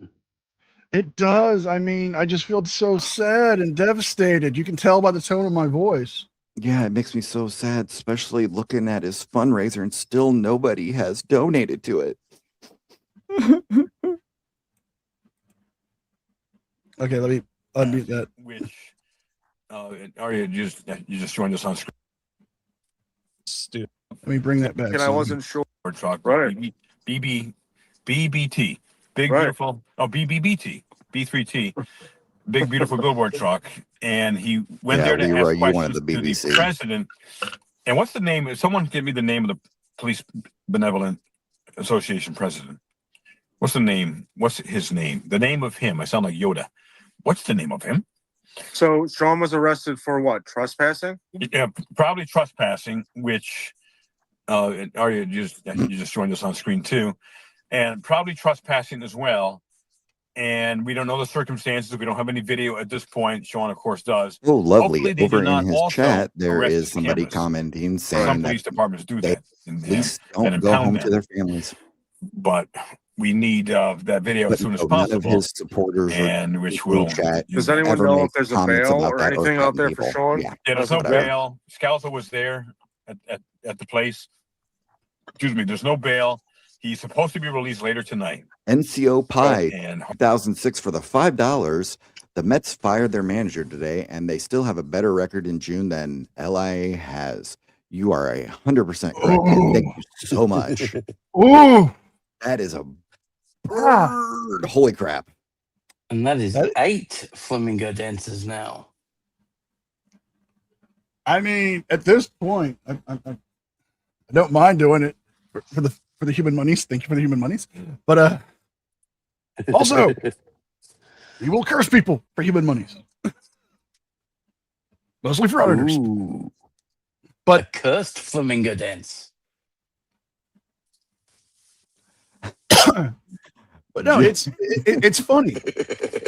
Speaker 1: It does. I mean, I just feel so sad and devastated. You can tell by the tone of my voice.
Speaker 3: Yeah, it makes me so sad, especially looking at his fundraiser and still nobody has donated to it.
Speaker 1: Okay, let me unmute that.
Speaker 4: Which Arya you just joined us on screen.
Speaker 6: Stupid.
Speaker 1: Let me bring that back.
Speaker 7: And I wasn't sure.
Speaker 4: Truck,
Speaker 7: Right.
Speaker 4: BBT, big
Speaker 7: Right.
Speaker 4: beautiful. BBBT, B3T, big beautiful billboard truck, and he went there to
Speaker 3: Leroy,
Speaker 4: ask
Speaker 3: you wanted
Speaker 4: questions
Speaker 3: the
Speaker 4: to the
Speaker 3: BBC.
Speaker 4: president. And what's the name? Someone give me the name of the Police Benevolent Association president. What's the name? What's his name? The name of him. I sound like Yoda. What's the name of him?
Speaker 7: So Sean was arrested for what? Trespassing?
Speaker 4: Yeah, probably trespassing, which Arya you just joined us on screen too, and probably trespassing as well. And we don't know the circumstances. We don't have any video at this point. Sean, of course, does.
Speaker 3: Oh, lovely.
Speaker 4: Hopefully they
Speaker 3: Over
Speaker 4: did not
Speaker 3: in his
Speaker 4: also
Speaker 3: chat, there
Speaker 4: arrest
Speaker 3: is
Speaker 4: the
Speaker 3: somebody
Speaker 4: cameras.
Speaker 3: commenting
Speaker 4: Some
Speaker 3: saying
Speaker 4: police
Speaker 3: that
Speaker 4: departments do
Speaker 3: they
Speaker 4: that. And
Speaker 3: police
Speaker 4: and
Speaker 3: don't go
Speaker 4: impound
Speaker 3: home
Speaker 4: them.
Speaker 3: to their families.
Speaker 4: But we need that video
Speaker 3: But
Speaker 4: as soon as
Speaker 3: no, none of
Speaker 4: possible.
Speaker 3: his supporters or
Speaker 4: And which
Speaker 3: people in
Speaker 4: will.
Speaker 3: chat
Speaker 7: Does anyone
Speaker 3: ever
Speaker 7: know
Speaker 3: make
Speaker 7: if there's a
Speaker 3: comments
Speaker 7: bail
Speaker 3: about
Speaker 7: or
Speaker 3: that
Speaker 7: anything out
Speaker 3: threaten
Speaker 7: there for
Speaker 3: people.
Speaker 7: Sean?
Speaker 3: Yeah.
Speaker 4: Yeah, there's no
Speaker 7: Okay.
Speaker 4: bail. Scalzo was there at the place. Excuse me. There's no bail. He's supposed to be released later tonight.
Speaker 3: NCO Pie
Speaker 4: And
Speaker 3: 2006 for the $5. The Mets fired their manager today, and they still have a better record in June than LIA has. You are 100% correct. And thank you so much.
Speaker 1: Ooh,
Speaker 3: That is a
Speaker 1: Ah.
Speaker 3: bird. Holy crap.
Speaker 2: And that is
Speaker 1: That-
Speaker 2: 8 flamingo dancers now.
Speaker 1: I mean, at this point, I don't mind doing it for the human monies. Thank you for the human monies. But also, we will curse people for human monies, mostly for auditors.
Speaker 2: Ooh.
Speaker 1: But-
Speaker 2: A cursed flamingo dance.
Speaker 1: But no, it's funny.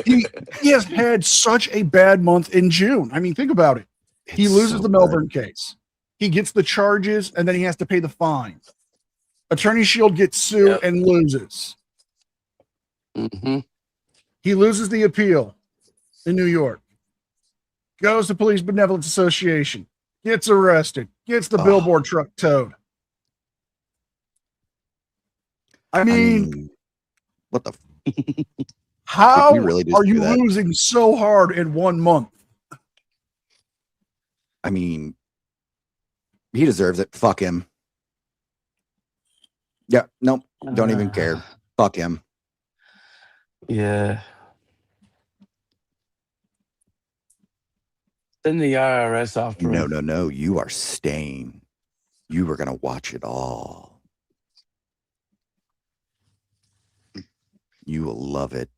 Speaker 1: He has had such a bad month in June. I mean, think about it. He
Speaker 3: It's
Speaker 1: loses
Speaker 3: so
Speaker 1: the
Speaker 3: good.
Speaker 1: Melbourne case. He gets the charges, and then he has to pay the fine. Attorney Shield gets sued
Speaker 2: Yep.
Speaker 1: and loses.
Speaker 2: Mm-hmm.
Speaker 1: He loses the appeal. in New York, goes to Police Benevolence Association, gets arrested, gets the billboard truck towed. I mean,
Speaker 3: what the?
Speaker 1: How
Speaker 3: we really just
Speaker 1: are you
Speaker 3: do that?
Speaker 1: losing so hard in 1 month?
Speaker 3: I mean, he deserves it. Fuck him. Yeah, nope. Don't even care. Fuck him.
Speaker 2: Yeah. Send the IRS after him.
Speaker 3: No. You are staying. You are gonna watch it all. You will love it.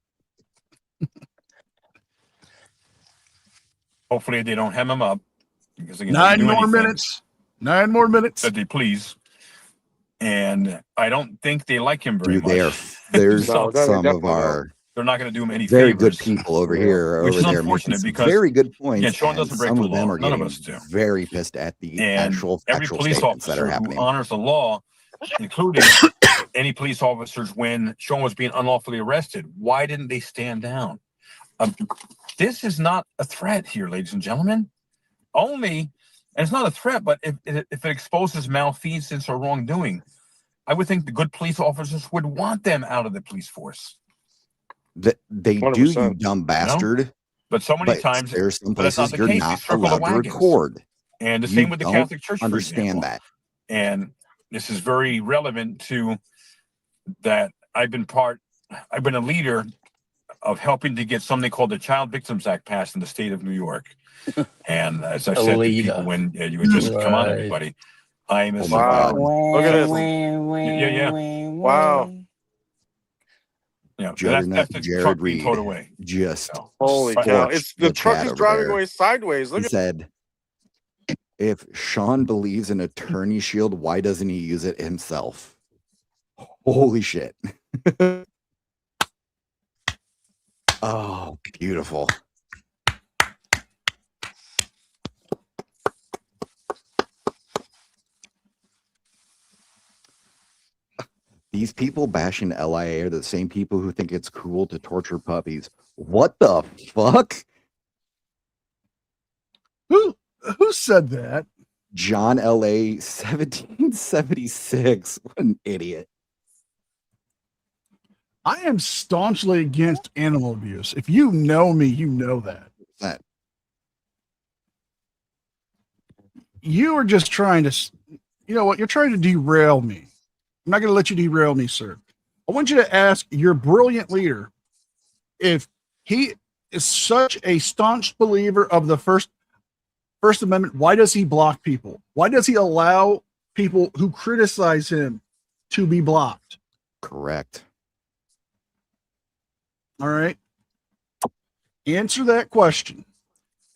Speaker 4: Hopefully they don't hem him up. Because they can
Speaker 1: 9
Speaker 4: do
Speaker 1: more
Speaker 4: anything
Speaker 1: minutes. 9 more minutes.
Speaker 4: that they please. And I don't think they like him very
Speaker 3: Dude, they are.
Speaker 4: much.
Speaker 3: There's
Speaker 7: No, they
Speaker 3: some of
Speaker 7: definitely
Speaker 3: our
Speaker 4: They're not going to do him any
Speaker 3: very good
Speaker 4: favors.
Speaker 3: people over here,
Speaker 4: Which
Speaker 3: over
Speaker 4: is
Speaker 3: there,
Speaker 4: unfortunate
Speaker 3: making some
Speaker 4: because,
Speaker 3: very good points.
Speaker 4: yeah, Sean
Speaker 3: and
Speaker 4: doesn't break
Speaker 3: some
Speaker 4: the
Speaker 3: of them
Speaker 4: law.
Speaker 3: are
Speaker 4: None of
Speaker 3: getting
Speaker 4: us do.
Speaker 3: very pissed at the
Speaker 4: And
Speaker 3: actual
Speaker 4: every police
Speaker 3: statements that are
Speaker 4: officer who
Speaker 3: happening.
Speaker 4: honors the law, including any police officers when Sean was being unlawfully arrested, why didn't they stand down? This is not a threat here, ladies and gentlemen. Only, and it's not a threat, but if it exposes malfeasance or wrongdoing, I would think the good police officers would want them out of the police force.
Speaker 3: They do,
Speaker 7: 100%.
Speaker 3: you dumb bastard.
Speaker 4: But so many
Speaker 3: But
Speaker 4: times,
Speaker 3: there's some
Speaker 4: but that's not
Speaker 3: places
Speaker 4: the
Speaker 3: you're
Speaker 4: case. They
Speaker 3: not
Speaker 4: circle the
Speaker 3: allowed to
Speaker 4: wagons.
Speaker 3: record.
Speaker 4: And the
Speaker 3: You
Speaker 4: same with the
Speaker 3: don't
Speaker 4: Catholic Church, for
Speaker 3: Understand
Speaker 4: example.
Speaker 3: that.
Speaker 4: And this is very relevant to that. I've been a leader of helping to get something called the Child Victims Act passed in the state of New York. And as I said to people when you would just come on, everybody, I am a
Speaker 7: Wow. Look at this.
Speaker 4: Yeah.
Speaker 7: Wow.
Speaker 4: Yeah,
Speaker 3: Juggernaut
Speaker 4: that's the
Speaker 3: Jared
Speaker 4: truck being towed
Speaker 3: Reed
Speaker 4: away.
Speaker 3: Just
Speaker 7: Holy
Speaker 4: But-
Speaker 7: cow.
Speaker 3: torched
Speaker 7: It's the truck
Speaker 3: chat
Speaker 7: is
Speaker 3: over
Speaker 7: driving
Speaker 3: there.
Speaker 7: away sideways. Look
Speaker 3: He
Speaker 7: at
Speaker 3: said, if Sean believes in attorney shield, why doesn't he use it himself? Holy shit. Oh, beautiful. These people bashing LIA are the same people who think it's cool to torture puppies. What the fuck?
Speaker 1: Who said that?
Speaker 3: John LA 1776. What an idiot.
Speaker 1: I am staunchly against animal abuse. If you know me, you know that. You are just trying to, you know what? You're trying to derail me. I'm not going to let you derail me, sir. I want you to ask your brilliant leader if he is such a staunch believer of the First Amendment. Why does he block people? Why does he allow people who criticize him to be blocked?
Speaker 3: Correct.
Speaker 1: All right. Answer that question.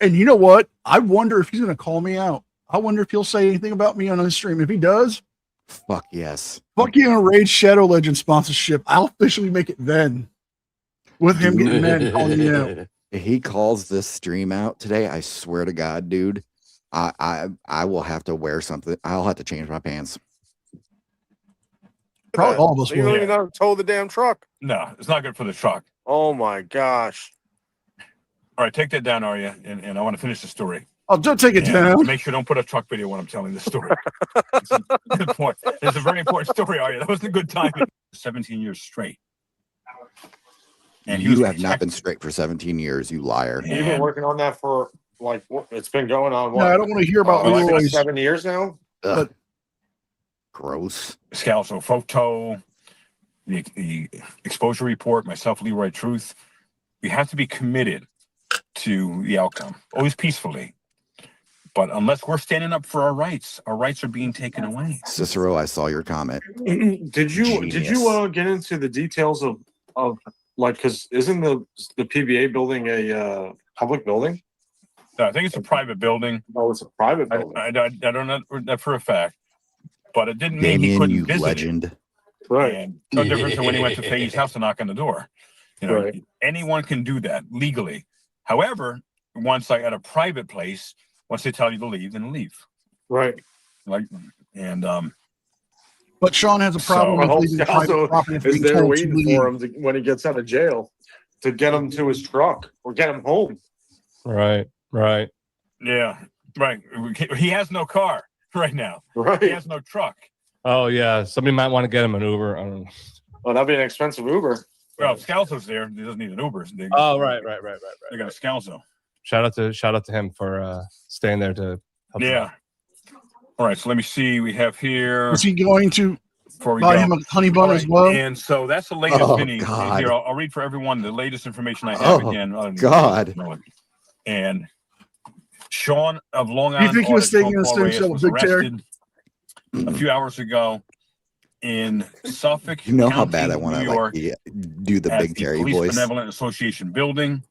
Speaker 1: And you know what? I wonder if he's going to call me out. I wonder if he'll say anything about me on his stream. If he does,
Speaker 3: fuck yes.
Speaker 1: Fuck you in a Raid Shadow Legend sponsorship. I'll officially make it then. With him getting mad and calling me out.
Speaker 3: If he calls this stream out today, I swear to God, dude, I will have to wear something. I'll have to change my pants.
Speaker 1: Probably all of us
Speaker 7: You don't
Speaker 1: will.
Speaker 7: even know to tow the damn truck.
Speaker 4: No, it's not good for the truck.
Speaker 7: Oh my gosh.
Speaker 4: All right, take that down, Arya, and I want to finish the story.
Speaker 1: Oh, don't take it
Speaker 4: And
Speaker 1: down.
Speaker 4: Make sure don't put a truck video when I'm telling this story. It's a good point. It's a very important story, Arya. That was a good timing. 17 years straight. And he
Speaker 3: You
Speaker 4: was
Speaker 3: have not been straight for 17 years, you liar.
Speaker 7: You've been working on that for like it's been going on what?
Speaker 1: No, I don't want to hear about
Speaker 7: like
Speaker 1: Leroy's.
Speaker 7: 7 years now.
Speaker 3: Ugh. Gross.
Speaker 4: Scalzo photo, the exposure report, myself, Leroy Truth. We have to be committed to the outcome, always peacefully. But unless we're standing up for our rights are being taken away.
Speaker 3: Cicero, I saw your comment.
Speaker 7: Did you
Speaker 3: Genius.
Speaker 7: get into the details of like because isn't the PBA building a public building?
Speaker 4: No, I think it's a private building.
Speaker 7: Oh, it's a private building.
Speaker 4: I don't know that for a fact, but it didn't mean he
Speaker 3: Damien,
Speaker 4: couldn't
Speaker 3: you
Speaker 4: visit
Speaker 3: legend.
Speaker 4: it.
Speaker 7: Right.
Speaker 4: And no different than when he went to Fay's house to knock on the door. You know,
Speaker 7: Right.
Speaker 4: anyone can do that legally. However, once at a private place, once they tell you to leave, then leave.
Speaker 7: Right.
Speaker 4: Like, and
Speaker 1: But Sean has a problem
Speaker 7: I hope
Speaker 1: with leaving private
Speaker 7: Scalzo
Speaker 1: property if
Speaker 7: is
Speaker 1: being
Speaker 7: there
Speaker 1: told to
Speaker 7: waiting
Speaker 1: leave.
Speaker 7: for him when he gets out of jail. to get him to his truck or get him home.
Speaker 6: Right. Right.
Speaker 4: Yeah, right. He has no car right now. He
Speaker 7: Right.
Speaker 4: has no truck.
Speaker 6: Oh yeah. Somebody might want to get him an Uber. I don't know.
Speaker 7: Well, that'd be an expensive Uber.
Speaker 4: Well, if Scalzo's there, he doesn't need an Uber.
Speaker 6: Oh right.
Speaker 4: They got a Scalzo.
Speaker 6: Shout out to him for staying there to help. him
Speaker 4: Yeah.
Speaker 6: out.
Speaker 4: All right. So let me see. We have here.
Speaker 1: Is he going to
Speaker 4: Before we
Speaker 1: buy
Speaker 4: go.
Speaker 1: him a honey bun
Speaker 4: All
Speaker 1: as
Speaker 4: right,
Speaker 1: well?
Speaker 4: And so that's the latest
Speaker 3: Oh,
Speaker 4: mini.
Speaker 3: God.
Speaker 4: Here, I'll read for everyone the latest information I have
Speaker 3: Oh,
Speaker 4: again.
Speaker 3: God.
Speaker 4: And Sean of Long
Speaker 1: Do you
Speaker 4: Island
Speaker 1: think he was
Speaker 4: Audit,
Speaker 1: taking
Speaker 4: Sean
Speaker 1: a
Speaker 4: Paul
Speaker 1: stem
Speaker 4: Reyes,
Speaker 1: cell
Speaker 4: was
Speaker 1: with Big Terry?
Speaker 4: arrested a few hours ago in Suffolk
Speaker 3: You know
Speaker 4: County,
Speaker 3: how bad I want
Speaker 4: New
Speaker 3: to
Speaker 4: York,
Speaker 3: do the
Speaker 4: at
Speaker 3: Big Terry
Speaker 4: Police
Speaker 3: voice.
Speaker 4: Benevolent Association building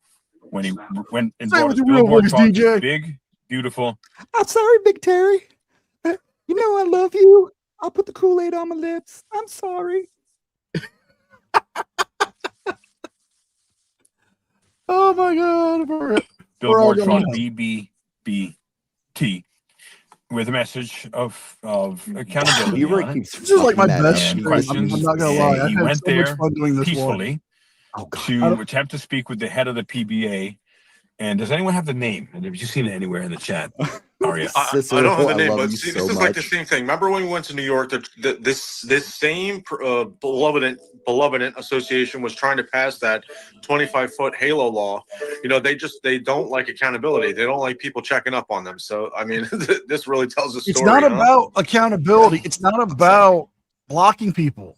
Speaker 4: when he went and
Speaker 1: Say it
Speaker 4: brought
Speaker 1: with
Speaker 4: his
Speaker 1: your real
Speaker 4: billboard
Speaker 1: voice,
Speaker 4: truck, his
Speaker 1: DJ.
Speaker 4: big, beautiful.
Speaker 3: I'm sorry, Big Terry. You know I love you. I'll put the Kool-Aid on my lips. I'm sorry.
Speaker 1: Oh my God!
Speaker 4: Billboard
Speaker 1: all
Speaker 4: truck
Speaker 1: going
Speaker 4: BBBT with a message of accountability.
Speaker 3: Leroy
Speaker 4: on it.
Speaker 3: keeps
Speaker 1: This is like my
Speaker 3: fucking that
Speaker 1: best
Speaker 3: up.
Speaker 4: And
Speaker 1: stream.
Speaker 4: questions.
Speaker 1: I'm not gonna
Speaker 4: and
Speaker 1: lie. I've
Speaker 4: he
Speaker 1: had
Speaker 4: went
Speaker 1: so much
Speaker 4: there
Speaker 1: fun doing this one.
Speaker 4: peacefully
Speaker 3: Oh God.
Speaker 4: to attempt to speak with the head of the PBA. And does anyone have the name? And have you seen it anywhere in the chat? Aria?
Speaker 7: I
Speaker 3: Cicero,
Speaker 7: don't have the name,
Speaker 3: love
Speaker 7: but
Speaker 3: you
Speaker 7: see,
Speaker 3: so
Speaker 7: this is like the
Speaker 3: much.
Speaker 7: same thing. Remember when we went to New York? This same beloved association was trying to pass that 25-foot halo law. You know, they don't like accountability. They don't like people checking up on them. So I mean, this really tells a story.
Speaker 1: It's not
Speaker 7: huh?
Speaker 1: about accountability. It's not about blocking people.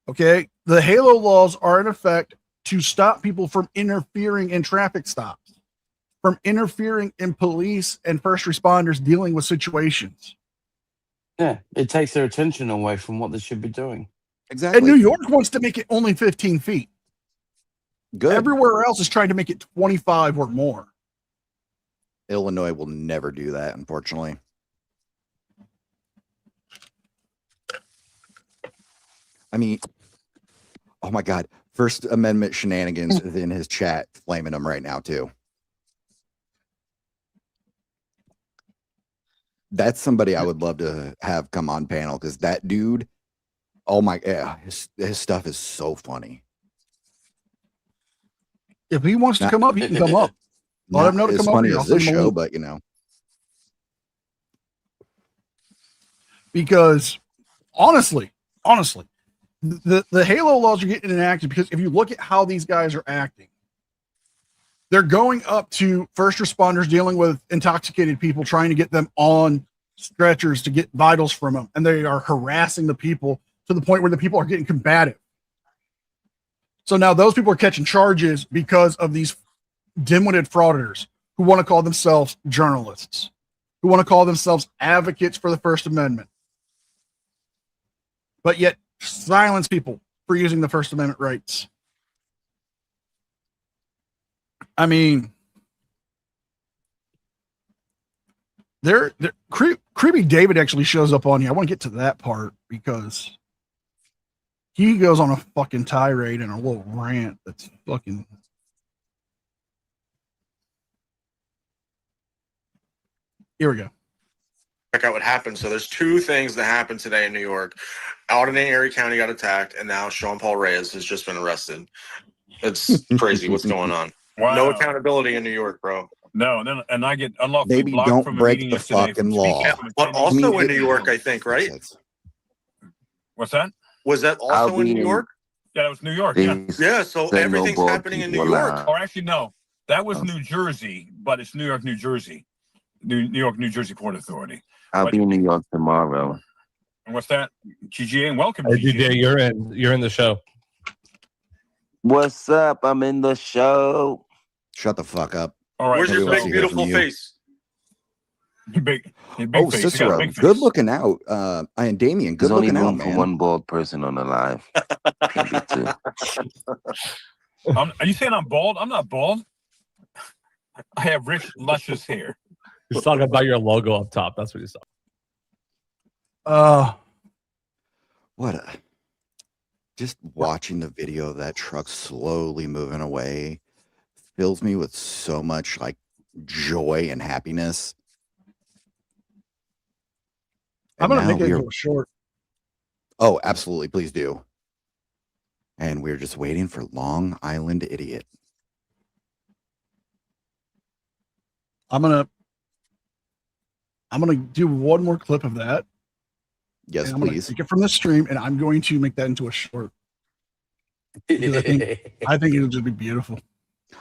Speaker 1: Okay, the Halo laws are in effect to stop people from interfering in traffic stops, from interfering in police and first responders dealing with situations.
Speaker 2: Yeah, it takes their attention away from what they should be doing.
Speaker 3: Exactly.
Speaker 1: And New York wants to make it only 15 feet.
Speaker 3: Good.
Speaker 1: Everywhere else is trying to make it 25 or more.
Speaker 3: Illinois will never do that, unfortunately. I mean, oh my God. First Amendment shenanigans is in his chat, flaming him right now, too. That's somebody I would love to have come on panel because that dude, oh my, yeah, his stuff is so funny.
Speaker 1: If he wants to
Speaker 3: Not-
Speaker 1: come up, he can come up. Let
Speaker 3: Not
Speaker 1: him know to
Speaker 3: as
Speaker 1: come up
Speaker 3: funny
Speaker 1: here. I'll
Speaker 3: as this
Speaker 1: send him a
Speaker 3: show,
Speaker 1: link.
Speaker 3: but you know.
Speaker 1: Because honestly, the Halo laws are getting enacted because if you look at how these guys are acting, they're going up to first responders dealing with intoxicated people, trying to get them on stretchers to get vitals from them. And they are harassing the people to the point where the people are getting combative. So now those people are catching charges because of these dim-witted frauditors who want to call themselves journalists, who want to call themselves advocates for the First Amendment, but yet silence people for using the First Amendment rights. I mean, Creepy David actually shows up on here. I want to get to that part because he goes on a fucking tirade and a little rant that's fucking. Here we go.
Speaker 7: Check out what happened. So there's two things that happened today in New York. Auditing Erie County got attacked, and now Sean Paul Reyes has just been arrested. It's crazy what's going on.
Speaker 4: Wow.
Speaker 7: No accountability in New York, bro.
Speaker 4: No, and I get unlawfully
Speaker 3: Maybe
Speaker 4: blocked
Speaker 3: don't
Speaker 4: from a
Speaker 3: break
Speaker 4: meeting
Speaker 3: the
Speaker 4: yesterday
Speaker 3: fucking
Speaker 4: from speaking
Speaker 3: law.
Speaker 4: from
Speaker 7: But
Speaker 4: attending-
Speaker 7: also
Speaker 3: mean,
Speaker 7: in New York, I think, right?
Speaker 4: What's that?
Speaker 7: Was that also in New York?
Speaker 4: Yeah, that was New York. Yeah.
Speaker 7: Yeah, so everything's happening in New York.
Speaker 4: Or actually, no, that was New Jersey, but it's New York, New Jersey, New York, New Jersey Port Authority.
Speaker 9: I'll be in New York tomorrow.
Speaker 4: And what's that? GGA, and welcome.
Speaker 6: Hey,
Speaker 4: GGA.
Speaker 6: DJ, you're in the show.
Speaker 9: What's up? I'm in the show.
Speaker 3: Shut the fuck up.
Speaker 4: All right.
Speaker 7: Where's your
Speaker 3: Everyone
Speaker 7: big,
Speaker 3: see here
Speaker 7: beautiful
Speaker 3: from you.
Speaker 7: face?
Speaker 4: Big
Speaker 3: Oh,
Speaker 4: face. You got a
Speaker 3: Cicero,
Speaker 4: big face.
Speaker 3: good looking out. And Damien, good
Speaker 9: There's only
Speaker 3: looking out,
Speaker 9: room for
Speaker 3: man.
Speaker 9: one bald person on the live. Maybe two.
Speaker 4: Are you saying I'm bald? I'm not bald. I have rich, luscious hair.
Speaker 6: He's talking about your logo up top. That's what he's talking.
Speaker 3: What a just watching the video of that truck slowly moving away fills me with so much like joy and happiness.
Speaker 1: I'm
Speaker 3: And
Speaker 1: going to
Speaker 3: now
Speaker 1: make it
Speaker 3: we are-
Speaker 1: go short.
Speaker 3: Oh, absolutely. Please do. And we're just waiting for Long Island Idiot.
Speaker 1: I'm gonna do one more clip of that.
Speaker 3: Yes,
Speaker 1: and I'm gonna
Speaker 3: please.
Speaker 1: take it from the stream, and I'm going to make that into a short. Because I think it'll just be beautiful.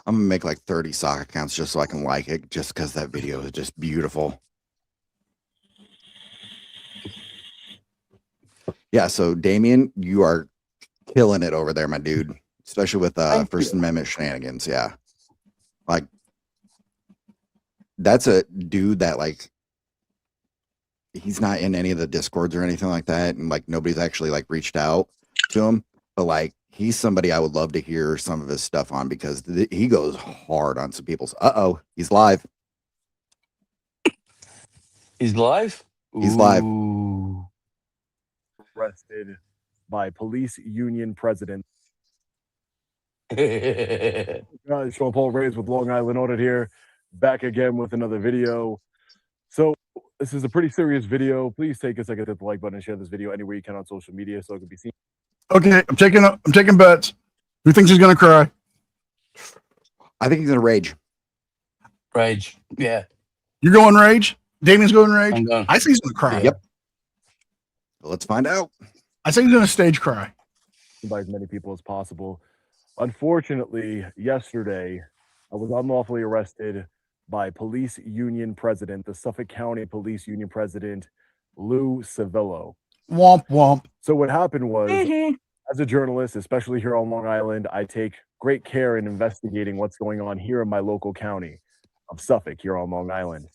Speaker 3: I'm gonna make like 30 sock accounts just so I can like it, just because that video is just beautiful. Yeah, so Damien, you are killing it over there, my dude. Especially with First Amendment shenanigans. Yeah. Like that's a dude that like he's not in any of the discords or anything like that, and like nobody's actually like reached out to him, but like he's somebody I would love to hear some of his stuff on because he goes hard on some people's. He's live.
Speaker 2: He's live.
Speaker 3: He's live.
Speaker 2: Ooh.
Speaker 10: Arrested by police union president. Sean Paul Reyes with Long Island Audit here, back again with another video. So this is a pretty serious video. Please take a second to hit the like button and share this video anywhere you can on social media so it can be seen.
Speaker 1: Okay, I'm taking bets. Who thinks he's gonna cry?
Speaker 3: I think he's gonna rage.
Speaker 2: Rage. Yeah.
Speaker 1: You're going rage? Damien's going rage?
Speaker 2: I'm going.
Speaker 1: I think he's gonna cry.
Speaker 3: Yep. Let's find out.
Speaker 1: I think he's gonna stage cry.
Speaker 10: By as many people as possible. Unfortunately, yesterday, I was unlawfully arrested by police union president, the Suffolk County Police Union President, Lou Civillo.
Speaker 1: Womp womp.
Speaker 10: So what happened was, as a journalist, especially here on Long Island, I take great care in investigating what's going on here in my local county of Suffolk, here on Long Island.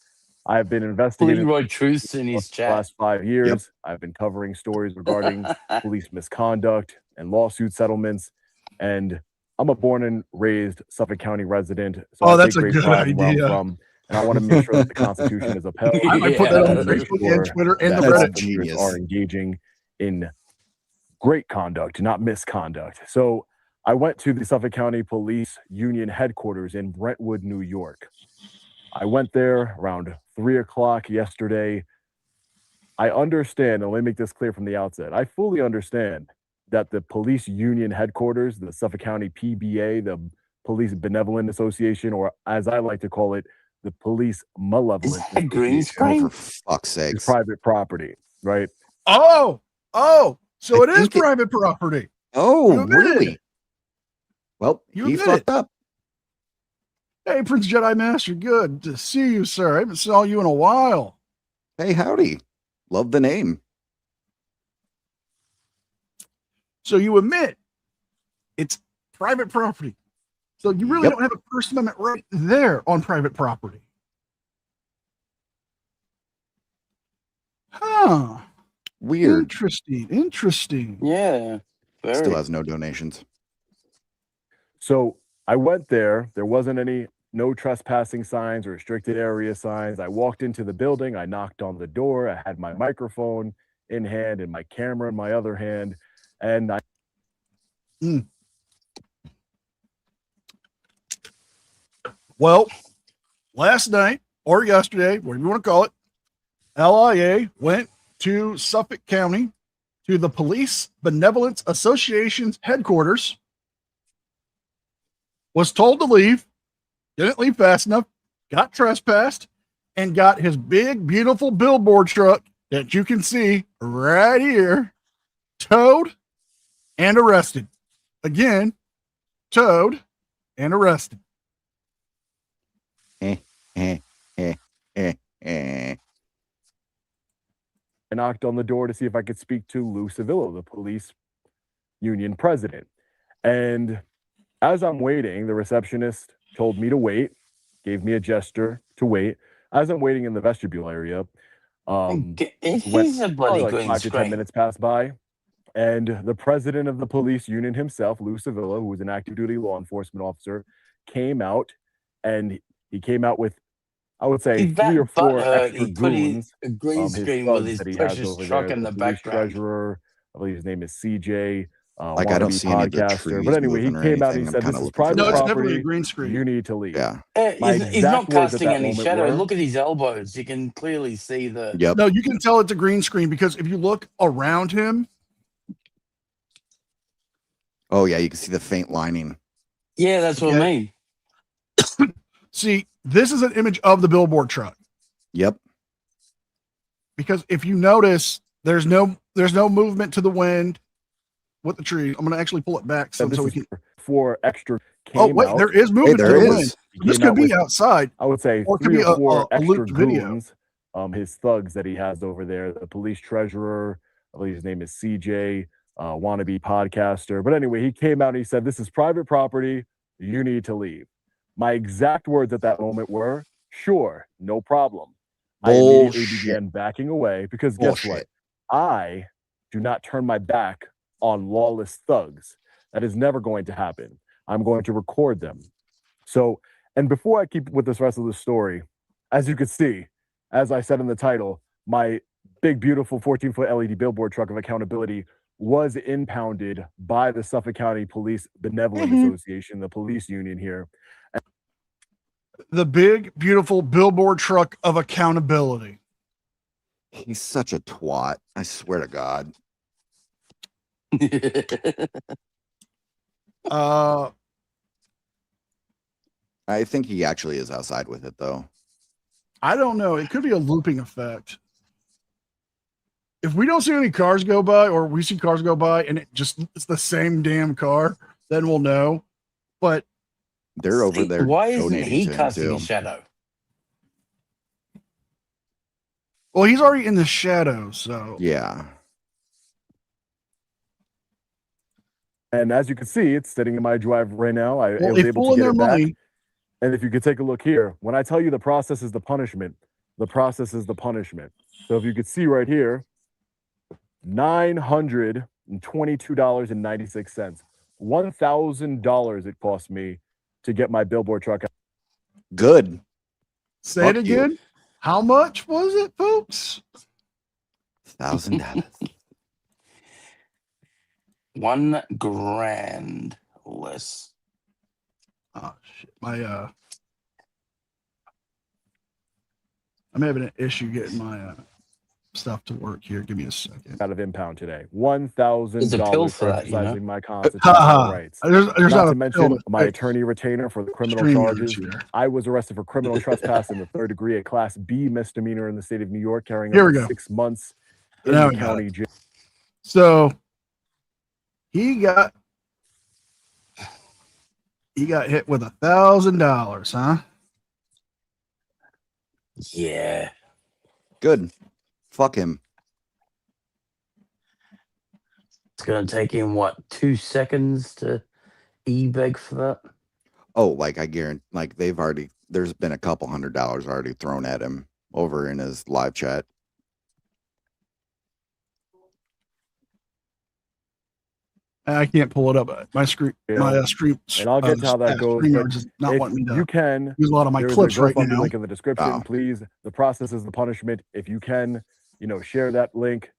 Speaker 10: I've been investigating
Speaker 2: Leroy Truth in his
Speaker 10: the
Speaker 2: chat.
Speaker 10: last 5 years. I've been covering stories regarding police misconduct and lawsuit settlements. And I'm a born and raised Suffolk County resident. So I
Speaker 1: that's
Speaker 10: take
Speaker 1: a
Speaker 10: great
Speaker 1: good
Speaker 10: pride in where I'm
Speaker 1: idea.
Speaker 10: from, and I want to make sure that the Constitution is upheld.
Speaker 1: I might put that on
Speaker 2: Yeah.
Speaker 1: Facebook and Twitter and the
Speaker 10: that
Speaker 1: Reddit.
Speaker 10: officers
Speaker 3: Genius.
Speaker 10: are engaging in great conduct, not misconduct. So I went to the Suffolk County Police Union headquarters in Brentwood, New York. I went there around 3 o'clock yesterday. I understand, and let me make this clear from the outset. I fully understand that the police union headquarters, the Suffolk County PBA, the Police Benevolent Association, or as I like to call it, the Police Malevolent
Speaker 2: that green
Speaker 10: Association,
Speaker 2: screen?
Speaker 3: Oh, for fuck's
Speaker 10: is
Speaker 3: sakes.
Speaker 10: private property, right?
Speaker 1: Oh, so
Speaker 3: I
Speaker 1: it is
Speaker 3: think it-
Speaker 1: private property.
Speaker 3: Oh,
Speaker 1: You admitted
Speaker 3: really?
Speaker 1: it.
Speaker 3: Well,
Speaker 1: You
Speaker 3: he
Speaker 1: admit
Speaker 3: fucked
Speaker 1: it.
Speaker 3: up.
Speaker 1: Hey, Prince Jedi Master, good to see you, sir. I haven't saw you in a while.
Speaker 3: Hey, howdy. Love the name.
Speaker 1: So you admit it's private property. So you really
Speaker 3: Yep.
Speaker 1: don't have a First Amendment right there on private property. Huh.
Speaker 3: Weird.
Speaker 1: Interesting.
Speaker 2: Yeah. Very.
Speaker 3: Still has no donations.
Speaker 10: So I went there. There wasn't any no trespassing signs or restricted area signs. I walked into the building. I knocked on the door. I had my microphone in hand and my camera in my other hand. And I
Speaker 1: Well, last night or yesterday, whatever you want to call it, LIA went to Suffolk County to the Police Benevolence Association's headquarters, was told to leave, didn't leave fast enough, got trespassed, and got his big, beautiful billboard truck that you can see right here towed and arrested. Again, towed and arrested.
Speaker 10: I knocked on the door to see if I could speak to Lou Civillo, the police union president. And as I'm waiting, the receptionist told me to wait, gave me a gesture to wait. As I'm waiting in the vestibule area,
Speaker 2: He's a bloody
Speaker 10: like
Speaker 2: green
Speaker 10: 5 to 10
Speaker 2: screen.
Speaker 10: minutes passed by, and the president of the police union himself, Lou Civillo, who was an active duty law enforcement officer, came out, and he came out with, I would say,
Speaker 2: He's
Speaker 10: 3 or 4 extra
Speaker 2: he put
Speaker 10: goons.
Speaker 2: a green
Speaker 10: his
Speaker 2: screen with
Speaker 10: thugs
Speaker 2: his
Speaker 10: that he has
Speaker 2: precious
Speaker 10: over
Speaker 2: truck
Speaker 10: there,
Speaker 2: in the
Speaker 10: police
Speaker 2: background.
Speaker 10: treasurer, I believe his name is CJ.
Speaker 3: Like, I don't
Speaker 10: wannabe
Speaker 3: see any of the
Speaker 10: podcaster.
Speaker 3: trees
Speaker 10: But anyway, he
Speaker 3: moving or
Speaker 10: came out and
Speaker 3: anything.
Speaker 10: he
Speaker 3: I'm
Speaker 10: said,
Speaker 3: kinda
Speaker 10: "This is
Speaker 3: looking for
Speaker 10: private
Speaker 1: No, it's definitely
Speaker 10: property.
Speaker 1: a green screen.
Speaker 10: You need to leave."
Speaker 3: Yeah.
Speaker 10: My
Speaker 2: He's
Speaker 10: exact
Speaker 2: not
Speaker 10: words at
Speaker 2: casting
Speaker 10: that
Speaker 2: any
Speaker 10: moment
Speaker 2: shadow.
Speaker 10: were-
Speaker 2: Look at his elbows. You can clearly see the.
Speaker 3: Yep.
Speaker 1: No, you can tell it's a green screen because if you look around him,
Speaker 3: Oh yeah, you can see the faint lining.
Speaker 2: Yeah, that's what I
Speaker 1: Okay.
Speaker 2: mean.
Speaker 1: See, this is an image of the billboard truck.
Speaker 3: Yep.
Speaker 1: Because if you notice, there's no movement to the wind with the tree. I'm going to actually pull it back
Speaker 10: This
Speaker 1: so we
Speaker 10: is
Speaker 1: can.
Speaker 10: for extra.
Speaker 1: Oh
Speaker 10: Came
Speaker 1: wait,
Speaker 10: out.
Speaker 1: there is
Speaker 3: Hey,
Speaker 1: movement to
Speaker 3: there
Speaker 1: the
Speaker 3: is.
Speaker 1: wind.
Speaker 10: He
Speaker 1: This
Speaker 10: came
Speaker 1: could
Speaker 10: out
Speaker 1: be
Speaker 10: with,
Speaker 1: outside,
Speaker 10: I would say,
Speaker 1: or it could
Speaker 10: 3
Speaker 1: be
Speaker 10: or 4
Speaker 1: a
Speaker 10: extra
Speaker 1: looped video.
Speaker 10: goons. His thugs that he has over there. The police treasurer, I believe his name is CJ, wannabe podcaster. But anyway, he came out and he said, "This is private property. You need to leave." My exact words at that moment were, "Sure, no problem." I immediately
Speaker 3: Bullshit.
Speaker 10: began backing away because guess what?
Speaker 3: Bullshit.
Speaker 10: I do not turn my back on lawless thugs. That is never going to happen. I'm going to record them. So, and before I keep with this rest of the story, as you can see, as I said in the title, my big, beautiful 14-foot LED billboard truck of accountability was impounded by the Suffolk County Police Benevolent Association, the police union here.
Speaker 1: The big, beautiful billboard truck of accountability.
Speaker 3: He's such a twat. I swear to God. I think he actually is outside with it though.
Speaker 1: I don't know. It could be a looping effect. If we don't see any cars go by, or we see cars go by and it's the same damn car, then we'll know. But
Speaker 3: they're over there.
Speaker 2: Why isn't
Speaker 3: donating
Speaker 2: he
Speaker 3: to him,
Speaker 2: casting
Speaker 3: too.
Speaker 2: his shadow?
Speaker 1: well, he's already in the shadows, so
Speaker 3: Yeah.
Speaker 10: And as you can see, it's sitting in my drive right now. I
Speaker 1: well,
Speaker 10: was
Speaker 1: they
Speaker 10: able
Speaker 1: pull
Speaker 10: to
Speaker 1: in
Speaker 10: get
Speaker 1: their
Speaker 10: it back.
Speaker 1: money.
Speaker 10: And if you could take a look here, when I tell you the process is the punishment, the process is the punishment. So if you could see right here, $922.96. $1,000 it cost me to get my billboard truck out.
Speaker 3: Good.
Speaker 1: Say it
Speaker 3: Fuck you.
Speaker 1: again. How much was it, folks?
Speaker 3: $1,000.
Speaker 2: $1,000 less.
Speaker 1: Oh shit. I'm having an issue getting my stuff to work here. Give me a second.
Speaker 10: Out of impound today. $1,000
Speaker 2: There's a pill
Speaker 10: for
Speaker 2: for that, you know?
Speaker 10: exercising my constitutional rights.
Speaker 1: There's
Speaker 10: Not
Speaker 1: not
Speaker 10: to
Speaker 1: a
Speaker 10: mention
Speaker 1: pill.
Speaker 10: my attorney retainer for the criminal
Speaker 1: Stream
Speaker 10: charges.
Speaker 1: here.
Speaker 10: I was arrested for criminal trespass in the 3rd degree, a Class B misdemeanor in the state of New York, carrying
Speaker 1: Here
Speaker 10: up
Speaker 1: we
Speaker 10: to
Speaker 1: go.
Speaker 10: 6 months in
Speaker 1: Now
Speaker 10: the
Speaker 1: I got
Speaker 10: county
Speaker 1: it.
Speaker 10: jail.
Speaker 1: So he got hit with $1,000, huh?
Speaker 2: Yeah.
Speaker 3: Good. Fuck him.
Speaker 2: It's going to take him, what, 2 seconds to e-beg for that?
Speaker 3: Oh, like I guarantee, like there's been a couple $100 already thrown at him over in his live chat.
Speaker 1: I can't pull it up. My screen, my stream,
Speaker 10: And I'll get to how that goes. But
Speaker 1: StreamYard's not
Speaker 10: if
Speaker 1: wanting me
Speaker 10: you
Speaker 1: to
Speaker 10: can,
Speaker 1: use a lot of my
Speaker 10: there's
Speaker 1: clips
Speaker 10: a
Speaker 1: right
Speaker 10: GoFundMe
Speaker 1: now.
Speaker 10: link in the description.
Speaker 3: Oh.
Speaker 10: Please, the process is the punishment. If you can, share that link,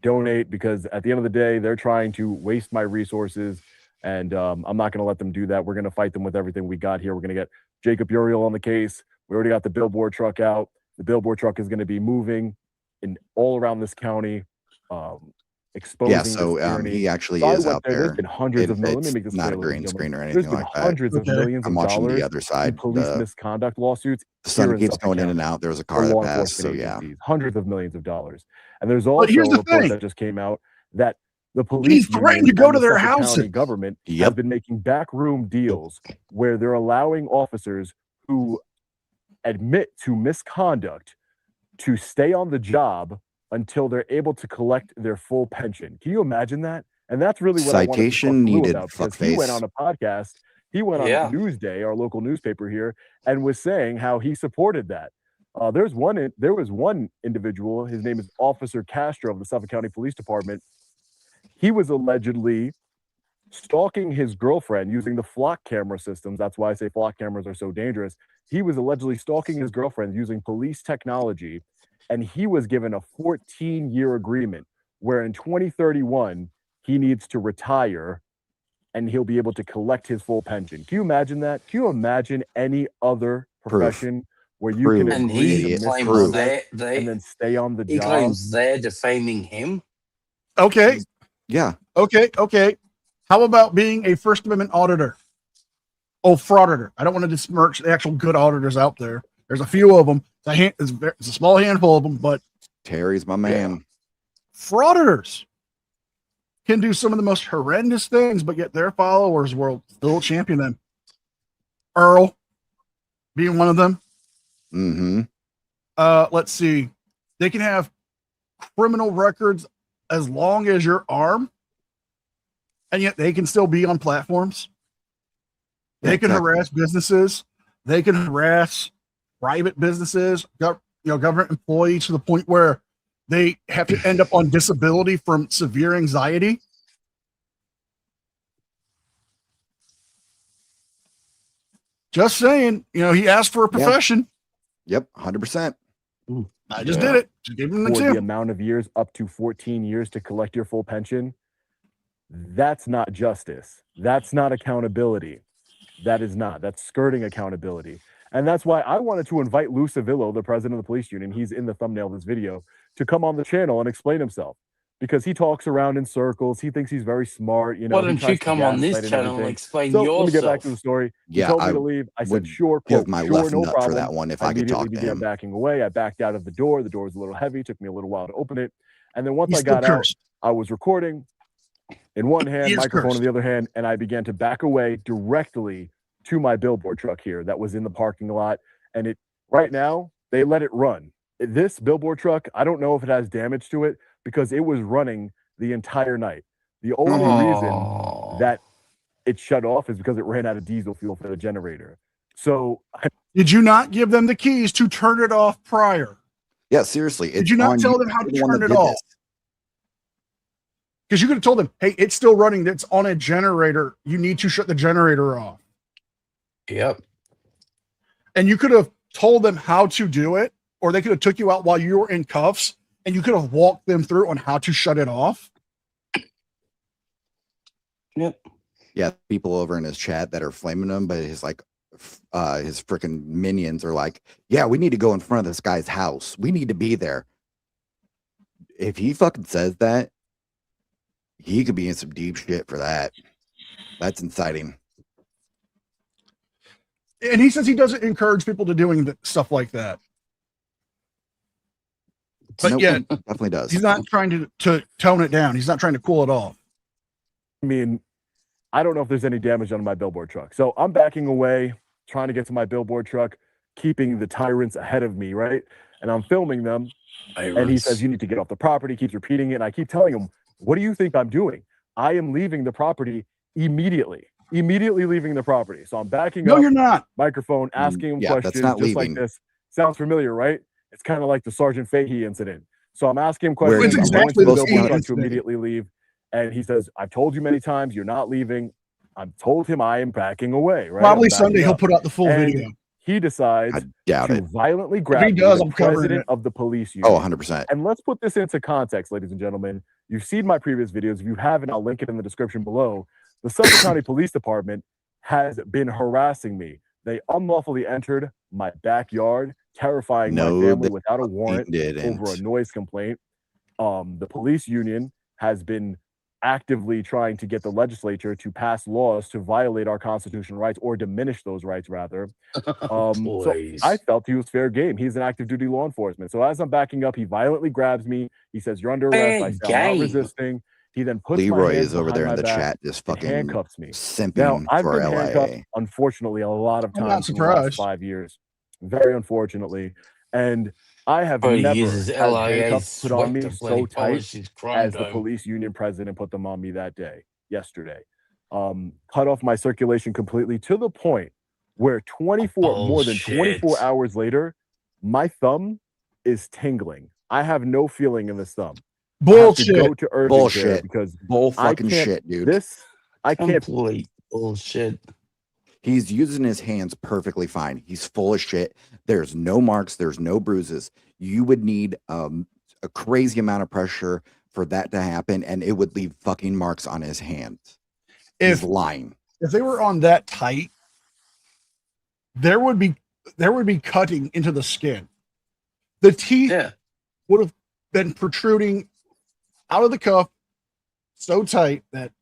Speaker 10: donate, because at the end of the day, they're trying to waste my resources, and I'm not going to let them do that. We're going to fight them with everything we got here. We're going to get Jacob Uriel on the case. We already got the billboard truck out. The billboard truck is going to be moving in all around this county, exposing.
Speaker 3: Yeah, so he actually
Speaker 10: So I
Speaker 3: is
Speaker 10: went
Speaker 3: out
Speaker 10: there.
Speaker 3: there.
Speaker 10: There's been hundreds of millions. Let me
Speaker 3: It's
Speaker 10: make this
Speaker 3: not
Speaker 10: clear,
Speaker 3: a
Speaker 10: ladies
Speaker 3: green
Speaker 10: and gentlemen.
Speaker 3: screen or
Speaker 10: There's
Speaker 3: anything
Speaker 10: been
Speaker 3: like that.
Speaker 10: hundreds of millions
Speaker 3: I'm
Speaker 10: of
Speaker 3: watching
Speaker 10: dollars
Speaker 3: the other
Speaker 10: in
Speaker 3: side.
Speaker 10: police
Speaker 3: The
Speaker 10: misconduct lawsuits.
Speaker 3: sun
Speaker 10: here in
Speaker 3: keeps
Speaker 10: Suffolk
Speaker 3: going in
Speaker 10: County
Speaker 3: and out. There was a
Speaker 10: for
Speaker 3: car that
Speaker 10: law
Speaker 3: passed, so
Speaker 10: enforcement
Speaker 3: yeah.
Speaker 10: agencies, hundreds of millions of dollars. And there's
Speaker 1: But
Speaker 10: also
Speaker 1: here's
Speaker 10: a
Speaker 1: the
Speaker 10: report
Speaker 1: thing.
Speaker 10: that just came out that the police
Speaker 1: threatened
Speaker 10: union
Speaker 1: to go
Speaker 10: and
Speaker 1: to
Speaker 10: the
Speaker 1: their
Speaker 10: Suffolk
Speaker 1: houses.
Speaker 10: County government
Speaker 3: Yep.
Speaker 10: have been making backroom deals where they're allowing officers who admit to misconduct to stay on the job until they're able to collect their full pension. Can you imagine that? And that's really what I wanted to
Speaker 3: Citation
Speaker 10: talk to Lou
Speaker 3: needed,
Speaker 10: about, because he went
Speaker 3: fuckface.
Speaker 10: on a podcast. He went on
Speaker 2: Yeah.
Speaker 10: Newsday, our local newspaper here, and was saying how he supported that. There was one individual. His name is Officer Castro of the Suffolk County Police Department. He was allegedly stalking his girlfriend using the flock camera systems. That's why I say flock cameras are so dangerous. He was allegedly stalking his girlfriend using police technology, and he was given a 14-year agreement where in 2031 he needs to retire and he'll be able to collect his full pension. Can you imagine that? Can you imagine any other profession where you can
Speaker 3: Proof.
Speaker 2: And
Speaker 10: agree
Speaker 2: he
Speaker 10: to
Speaker 3: Idiot.
Speaker 2: claims
Speaker 10: misconduct
Speaker 2: they
Speaker 10: and then stay on the
Speaker 2: he
Speaker 10: job?
Speaker 2: claims they're defaming him.
Speaker 1: Okay.
Speaker 3: Yeah.
Speaker 1: Okay. How about being a First Amendment auditor? Oh, frauditor. I don't want to besmirch the actual good auditors out there. There's a few of them. It's a small handful of them, but
Speaker 3: Terry's my man.
Speaker 1: frauditors can do some of the most horrendous things, but yet their followers will still champion them. Earl being one of them.
Speaker 3: Mm-hmm.
Speaker 1: Let's see. They can have criminal records as long as your arm, and yet they can still be on platforms. They can harass businesses. They can harass private businesses, government employees to the point where they have to end up on disability from severe anxiety. Just saying, he asked for a profession.
Speaker 3: Yep, 100%.
Speaker 1: I just did it. Just gave him an
Speaker 10: For the
Speaker 1: example.
Speaker 10: amount of years, up to 14 years to collect your full pension, that's not justice. That's not accountability. That is not. That's skirting accountability. And that's why I wanted to invite Lou Civillo, the president of the police union, he's in the thumbnail of this video, to come on the channel and explain himself. Because he talks around in circles. He thinks he's very smart.
Speaker 2: Why don't you come on this channel and explain yourself?
Speaker 10: Let me get back to the story. He told me to leave. I said, sure,
Speaker 3: give my
Speaker 10: sure,
Speaker 3: left
Speaker 10: no
Speaker 3: nut
Speaker 10: problem.
Speaker 3: for that one if I could talk to
Speaker 10: began
Speaker 3: him.
Speaker 10: backing away. I backed out of the door. The door was a little heavy. It took me a little while to open it. And then once
Speaker 1: He's
Speaker 10: I got
Speaker 1: still
Speaker 10: out,
Speaker 1: cursed.
Speaker 10: I was recording in one hand,
Speaker 1: He is
Speaker 10: microphone
Speaker 1: cursed.
Speaker 10: in the other hand, and I began to back away directly to my billboard truck here that was in the parking lot. And it right now, they let it run. This billboard truck, I don't know if it has damage to it because it was running the entire night. The only reason that it shut off is because it ran out of diesel fuel for the generator. So
Speaker 1: did you not give them the keys to turn it off prior?
Speaker 3: Yeah, seriously.
Speaker 1: Did you not tell them how to
Speaker 3: You're the one
Speaker 1: turn
Speaker 3: that
Speaker 1: it
Speaker 3: did
Speaker 1: off?
Speaker 3: this.
Speaker 1: Because you could have told them, hey, it's still running. It's on a generator. You need to shut the generator off.
Speaker 2: Yep.
Speaker 1: And you could have told them how to do it, or they could have took you out while you were in cuffs, and you could have walked them through on how to shut it off.
Speaker 2: Yep.
Speaker 3: Yeah, people over in his chat that are flaming him, but his his freaking minions are like, yeah, we need to go in front of this guy's house. We need to be there. If he fucking says that, he could be in some deep shit for that. That's inciting.
Speaker 1: And he says he doesn't encourage people to doing stuff like that. But
Speaker 3: Nope,
Speaker 1: yet,
Speaker 3: definitely does.
Speaker 1: he's not trying to tone it down. He's not trying to cool it off.
Speaker 10: I mean, I don't know if there's any damage on my billboard truck. So I'm backing away, trying to get to my billboard truck, keeping the tyrants ahead of me, right? And I'm filming them. And he says, you need to get off the property, keeps repeating it. And I keep telling him, what do you think I'm doing? I am leaving the property immediately leaving the property. So I'm backing up.
Speaker 1: No, you're not.
Speaker 10: Microphone, asking him
Speaker 3: Yeah, that's
Speaker 10: questions
Speaker 3: not
Speaker 10: just
Speaker 3: leaving.
Speaker 10: like this. Sounds familiar, right? It's kind of like the Sergeant Fahey incident. So I'm asking him
Speaker 3: Where
Speaker 10: questions.
Speaker 1: It's
Speaker 10: I'm going
Speaker 1: exactly
Speaker 10: to the
Speaker 1: the
Speaker 10: billboard
Speaker 1: same
Speaker 10: truck to
Speaker 1: incident.
Speaker 10: immediately leave. And he says, I've told you many times, you're not leaving. I've told him I am backing away, right?
Speaker 1: Probably
Speaker 10: I'm backing
Speaker 1: Sunday he'll
Speaker 10: up.
Speaker 1: put out the full
Speaker 10: And
Speaker 1: video.
Speaker 10: He decides
Speaker 3: I doubt
Speaker 10: to
Speaker 3: it.
Speaker 10: violently grab
Speaker 1: he does,
Speaker 10: the
Speaker 1: I'm covering
Speaker 10: president
Speaker 1: it.
Speaker 10: of the police union.
Speaker 3: Oh, 100%.
Speaker 10: And let's put this into context, ladies and gentlemen. You've seen my previous videos. If you haven't, I'll link it in the description below. The Suffolk County Police Department has been harassing me. They unlawfully entered my backyard, terrifying
Speaker 3: No,
Speaker 10: my family
Speaker 3: they
Speaker 10: without a warrant
Speaker 3: didn't.
Speaker 10: over a noise complaint. The police union has been actively trying to get the legislature to pass laws to violate our constitutional rights or diminish those rights, rather. So
Speaker 2: Boys.
Speaker 10: I felt he was fair game. He's an active duty law enforcement. So as I'm backing up, he violently grabs me. He says, "You're under arrest." I say, "I'm not
Speaker 2: game.
Speaker 10: resisting." He then puts my
Speaker 3: Leroy
Speaker 10: hands
Speaker 3: is over
Speaker 10: behind
Speaker 3: there in
Speaker 10: my
Speaker 3: the
Speaker 10: back
Speaker 3: chat just
Speaker 10: and
Speaker 3: fucking
Speaker 10: handcuffs me. Now,
Speaker 3: simping
Speaker 10: I've
Speaker 3: for
Speaker 10: been handcuffed,
Speaker 3: LIA.
Speaker 10: unfortunately, a lot of
Speaker 1: I'm not
Speaker 10: times in the last
Speaker 1: surprised.
Speaker 10: 5 years. Very unfortunately. And I have
Speaker 2: Probably
Speaker 10: never
Speaker 2: uses
Speaker 10: had
Speaker 2: LIA
Speaker 10: handcuffs put on
Speaker 2: sweat
Speaker 10: me
Speaker 2: to
Speaker 10: so
Speaker 2: bloody
Speaker 10: tight
Speaker 2: polish his crime
Speaker 10: as the
Speaker 2: dome.
Speaker 10: police union president put them on me that day, yesterday. Cut off my circulation completely to the point where more than 24
Speaker 2: Bullshit.
Speaker 10: hours later, my thumb is tingling. I have no feeling in this thumb. I have to
Speaker 1: Bullshit.
Speaker 10: go to urgent care
Speaker 3: Bullshit.
Speaker 10: because
Speaker 3: Bull
Speaker 10: I
Speaker 3: fucking
Speaker 10: can't-
Speaker 3: shit, dude.
Speaker 10: I can't.
Speaker 2: Complete bullshit.
Speaker 3: He's using his hands perfectly fine. He's full of shit. There's no marks. There's no bruises. You would need a crazy amount of pressure for that to happen, and it would leave fucking marks on his hands. He's
Speaker 1: If
Speaker 3: lying.
Speaker 1: if they were on that tight, there would be cutting into the skin. The teeth
Speaker 2: Yeah.
Speaker 1: would have been protruding out of the cuff so tight that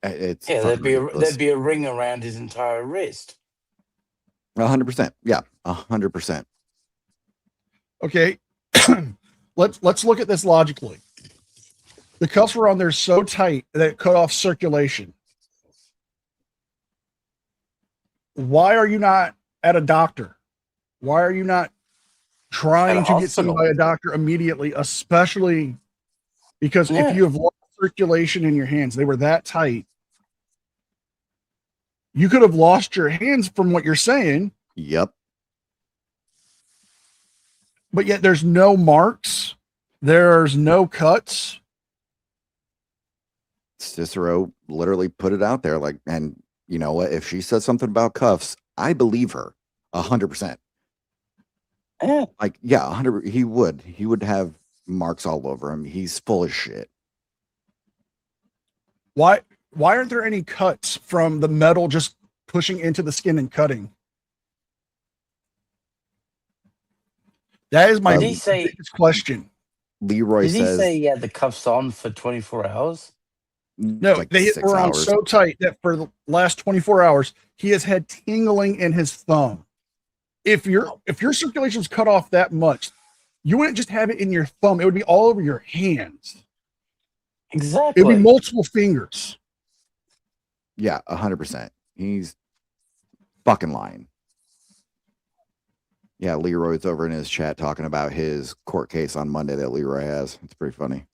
Speaker 3: It's
Speaker 2: Yeah,
Speaker 3: fucking ridiculous.
Speaker 2: there'd be a ring around his entire wrist.
Speaker 3: 100%. Yeah, 100%.
Speaker 1: Okay. Let's look at this logically. The cuffs were on there so tight that it cut off circulation. Why are you not at a doctor? Why are you not trying to get seen
Speaker 2: hospital.
Speaker 1: by a doctor immediately, especially because
Speaker 2: Yeah.
Speaker 1: if you have lost circulation in your hands, they were that tight. You could have lost your hands from what you're saying,
Speaker 3: Yep.
Speaker 1: but yet there's no marks. There's no cuts.
Speaker 3: Cicero literally put it out there, like, and you know what? If she said something about cuffs, I believe her 100%.
Speaker 2: Yeah.
Speaker 3: Like, yeah, 100. He would have marks all over him. He's full of shit.
Speaker 1: Why aren't there any cuts from the metal just pushing into the skin and cutting? That is my
Speaker 2: Did he say-
Speaker 1: biggest question.
Speaker 3: Leroy
Speaker 2: Did he
Speaker 3: says
Speaker 2: say he had the cuffs on for 24 hours?
Speaker 1: No,
Speaker 3: like
Speaker 1: they
Speaker 3: 6
Speaker 1: were on
Speaker 3: hours.
Speaker 1: so tight that for the last 24 hours, he has had tingling in his thumb. If your circulation's cut off that much, you wouldn't just have it in your thumb. It would be all over your hands.
Speaker 2: Exactly.
Speaker 1: It would be multiple fingers.
Speaker 3: Yeah, 100%. He's fucking lying. Yeah, Leroy's over in his chat talking about his court case on Monday that Leroy has. It's pretty funny.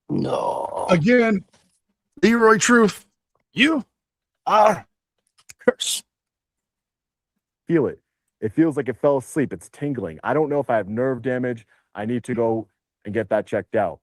Speaker 2: No.
Speaker 1: Again, Leroy Truth, you are cursed.
Speaker 10: Feel it. It feels like it fell asleep. It's tingling. I don't know if I have nerve damage. I need to go and get that checked out.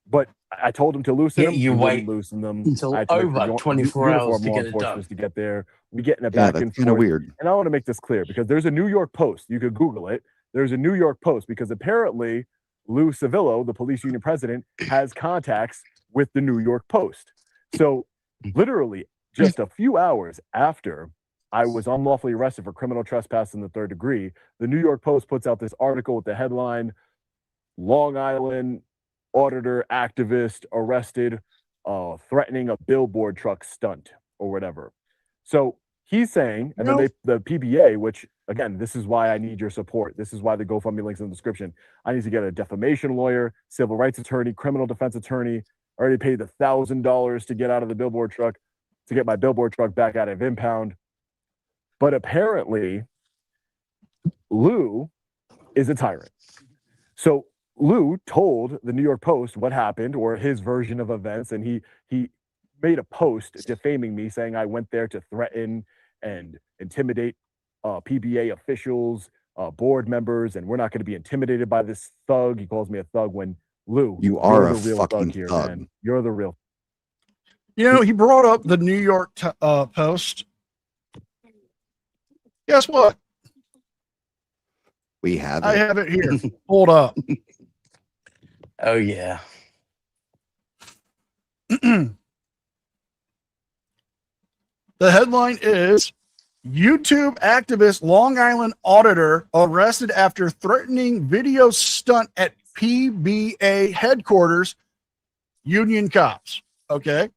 Speaker 10: But I told him to loosen
Speaker 2: Yeah,
Speaker 10: them.
Speaker 2: you
Speaker 10: He wouldn't
Speaker 2: wait
Speaker 10: loosen them.
Speaker 2: until
Speaker 10: I had to wait
Speaker 2: over
Speaker 10: for
Speaker 2: 24 hours
Speaker 10: uniform
Speaker 2: to
Speaker 10: law
Speaker 2: get it
Speaker 10: enforcement
Speaker 2: done.
Speaker 10: to get there. We get in a
Speaker 3: Yeah,
Speaker 10: back
Speaker 3: that's
Speaker 10: and
Speaker 3: kind of
Speaker 10: forth.
Speaker 3: weird.
Speaker 10: And I want to make this clear because there's a New York Post. You could Google it. There's a New York Post because apparently Lou Civillo, the police union president, has contacts with the New York Post. So literally just a few hours after I was unlawfully arrested for criminal trespass in the 3rd degree, the New York Post puts out this article with the headline, Long Island auditor activist arrested threatening a billboard truck stunt or whatever. So he's saying, and then the PBA, which again, this is why I need your support. This is why the GoFundMe link's in the description. I need to get a defamation lawyer, civil rights attorney, criminal defense attorney. I already paid the $1,000 to get out of the billboard truck, to get my billboard truck back out of impound. But apparently, Lou is a tyrant. So Lou told the New York Post what happened or his version of events, and he made a post defaming me, saying I went there to threaten and intimidate PBA officials, board members, and we're not going to be intimidated by this thug. He calls me a thug when Lou,
Speaker 3: You are
Speaker 10: you're
Speaker 3: a
Speaker 10: the real
Speaker 3: fucking
Speaker 10: thug here,
Speaker 3: thug.
Speaker 10: man. You're the real.
Speaker 1: You know, he brought up the New York Post. Guess what?
Speaker 3: We have
Speaker 1: I
Speaker 3: it.
Speaker 1: have it here. Hold up.
Speaker 2: Oh, yeah.
Speaker 1: The headline is YouTube activist Long Island auditor arrested after threatening video stunt at PBA headquarters, union cops. Okay.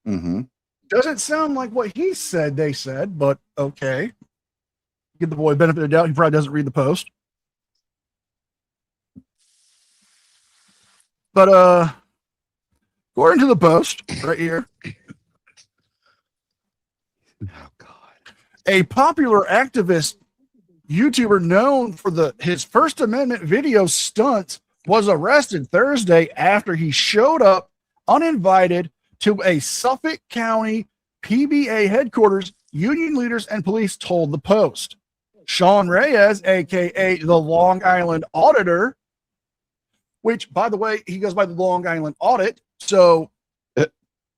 Speaker 3: Mm-hmm.
Speaker 1: Doesn't sound like what he said they said, but okay. Give the boy benefit of the doubt. He probably doesn't read the post. But according to the post right here,
Speaker 3: Oh God.
Speaker 1: a popular activist YouTuber known for his First Amendment video stunts was arrested Thursday after he showed up uninvited to a Suffolk County PBA headquarters. Union leaders and police told the Post. Sean Reyes, aka the Long Island Auditor, which, by the way, he goes by the Long Island Audit, so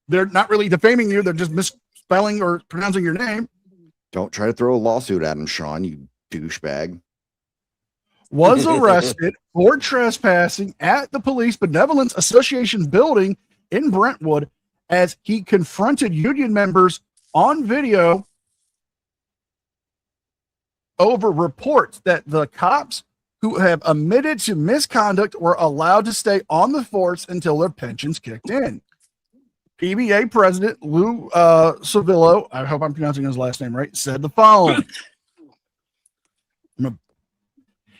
Speaker 1: they're not really defaming you; they're just misspelling or pronouncing your name.
Speaker 3: Don't try to throw a lawsuit at him, Sean, you douchebag.
Speaker 1: Was arrested for trespassing at the Police Benevolence Association building in Brentwood as he confronted union members on video over reports that the cops who have admitted to misconduct were allowed to stay on the force until their pensions kicked in. PBA President Lou Savillo, I hope I'm pronouncing his last name right, said the following.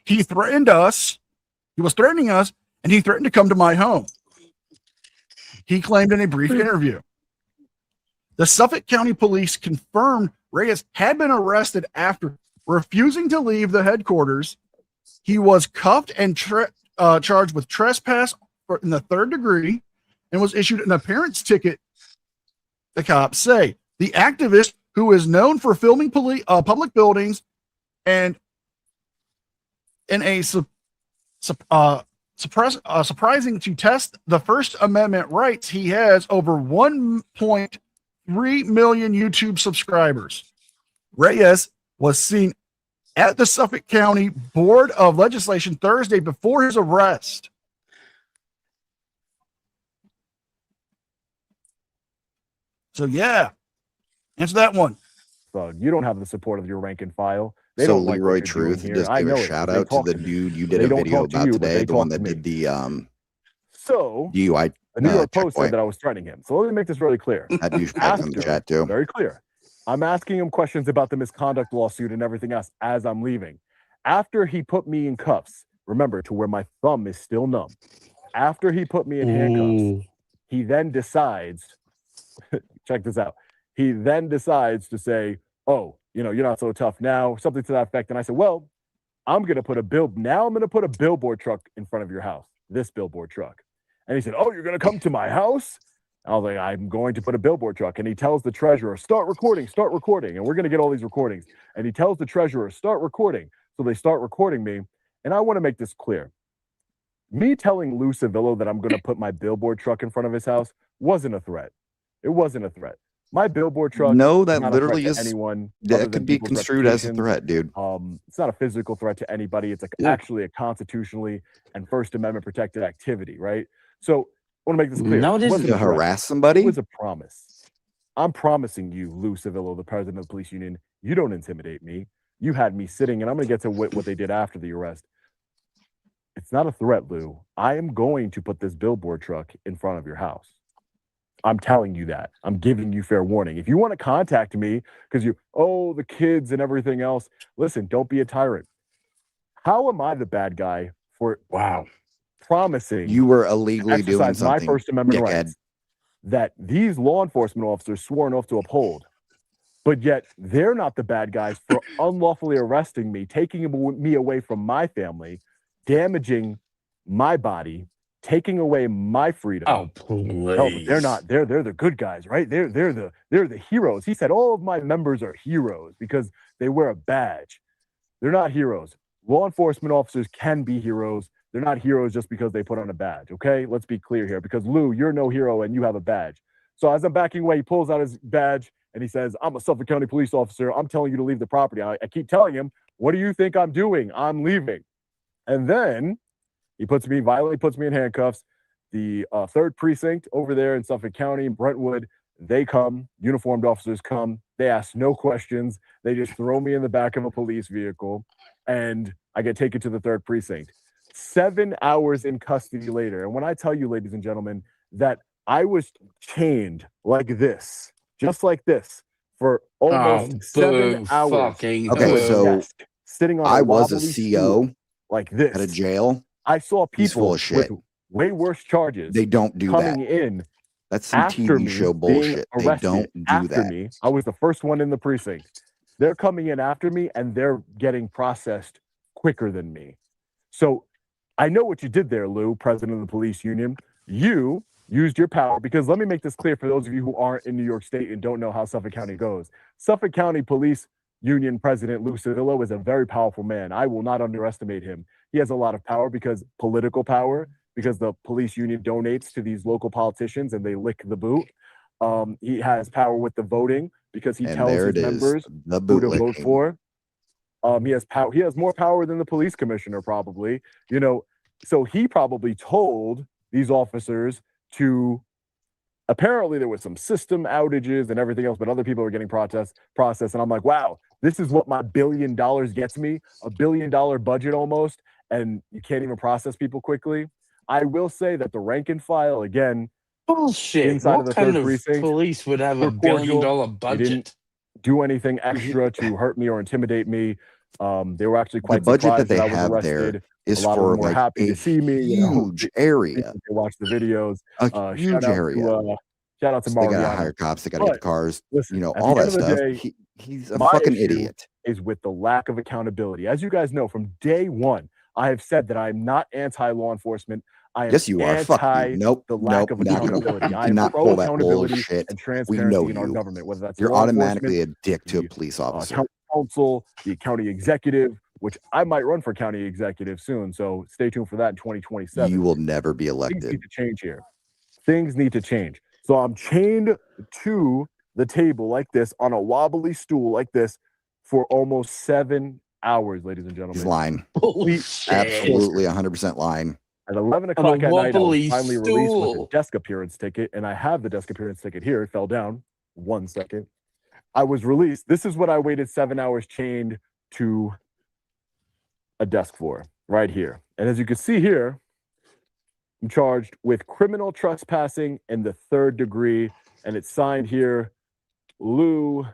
Speaker 1: He threatened us. He was threatening us, and he threatened to come to my home. He claimed in a brief interview. The Suffolk County Police confirmed Reyes had been arrested after refusing to leave the headquarters. He was cuffed and charged with trespass in the 3rd degree and was issued an appearance ticket, the cops say. The activist, who is known for filming public buildings and in a surprising to test the First Amendment rights, he has over 1.3 million YouTube subscribers. Reyes was seen at the Suffolk County Board of Legislation Thursday before his arrest. So, yeah, answer that one.
Speaker 10: So you don't have the support of your rank and file. They
Speaker 3: So
Speaker 10: don't like what
Speaker 3: Leroy
Speaker 10: you're doing
Speaker 3: Truth,
Speaker 10: here.
Speaker 3: just
Speaker 10: I
Speaker 3: give
Speaker 10: know
Speaker 3: a
Speaker 10: it,
Speaker 3: shout
Speaker 10: but they
Speaker 3: out to
Speaker 10: talk
Speaker 3: the
Speaker 10: me.
Speaker 3: dude you
Speaker 10: They
Speaker 3: did a
Speaker 10: don't
Speaker 3: video
Speaker 10: talk to
Speaker 3: about
Speaker 10: you, but
Speaker 3: today,
Speaker 10: they
Speaker 3: the one
Speaker 10: talk to
Speaker 3: that did
Speaker 10: me.
Speaker 3: the
Speaker 10: So
Speaker 3: DUI
Speaker 10: the New York Post
Speaker 3: checkpoint.
Speaker 10: said that I was threatening him. So let me make this really clear.
Speaker 3: That douchebag's in the chat too.
Speaker 10: Very clear. I'm asking him questions about the misconduct lawsuit and everything else as I'm leaving. After he put me in cuffs, remember, to where my thumb is still numb. After he put me in handcuffs, he then decides, check this out. He then decides to say, oh, you know, you're not so tough now, something to that effect. And I said, well, I'm going to put a billboard truck in front of your house, this billboard truck. And he said, oh, you're going to come to my house? I was like, I'm going to put a billboard truck. And he tells the treasurer, start recording. And we're going to get all these recordings. And he tells the treasurer, start recording. So they start recording me. And I want to make this clear. Me telling Lou Savillo that I'm going to put my billboard truck in front of his house wasn't a threat. It wasn't a threat. My billboard truck.
Speaker 3: No,
Speaker 10: is
Speaker 3: that
Speaker 10: not a threat
Speaker 3: literally
Speaker 10: to
Speaker 3: is.
Speaker 10: anyone. other
Speaker 3: That
Speaker 10: than
Speaker 3: could be
Speaker 10: people's
Speaker 3: construed as a
Speaker 10: reputations.
Speaker 3: threat, dude.
Speaker 10: It's not a physical threat to anybody. It's
Speaker 3: Yeah.
Speaker 10: actually a constitutionally and First Amendment protected activity, right? So I want to make this clear.
Speaker 2: No, it isn't.
Speaker 10: wasn't
Speaker 3: To
Speaker 10: a threat.
Speaker 3: harass
Speaker 10: It
Speaker 3: somebody?
Speaker 10: was a promise. I'm promising you, Lou Savillo, the president of the police union, you don't intimidate me. You had me sitting, and I'm going to get to what they did after the arrest. It's not a threat, Lou. I am going to put this billboard truck in front of your house. I'm telling you that. I'm giving you fair warning. If you want to contact me because the kids and everything else, listen, don't be a tyrant. How am I the bad guy for promising
Speaker 3: You were illegally doing
Speaker 10: exercise my
Speaker 3: something,
Speaker 10: First Amendment
Speaker 3: dickhead.
Speaker 10: rights that these law enforcement officers swore an oath to uphold, but yet they're not the bad guys for unlawfully arresting me, taking me away from my family, damaging my body, taking away my freedom.
Speaker 2: Oh, please.
Speaker 10: No, but they're not. They're the good guys, right? They're the heroes. He said all of my members are heroes because they wear a badge. They're not heroes. Law enforcement officers can be heroes. They're not heroes just because they put on a badge, okay? Let's be clear here, because Lou, you're no hero and you have a badge. So as I'm backing away, he pulls out his badge and he says, I'm a Suffolk County police officer. I'm telling you to leave the property. I keep telling him, what do you think I'm doing? I'm leaving. And then he violently puts me in handcuffs. The 3rd precinct over there in Suffolk County, Brentwood, they come, uniformed officers come. They ask no questions. They just throw me in the back of a police vehicle and I get taken to the 3rd precinct. 7 hours in custody later. And when I tell you, ladies and gentlemen, that I was chained like this, just like this, for almost 7 hours.
Speaker 3: Okay, so
Speaker 10: sitting on
Speaker 3: I
Speaker 10: a
Speaker 3: was a
Speaker 10: wobbly
Speaker 3: CO
Speaker 10: stool like this
Speaker 3: at a jail.
Speaker 10: I saw
Speaker 3: He's full
Speaker 10: people
Speaker 3: of shit.
Speaker 10: with way worse charges.
Speaker 3: They don't do
Speaker 10: coming
Speaker 3: that.
Speaker 10: in
Speaker 3: That's some
Speaker 10: after
Speaker 3: TV
Speaker 10: me
Speaker 3: show
Speaker 10: being
Speaker 3: bullshit. They
Speaker 10: arrested
Speaker 3: don't do
Speaker 10: after
Speaker 3: that.
Speaker 10: me. I was the first one in the precinct. They're coming in after me and they're getting processed quicker than me. So I know what you did there, Lou, president of the police union. You used your power, because let me make this clear for those of you who aren't in New York State and don't know how Suffolk County goes. Suffolk County Police Union President Lou Savillo is a very powerful man. I will not underestimate him. He has a lot of power, political power, because the police union donates to these local politicians and they lick the boot. He has power with the voting because he tells his members who to vote for. He has power. He has more power than the police commissioner, probably. So he probably told these officers to. Apparently, there was some system outages and everything else, but other people are getting processed. And I'm like, wow, this is what my $1 billion gets me, $1 billion budget almost, and you can't even process people quickly. I will say that the rank and file, again,
Speaker 2: Bullshit.
Speaker 10: inside
Speaker 2: What
Speaker 10: of the
Speaker 2: kind
Speaker 10: third
Speaker 2: of
Speaker 10: precinct,
Speaker 2: police would have
Speaker 10: they're
Speaker 2: $1 billion
Speaker 10: cordial. They didn't
Speaker 2: budget?
Speaker 10: do anything extra to hurt me or intimidate me. They were actually
Speaker 3: The
Speaker 10: quite
Speaker 3: budget that
Speaker 10: surprised
Speaker 3: they
Speaker 10: that I was
Speaker 3: have
Speaker 10: arrested.
Speaker 3: there is
Speaker 10: A lot of
Speaker 3: for
Speaker 10: them were
Speaker 3: like
Speaker 10: happy
Speaker 3: a
Speaker 10: to see me. You know,
Speaker 3: huge area.
Speaker 10: they watch the videos.
Speaker 3: A huge area.
Speaker 10: Shout out to
Speaker 3: So they gotta
Speaker 10: Mariano.
Speaker 3: hire cops. They gotta get the
Speaker 10: But
Speaker 3: cars.
Speaker 10: listen,
Speaker 3: You know,
Speaker 10: at
Speaker 3: all
Speaker 10: the
Speaker 3: that
Speaker 10: end of the
Speaker 3: stuff.
Speaker 10: day,
Speaker 3: He's a
Speaker 10: my
Speaker 3: fucking
Speaker 10: issue
Speaker 3: idiot.
Speaker 10: is with the lack of accountability. As you guys know, from day one, I have said that I'm not anti-law enforcement. I am
Speaker 3: Yes, you are. Fuck
Speaker 10: anti
Speaker 3: you. Nope.
Speaker 10: the lack of
Speaker 3: Nope. Not
Speaker 10: accountability.
Speaker 3: gonna.
Speaker 10: I
Speaker 3: Do
Speaker 10: am
Speaker 3: not
Speaker 10: pro
Speaker 3: pull that
Speaker 10: accountability
Speaker 3: bullshit.
Speaker 10: and
Speaker 3: We
Speaker 10: transparency
Speaker 3: know
Speaker 10: in our
Speaker 3: you.
Speaker 10: government, whether that's
Speaker 3: You're
Speaker 10: law
Speaker 3: automatically
Speaker 10: enforcement,
Speaker 3: a dick to a
Speaker 10: the
Speaker 3: police officer.
Speaker 10: county council, the county executive, which I might run for county executive soon. So stay tuned for that in 2027.
Speaker 3: You will never be
Speaker 10: Things
Speaker 3: elected.
Speaker 10: need to change here. Things need to change. So I'm chained to the table like this on a wobbly stool like this for almost 7 hours, ladies and gentlemen.
Speaker 3: He's lying.
Speaker 2: Bullshit.
Speaker 3: Absolutely 100% lying.
Speaker 10: At 11
Speaker 2: On a
Speaker 10: o'clock at night, I
Speaker 2: wobbly
Speaker 10: was finally released with a
Speaker 2: stool.
Speaker 10: desk appearance ticket, and I have the desk appearance ticket here. It fell down. 1 second. I was released. This is what I waited 7 hours chained to a desk for, right here. And as you can see here, I'm charged with criminal trespassing in the 3rd degree, and it's signed here, Louis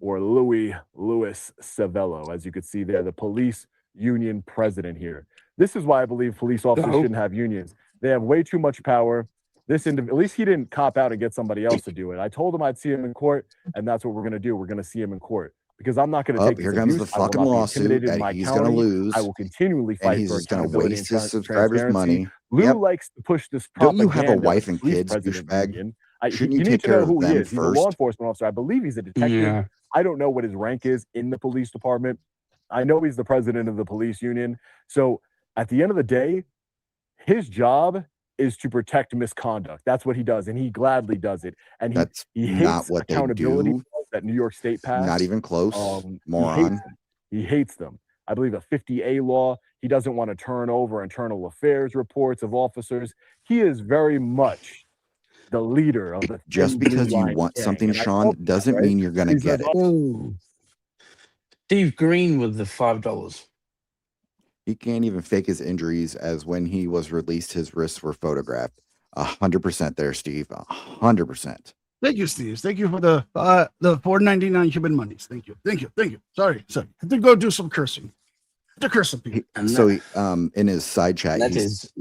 Speaker 10: Louis Savello. As you can see there, the police union president here. This is why I believe police officers
Speaker 2: No.
Speaker 10: shouldn't have unions. They have way too much power. At least he didn't cop out and get somebody else to do it. I told him I'd see him in court, and that's what we're going to do. We're going to see him in court because I'm not going to
Speaker 3: Oh,
Speaker 10: take
Speaker 3: here
Speaker 10: this
Speaker 3: comes the
Speaker 10: abuse. I will
Speaker 3: fucking
Speaker 10: not be
Speaker 3: lawsuit
Speaker 10: intimidated in
Speaker 3: that
Speaker 10: my
Speaker 3: he's going to
Speaker 10: county.
Speaker 3: lose.
Speaker 10: I will continually
Speaker 3: And
Speaker 10: fight
Speaker 3: he's
Speaker 10: for
Speaker 3: just going to
Speaker 10: accountability
Speaker 3: waste
Speaker 10: and
Speaker 3: his subscribers'
Speaker 10: transparency.
Speaker 3: money.
Speaker 10: Lou
Speaker 3: Yep.
Speaker 10: likes to push this
Speaker 3: Don't you
Speaker 10: propaganda.
Speaker 3: have a wife and
Speaker 10: police
Speaker 3: kids,
Speaker 10: president
Speaker 3: douchebag?
Speaker 10: union.
Speaker 3: Shouldn't
Speaker 10: You
Speaker 3: you
Speaker 10: need
Speaker 3: take
Speaker 10: to
Speaker 3: care
Speaker 10: know
Speaker 3: of
Speaker 10: who he
Speaker 3: them
Speaker 10: is. He's a law
Speaker 3: first?
Speaker 10: enforcement officer. I believe he's a detective.
Speaker 2: Yeah.
Speaker 10: I don't know what his rank is in the police department. I know he's the president of the police union. So at the end of the day, his job is to protect misconduct. That's what he does, and he gladly does it. And
Speaker 3: That's
Speaker 10: he
Speaker 3: not
Speaker 10: hates
Speaker 3: what they
Speaker 10: accountability
Speaker 3: do.
Speaker 10: that New York State passed.
Speaker 3: Not even close, moron.
Speaker 10: He hates them. I believe a 50A law. He doesn't want to turn over internal affairs reports of officers. He is very much the leader of the
Speaker 3: Just
Speaker 10: Thin Blue
Speaker 3: because you
Speaker 10: Line
Speaker 3: want
Speaker 10: gang.
Speaker 3: something,
Speaker 10: And I
Speaker 3: Sean,
Speaker 10: told him that,
Speaker 3: doesn't
Speaker 10: right?
Speaker 3: mean you're going to
Speaker 10: He says,
Speaker 3: get it.
Speaker 2: Ooh. Steve Green with the $5.
Speaker 3: He can't even fake his injuries, as when he was released, his wrists were photographed. 100% there, Steve. 100%.
Speaker 1: Thank you, Steve. Thank you for the $4.99 human monies. Thank you. Thank you. Thank you. Sorry. I had to go do some cursing. To curse some people.
Speaker 2: And
Speaker 3: So he, in his side chat,
Speaker 2: that
Speaker 3: he's
Speaker 2: is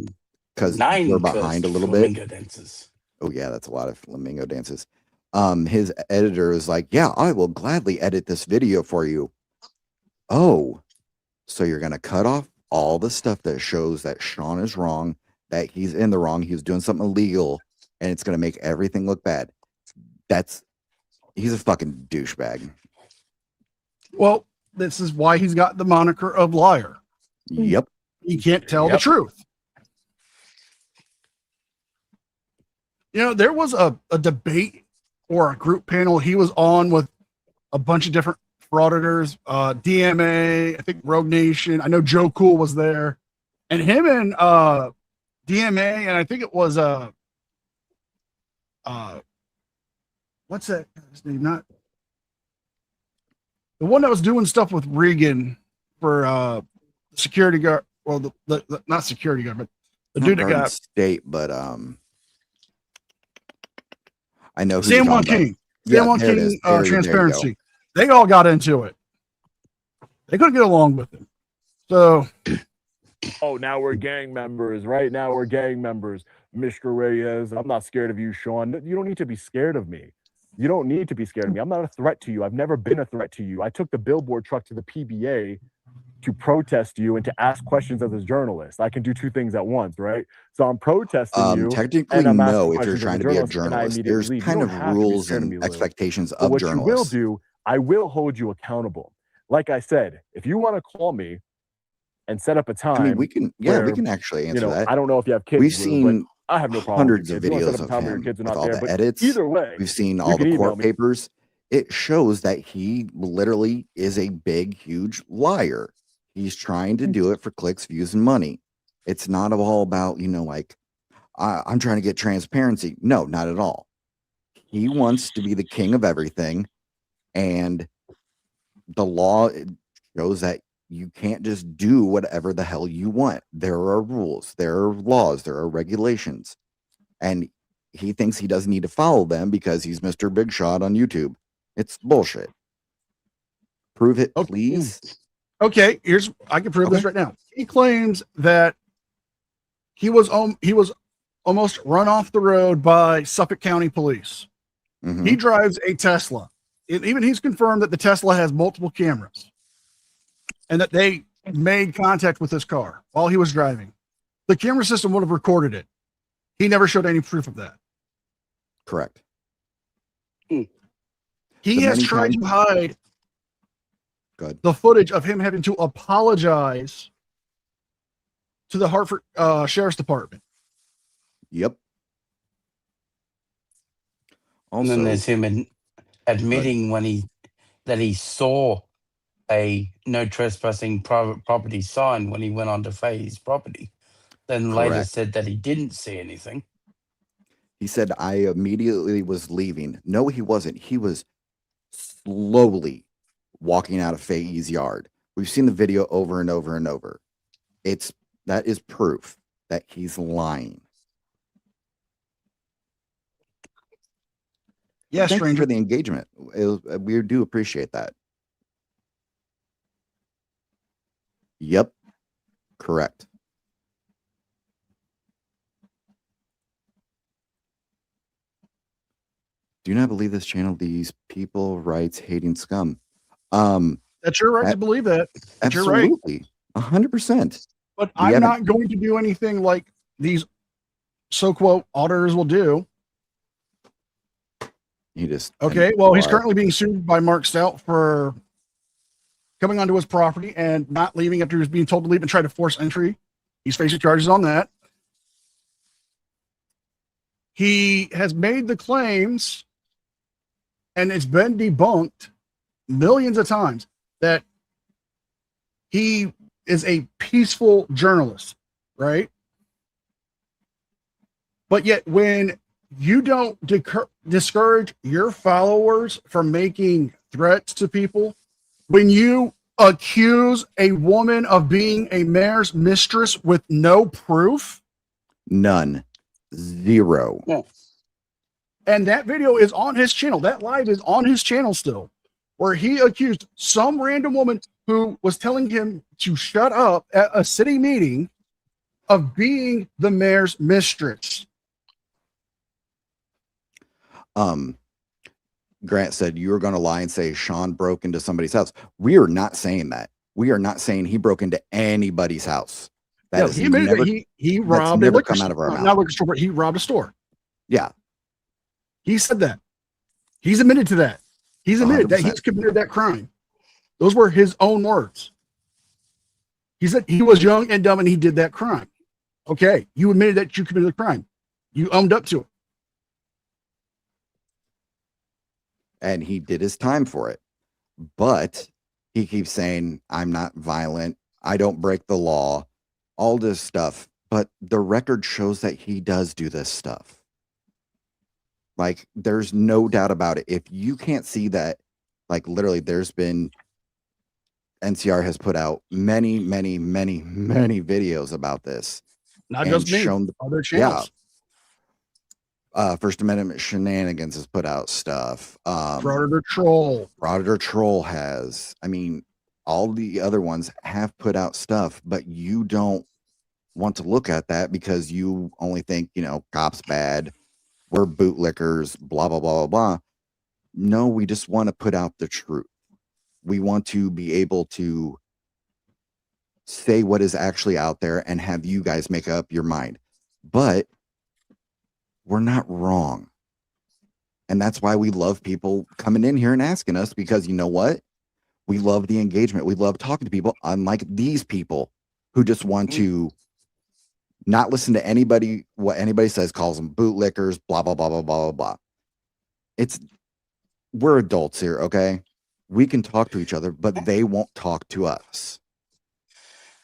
Speaker 3: because
Speaker 2: 9
Speaker 3: we're behind a
Speaker 2: cursed
Speaker 3: little bit.
Speaker 2: flamingo dances.
Speaker 3: Oh yeah, that's a lot of flamingo dances. His editor is like, yeah, I will gladly edit this video for you. Oh, so you're gonna cut off all the stuff that shows that Sean is wrong, that he's in the wrong, he's doing something illegal, and it's gonna make everything look bad. He's a fucking douchebag.
Speaker 1: Well, this is why he's got the moniker of liar.
Speaker 3: Yep.
Speaker 1: He can't tell the
Speaker 6: Yep.
Speaker 1: truth. You know, there was a debate or a group panel he was on with a bunch of different frauditors, DMA, I think Rogue Nation. I know Joe Cool was there. And him and DMA, and I think it was what's that guy's name? Not the one that was doing stuff with Reagan for security guard. Well, the not security guard, but the
Speaker 3: Not
Speaker 1: dude that
Speaker 3: Garden
Speaker 1: got
Speaker 3: State, but I know who
Speaker 1: San
Speaker 3: you're
Speaker 1: Juan
Speaker 3: talking about.
Speaker 1: King. San Juan
Speaker 3: there it
Speaker 1: King
Speaker 3: is. There you go.
Speaker 1: transparency. They all got into it. They couldn't get along with him. So
Speaker 10: oh, now we're gang members, right? Now we're gang members. Mishka Reyes, I'm not scared of you, Sean. You don't need to be scared of me. You don't need to be scared of me. I'm not a threat to you. I've never been a threat to you. I took the billboard truck to the PBA to protest you and to ask questions as a journalist. I can do two things at once, right? So I'm protesting you.
Speaker 3: Technically,
Speaker 10: and I'm asking
Speaker 3: no, if you're
Speaker 10: questions as
Speaker 3: trying to be a
Speaker 10: and I
Speaker 3: journalist.
Speaker 10: immediately
Speaker 3: There's
Speaker 10: leave. You
Speaker 3: kind
Speaker 10: don't
Speaker 3: of
Speaker 10: have to be
Speaker 3: rules
Speaker 10: scared of
Speaker 3: and
Speaker 10: me, Lou.
Speaker 3: expectations
Speaker 10: But
Speaker 3: of
Speaker 10: what you will
Speaker 3: journalists.
Speaker 10: do, I will hold you accountable. Like I said, if you want to call me and set up a time,
Speaker 3: I mean, we can, we
Speaker 10: where,
Speaker 3: can actually answer
Speaker 10: you know,
Speaker 3: that.
Speaker 10: I don't know if you have kids.
Speaker 3: We've
Speaker 10: Lou, but
Speaker 3: seen
Speaker 10: I have no problem
Speaker 3: hundreds
Speaker 10: with
Speaker 3: of
Speaker 10: kids. You wanna
Speaker 3: videos
Speaker 10: set up a
Speaker 3: of
Speaker 10: time where your
Speaker 3: him
Speaker 10: kids are
Speaker 3: with
Speaker 10: not
Speaker 3: all
Speaker 10: there,
Speaker 3: the
Speaker 10: but
Speaker 3: edits.
Speaker 10: either way,
Speaker 3: We've seen
Speaker 10: you
Speaker 3: all
Speaker 10: can
Speaker 3: the
Speaker 10: email
Speaker 3: court
Speaker 10: me.
Speaker 3: papers. It shows that he literally is a big, huge liar. He's trying to do it for clicks, views, and money. It's not all about, you know, like, I'm trying to get transparency. No, not at all. He wants to be the king of everything. And the law shows that you can't just do whatever the hell you want. There are rules, there are laws, there are regulations. And he thinks he doesn't need to follow them because he's Mr. Big Shot on YouTube. It's bullshit. Prove it,
Speaker 1: Okay.
Speaker 3: please.
Speaker 1: Okay, I can prove this right now. He claims that he was almost run off the road by Suffolk County Police.
Speaker 3: Mhm.
Speaker 1: He drives a Tesla. Even he's confirmed that the Tesla has multiple cameras and that they made contact with his car while he was driving. The camera system would have recorded it. He never showed any proof of that.
Speaker 3: Correct.
Speaker 1: He
Speaker 3: The
Speaker 1: has
Speaker 3: many
Speaker 1: tried
Speaker 3: times-
Speaker 1: to hide
Speaker 3: Good.
Speaker 1: the footage of him having to apologize to the Hartford Sheriff's Department.
Speaker 3: Yep.
Speaker 2: And then
Speaker 3: Also,
Speaker 2: there's him admitting that he saw a no trespassing private property sign when he went on to Faye's property. Then later
Speaker 3: Correct.
Speaker 2: said that he didn't see anything.
Speaker 3: he said, I immediately was leaving. No, he wasn't. He was slowly walking out of Faye's yard. We've seen the video over and over and over. That is proof that he's lying.
Speaker 1: Yeah,
Speaker 3: Thank you
Speaker 1: stranger.
Speaker 3: for the engagement. We do appreciate that. Yep. Correct. Do not believe this channel. These people rights hating scum.
Speaker 1: That's your right to believe that. That's your right.
Speaker 3: Absolutely. 100%.
Speaker 1: But
Speaker 3: We
Speaker 1: I'm
Speaker 3: haven't-
Speaker 1: not going to do anything like these so-quote auditors will do.
Speaker 3: He just
Speaker 1: Okay, well, he's currently being sued by Mark Stout for coming onto his property and not leaving after he was being told to leave and try to force entry. He's facing charges on that. He has made the claims, and it's been debunked millions of times, that he is a peaceful journalist, right? But yet when you don't discourage your followers from making threats to people, when you accuse a woman of being a mayor's mistress with no proof,
Speaker 3: none, zero.
Speaker 1: and that video is on his channel, that live is on his channel still, where he accused some random woman who was telling him to shut up at a city meeting of being the mayor's mistress.
Speaker 3: Grant said you were going to lie and say Sean broke into somebody's house. We are not saying that. We are not saying he broke into anybody's house. That
Speaker 1: No,
Speaker 3: is
Speaker 1: he admitted
Speaker 3: never,
Speaker 1: that he robbed a
Speaker 3: never
Speaker 1: liquor
Speaker 3: come
Speaker 1: store.
Speaker 3: out of our
Speaker 1: Not
Speaker 3: mouth.
Speaker 1: a liquor store, but he robbed a store.
Speaker 3: Yeah,
Speaker 1: He said that. He's admitted to that. He's admitted that
Speaker 3: 100%.
Speaker 1: he's committed that crime. Those were his own words. He said he was young and dumb and he did that crime. Okay, you admitted that you committed a crime. You owned up to it.
Speaker 3: and he did his time for it. But he keeps saying, I'm not violent. I don't break the law, all this stuff. But the record shows that he does do this stuff. Like, there's no doubt about it. If you can't see that, like, literally, there's been NCR has put out many videos about this.
Speaker 1: Not
Speaker 3: and
Speaker 1: just me,
Speaker 3: shown
Speaker 1: other channels.
Speaker 3: First Amendment Shenanigans has put out stuff.
Speaker 1: Auditor Troll.
Speaker 3: Auditor Troll has. I mean, all the other ones have put out stuff, but you don't want to look at that because you only think, cops bad, we're bootlickers, blah, blah, blah, blah, blah. No, we just want to put out the truth. We want to be able to say what is actually out there and have you guys make up your mind. But we're not wrong. And that's why we love people coming in here and asking us, because you know what? We love the engagement. We love talking to people, unlike these people who just want to not listen to anybody, what anybody says, calls them bootlickers, blah, blah, blah, blah, blah, blah, blah. We're adults here, okay? We can talk to each other, but they won't talk to us.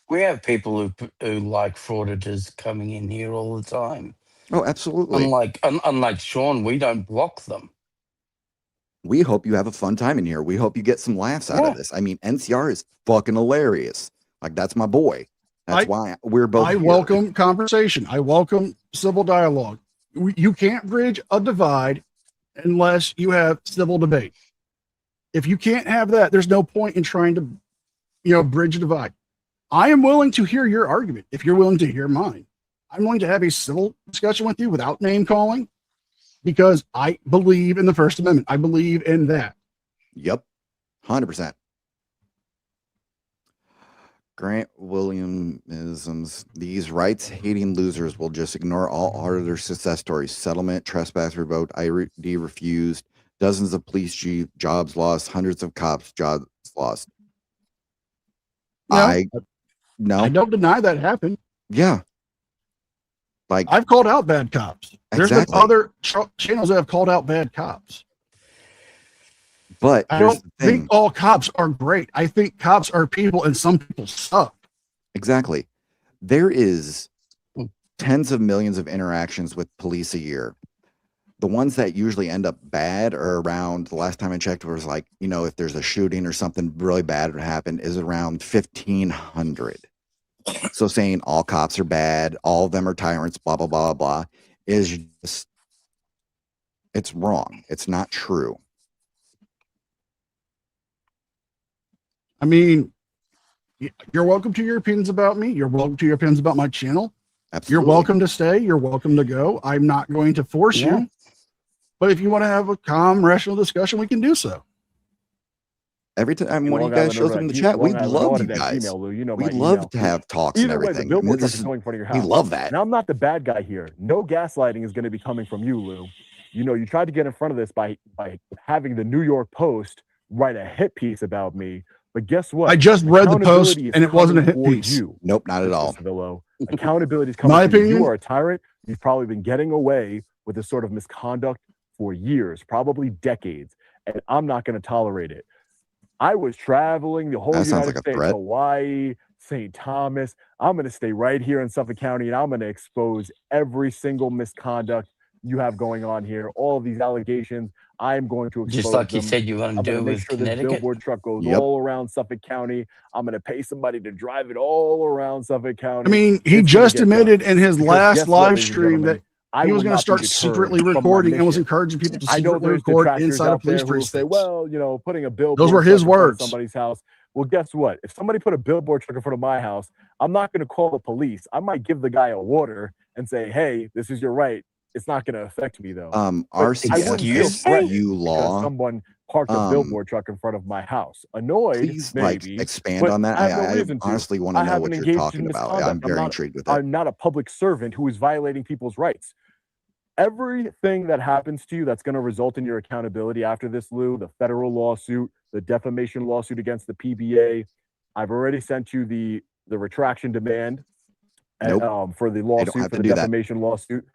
Speaker 2: We have people who like frauditors coming in here all the time.
Speaker 3: Oh, absolutely.
Speaker 2: Unlike Sean, we don't block them.
Speaker 3: We hope you have a fun time in here. We hope you get some laughs out of this. I mean, NCR is fucking hilarious. Like, that's my boy. That's why we're both.
Speaker 1: I welcome conversation. I welcome civil dialogue. You can't bridge a divide unless you have civil debate. If you can't have that, there's no point in trying to, bridge a divide. I am willing to hear your argument if you're willing to hear mine. I'm willing to have a civil discussion with you without name calling because I believe in the First Amendment. I believe in that.
Speaker 3: Yep. 100%. Grant Williamisms. These rights-hating losers will just ignore all auditor success stories. Settlement, trespass revoked, ID refused, dozens of police jobs lost, hundreds of cops jobs lost. I
Speaker 1: don't deny that happened.
Speaker 3: Yeah. Like,
Speaker 1: I've called out bad cops. There's been other channels that have called out bad cops.
Speaker 3: But
Speaker 1: I don't think all cops are great. I think cops are people and some people suck.
Speaker 3: Exactly. There is tens of millions of interactions with police a year. The ones that usually end up bad are around, the last time I checked was like, if there's a shooting or something really bad would happen, is around 1,500. So saying all cops are bad, all of them are tyrants, blah, blah, blah, blah, is just, it's wrong. It's not true.
Speaker 1: I mean, you're welcome to your opinions about me. You're welcome to your opinions about my channel.
Speaker 3: Absolutely.
Speaker 1: You're welcome to stay. You're welcome to go. I'm not going to force you. But if you want to have a calm, rational discussion, we can do so.
Speaker 3: Every time one of you guys shows up in the chat, we love you guys. We love to have talks and everything.
Speaker 10: The billboard truck is going in front of your house.
Speaker 3: We love that.
Speaker 10: Now, I'm not the bad guy here. No gaslighting is going to be coming from you, Lou. You tried to get in front of this by having the New York Post write a hit piece about me. But guess what?
Speaker 1: I just read the post and it wasn't a hit piece.
Speaker 10: Nope,
Speaker 3: not at all.
Speaker 10: Accountability is coming.
Speaker 1: My
Speaker 10: from
Speaker 1: opinion.
Speaker 10: You are a tyrant. You've probably been getting away with this sort of misconduct for years, probably decades, and I'm not going to tolerate it. I was traveling the whole United States, Hawaii, St. Thomas. I'm going to stay right here in Suffolk County, and I'm going to expose every single misconduct you have going on here. All of these allegations, I'm going to expose
Speaker 2: just like
Speaker 10: them.
Speaker 2: you said you want to do with
Speaker 10: sure
Speaker 2: Connecticut.
Speaker 10: This billboard truck goes all around Suffolk County. I'm going to pay somebody to drive it all around Suffolk County.
Speaker 1: I mean, he just admitted in his last live stream that he was going to start secretly recording and was encouraging people to secretly record inside a police precinct.
Speaker 10: Well, putting a billboard.
Speaker 1: Those were his words.
Speaker 10: Somebody's house. Well, guess what? If somebody put a billboard truck in front of my house, I'm not going to call the police. I might give the guy a water and say, "Hey, this is your right." It's not going to affect me though.
Speaker 3: RCSU law.
Speaker 10: Someone parked a billboard truck in front of my house. Annoyed,
Speaker 3: please,
Speaker 10: maybe.
Speaker 3: Expand on that. I honestly want to know what you're talking about. I'm very intrigued with it.
Speaker 10: I'm not a public servant who is violating people's rights. Everything that happens to you that's going to result in your accountability after this, Lou, the federal lawsuit, the defamation lawsuit against the PBA, I've already sent you the retraction demand for the lawsuit, for the defamation lawsuit.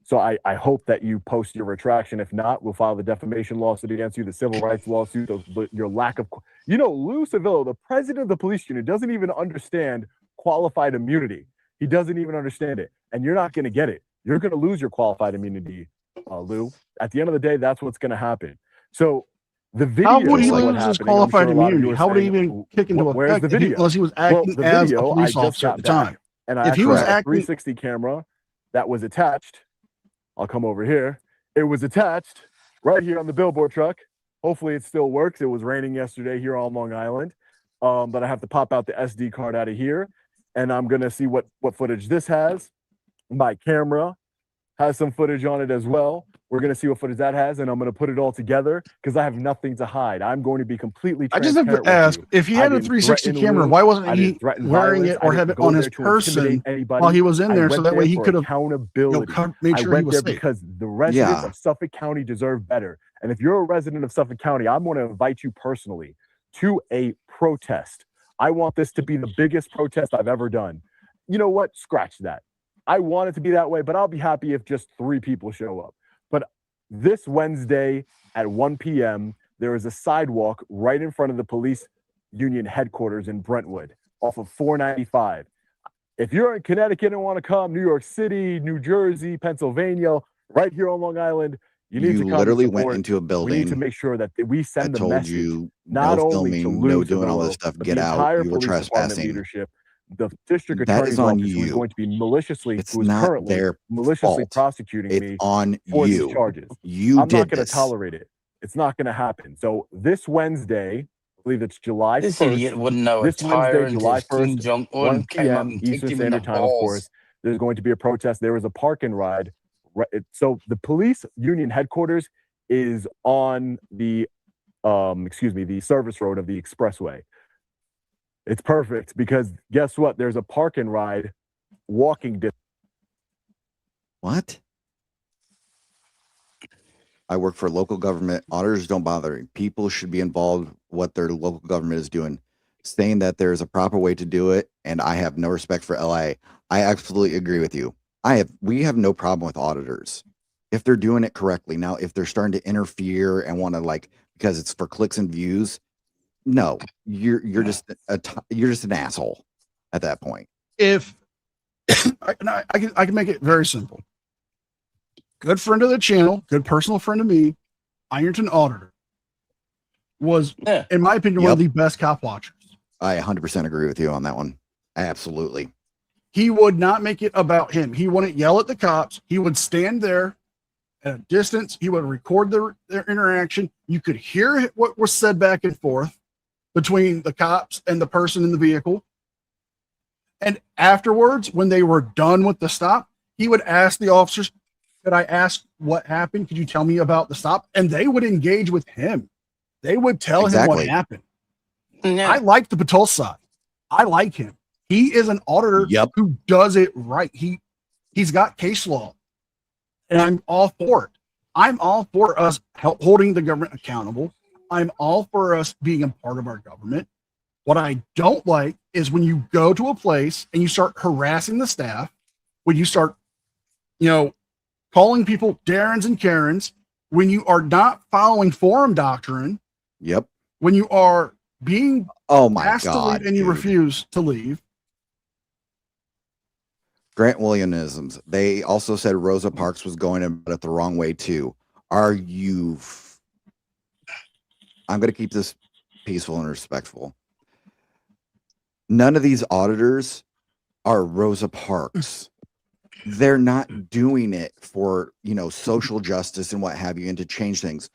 Speaker 10: So I hope that you post your retraction. If not, we'll file the defamation lawsuit against you, the civil rights lawsuit, your lack of, Lou Civillo, the president of the police unit, doesn't even understand qualified immunity. He doesn't even understand it. And you're not going to get it. You're going to lose your qualified immunity, Lou. At the end of the day, that's what's going to happen. So the video.
Speaker 1: How would he lose his qualified immunity? How would he even kick into effect unless he was acting as a police officer at the time?
Speaker 10: And if he was acting 360 camera that was attached, I'll come over here. It was attached right here on the billboard truck. Hopefully it still works. It was raining yesterday here on Long Island. But I have to pop out the SD card out of here. And I'm going to see what footage this has. My camera has some footage on it as well. We're going to see what footage that has, and I'm going to put it all together because I have nothing to hide. I'm going to be completely transparent.
Speaker 1: I just have to ask, if he had a 360 camera, why wasn't he wearing it or have it on his person while he was in there so that way he could have made sure he was safe?
Speaker 10: Because the residents of Suffolk County deserve better. And if you're a resident of Suffolk County, I'm going to invite you personally to a protest. I want this to be the biggest protest I've ever done. You know what? Scratch that. I want it to be that way, but I'll be happy if just 3 people show up. But this Wednesday at 1 p.m., there is a sidewalk right in front of the police union headquarters in Brentwood off of 495. If you're in Connecticut and want to come, New York City, New Jersey, Pennsylvania, right here on Long Island, You need to come
Speaker 3: literally
Speaker 10: and
Speaker 3: went
Speaker 10: support.
Speaker 3: into a
Speaker 10: We need
Speaker 3: building.
Speaker 10: to make sure that we
Speaker 3: I
Speaker 10: send the
Speaker 3: told
Speaker 10: message
Speaker 3: you
Speaker 10: not
Speaker 3: no
Speaker 10: only to
Speaker 3: filming, no
Speaker 10: Lou
Speaker 3: doing all this
Speaker 10: Savillo,
Speaker 3: stuff.
Speaker 10: but
Speaker 3: Get
Speaker 10: the
Speaker 3: out.
Speaker 10: entire
Speaker 3: You were
Speaker 10: police department
Speaker 3: trespassing.
Speaker 10: leadership. The district
Speaker 3: That
Speaker 10: attorney's
Speaker 3: is on
Speaker 10: office, who is
Speaker 3: you.
Speaker 10: going to be maliciously,
Speaker 3: It's
Speaker 10: who is
Speaker 3: not
Speaker 10: currently
Speaker 3: their
Speaker 10: maliciously
Speaker 3: fault.
Speaker 10: prosecuting
Speaker 3: It's
Speaker 10: me
Speaker 3: on
Speaker 10: for these
Speaker 3: you.
Speaker 10: charges.
Speaker 3: You
Speaker 10: I'm not
Speaker 3: did
Speaker 10: going to
Speaker 3: this.
Speaker 10: tolerate it. It's not going to happen. So this Wednesday, I believe it's July
Speaker 2: This
Speaker 10: 1st.
Speaker 2: idiot wouldn't know a
Speaker 10: This Wednesday,
Speaker 2: tyrant
Speaker 10: July
Speaker 2: if Kim
Speaker 10: 1st,
Speaker 2: Jong
Speaker 10: 1
Speaker 2: Un came up
Speaker 10: p.m.
Speaker 2: and kicked
Speaker 10: Eastern
Speaker 2: him in the
Speaker 10: Standard Time, of course.
Speaker 2: balls.
Speaker 10: There's going to be a protest. There is a park and ride. So the police union headquarters is on the, the service road of the expressway. It's perfect because guess what? There's a park and ride walking distance.
Speaker 3: What? I work for local government. Auditors don't bother. People should be involved what their local government is doing. Saying that there's a proper way to do it, and I have no respect for LIA. I absolutely agree with you. We have no problem with auditors if they're doing it correctly. Now, if they're starting to interfere and want to because it's for clicks and views, no, you're just an asshole at that point.
Speaker 1: If I can make it very simple. Good friend of the channel, good personal friend of me, Ironton Auditor, was, in my opinion, one of the best cop watchers.
Speaker 3: I 100% agree with you on that one. Absolutely.
Speaker 1: He would not make it about him. He wouldn't yell at the cops. He would stand there at a distance. He would record their interaction. You could hear what was said back and forth between the cops and the person in the vehicle. And afterwards, when they were done with the stop, he would ask the officers, could I ask what happened? Could you tell me about the stop? And they would engage with him. They would tell him what happened. I like the patrol side. I like him. He is an auditor who does it right. He's got case law, and I'm all for it. I'm all for us holding the government accountable. I'm all for us being a part of our government. What I don't like is when you go to a place and you start harassing the staff, when you start, calling people Darrens and Karens, when you are not following forum doctrine.
Speaker 3: Yep.
Speaker 1: When you are being asked to leave and you refuse to leave.
Speaker 3: Grant Williamsons. They also said Rosa Parks was going about it the wrong way too. I'm going to keep this peaceful and respectful. None of these auditors are Rosa Parks. They're not doing it for, social justice and what have you, and to change things.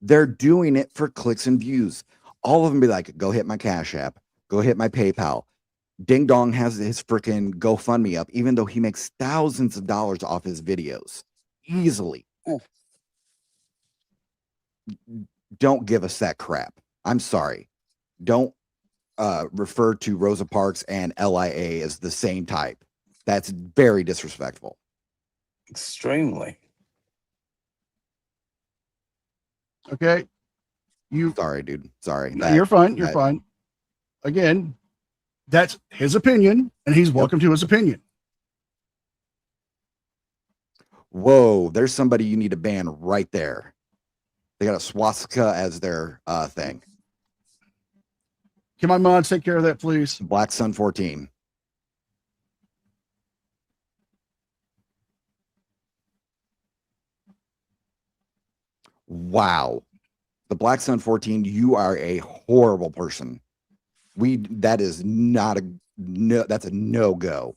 Speaker 3: They're doing it for clicks and views. All of them be like, go hit my Cash App, go hit my PayPal. Ding Dong has his freaking GoFundMe up, even though he makes thousands of dollars off his videos easily. Don't give us that crap. I'm sorry. Don't refer to Rosa Parks and LIA as the same type. That's very disrespectful.
Speaker 2: Extremely.
Speaker 1: Okay.
Speaker 3: Sorry, dude. Sorry.
Speaker 1: No, you're fine. You're fine. Again, that's his opinion, and he's welcome to his opinion.
Speaker 3: Whoa, there's somebody you need to ban right there. They got a swastika as their thing.
Speaker 1: Can my mods take care of that, please?
Speaker 3: Black Sun 14. Wow. The Black Sun 14, you are a horrible person. That is not that's a no-go.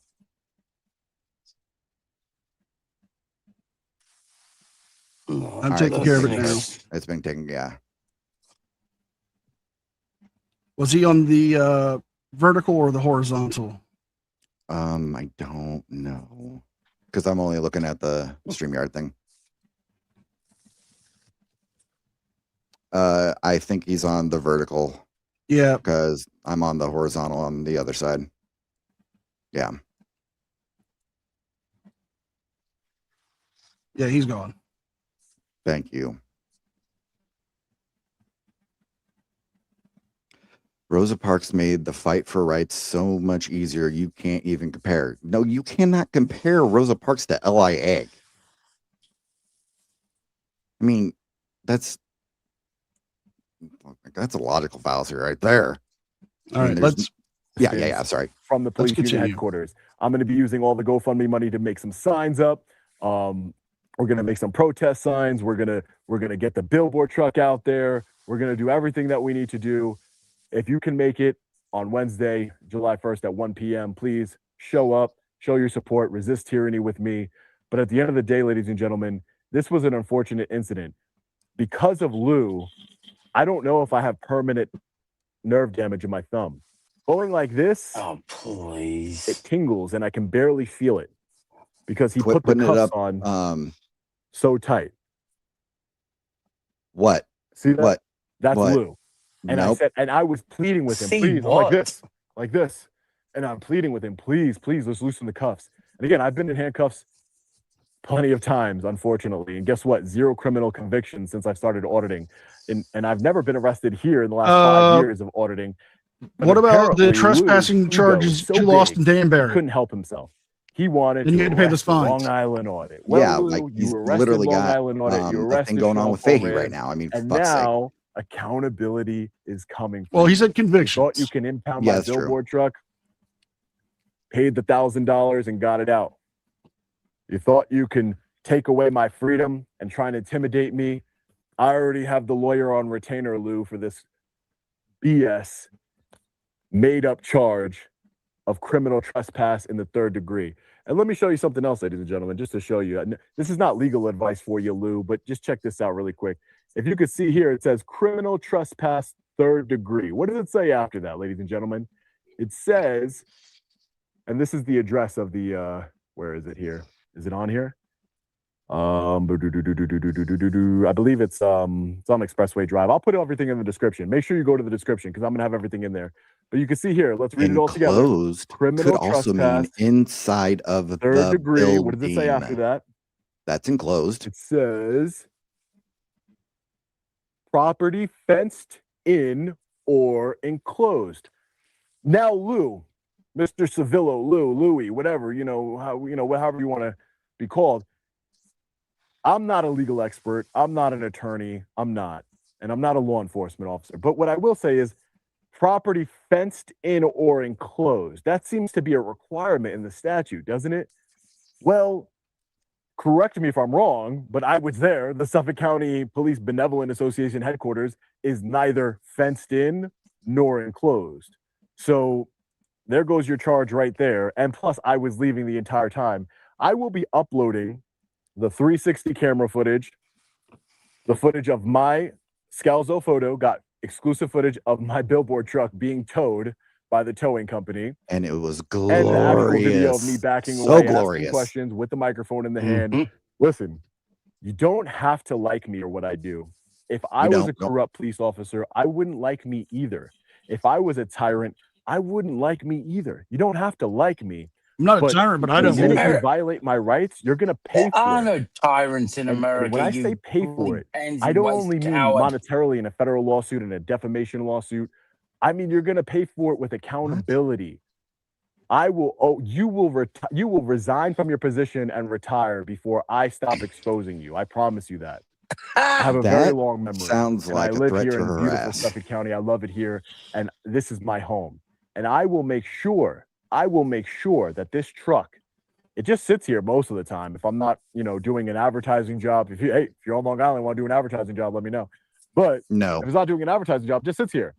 Speaker 1: I'm taking care of it now.
Speaker 3: It's been taken, yeah.
Speaker 1: Was he on the vertical or the horizontal?
Speaker 3: I don't know. Because I'm only looking at the StreamYard thing. I think he's on the vertical.
Speaker 1: Yeah.
Speaker 3: Because I'm on the horizontal on the other side. Yeah.
Speaker 1: Yeah, he's gone.
Speaker 3: Thank you. Rosa Parks made the fight for rights so much easier. You can't even compare. No, you cannot compare Rosa Parks to LIA. I mean, that's a logical fallacy right there.
Speaker 1: All right, let's.
Speaker 3: Yeah. Sorry.
Speaker 10: From the police union headquarters. I'm going to be using all the GoFundMe money to make some signs up. We're gonna make some protest signs. We're gonna get the billboard truck out there. We're gonna do everything that we need to do. If you can make it on Wednesday, July 1st at 1 p.m., please show up, show your support, resist tyranny with me. But at the end of the day, ladies and gentlemen, this was an unfortunate incident. Because of Lou, I don't know if I have permanent nerve damage in my thumb. Going like this,
Speaker 2: Oh, please.
Speaker 10: it tingles and I can barely feel it because he
Speaker 3: Quit
Speaker 10: put the
Speaker 3: putting it
Speaker 10: cuffs
Speaker 3: up.
Speaker 10: on so tight.
Speaker 3: What?
Speaker 10: See that?
Speaker 3: What?
Speaker 10: That's
Speaker 3: What?
Speaker 10: Lou. And I
Speaker 3: Nope.
Speaker 10: said, and I was pleading with him,
Speaker 2: See
Speaker 10: please, I'm
Speaker 2: what?
Speaker 10: like this. And I'm pleading with him, please, let's loosen the cuffs. And again, I've been in handcuffs plenty of times, unfortunately. And guess what? 0 criminal convictions since I started auditing. And I've never been arrested here in the last 5 years of auditing. But
Speaker 1: What about the
Speaker 10: apparently,
Speaker 1: trespassing
Speaker 10: Lou's ego
Speaker 1: charges
Speaker 10: is so
Speaker 1: you lost
Speaker 10: big,
Speaker 1: in
Speaker 10: he
Speaker 1: Danbury?
Speaker 10: couldn't help himself. He wanted
Speaker 1: Then you
Speaker 10: to
Speaker 1: had to pay the
Speaker 10: arrest
Speaker 1: fines.
Speaker 10: Long Island audit. Well,
Speaker 3: Yeah,
Speaker 10: Lou,
Speaker 3: like
Speaker 10: you
Speaker 3: he's
Speaker 10: arrested
Speaker 3: literally
Speaker 10: Long
Speaker 3: got
Speaker 10: Island audit. You
Speaker 3: a
Speaker 10: arrested
Speaker 3: thing going on with
Speaker 10: Sean
Speaker 3: Fahey
Speaker 10: Coleman,
Speaker 3: right now. I mean, for
Speaker 10: and
Speaker 3: fuck's sake.
Speaker 10: now accountability is coming.
Speaker 1: Well, he
Speaker 10: you.
Speaker 1: said
Speaker 10: You
Speaker 1: convictions.
Speaker 10: thought you can impound
Speaker 3: Yeah,
Speaker 10: my
Speaker 3: that's true.
Speaker 10: billboard truck, paid the $1,000 and got it out. You thought you can take away my freedom and try and intimidate me. I already have the lawyer on retainer, Lou, for this BS made up charge of criminal trespass in the 3rd degree. And let me show you something else, ladies and gentlemen, just to show you. This is not legal advice for you, Lou, but just check this out really quick. If you could see here, it says criminal trespass 3rd degree. What does it say after that, ladies and gentlemen? It says, and this is the address of the, where is it here? Is it on here? I believe it's on Expressway Drive. I'll put everything in the description. Make sure you go to the description because I'm gonna have everything in there. But you can see here. Let's read it all together.
Speaker 3: Enclosed
Speaker 10: Criminal
Speaker 3: could also mean
Speaker 10: trespass,
Speaker 3: inside of the
Speaker 10: 3rd degree. What does it say
Speaker 3: building.
Speaker 10: after that?
Speaker 3: That's enclosed.
Speaker 10: It says property fenced in or enclosed. Now, Lou, Mr. Civillo, Louie, whatever, however you want to be called. I'm not a legal expert. I'm not an attorney. I'm not. And I'm not a law enforcement officer. But what I will say is property fenced in or enclosed. That seems to be a requirement in the statute, doesn't it? Well, correct me if I'm wrong, but I was there. The Suffolk County Police Benevolent Association headquarters is neither fenced in nor enclosed. So there goes your charge right there. And plus, I was leaving the entire time. I will be uploading the 360 camera footage, the footage of my Scalzo photo, got exclusive footage of my billboard truck being towed by the towing company.
Speaker 3: And it was
Speaker 10: And the actual video of me
Speaker 3: glorious.
Speaker 10: backing
Speaker 3: So
Speaker 10: away, asking
Speaker 3: glorious.
Speaker 10: questions with the microphone in the hand.
Speaker 2: Mhm.
Speaker 10: Listen, you don't have to like me or what I do. If I
Speaker 3: You
Speaker 10: was a
Speaker 3: don't.
Speaker 10: corrupt police officer, I wouldn't like me either. If I was a tyrant, I wouldn't like me either. You don't have to like me.
Speaker 1: I'm not a
Speaker 10: But
Speaker 1: tyrant, but I
Speaker 10: the
Speaker 1: don't
Speaker 10: minute
Speaker 1: believe
Speaker 10: you
Speaker 1: it.
Speaker 10: violate my rights, you're gonna pay
Speaker 2: There
Speaker 10: for
Speaker 2: are
Speaker 10: it.
Speaker 2: no tyrants in
Speaker 10: And
Speaker 2: America.
Speaker 10: when I
Speaker 2: you
Speaker 10: say pay for
Speaker 2: bloody
Speaker 10: it,
Speaker 2: pansy
Speaker 10: I don't
Speaker 2: waste
Speaker 10: only mean
Speaker 2: coward.
Speaker 10: monetarily in a federal lawsuit and a defamation lawsuit. I mean you're gonna pay for it with accountability. You will resign from your position and retire before I stop exposing you. I promise you that. I have a very
Speaker 3: That
Speaker 10: long memory.
Speaker 3: sounds
Speaker 10: and
Speaker 3: like
Speaker 10: I
Speaker 3: a
Speaker 10: live
Speaker 3: threat
Speaker 10: here
Speaker 3: to
Speaker 10: in beautiful
Speaker 3: harass.
Speaker 10: Suffolk County. I love it here, and this is my home. And I will make sure that this truck, it just sits here most of the time. If I'm not, doing an advertising job, if you're on Long Island and want to do an advertising job, let me know. But
Speaker 3: No.
Speaker 10: if it's not doing an advertising job, it just sits here.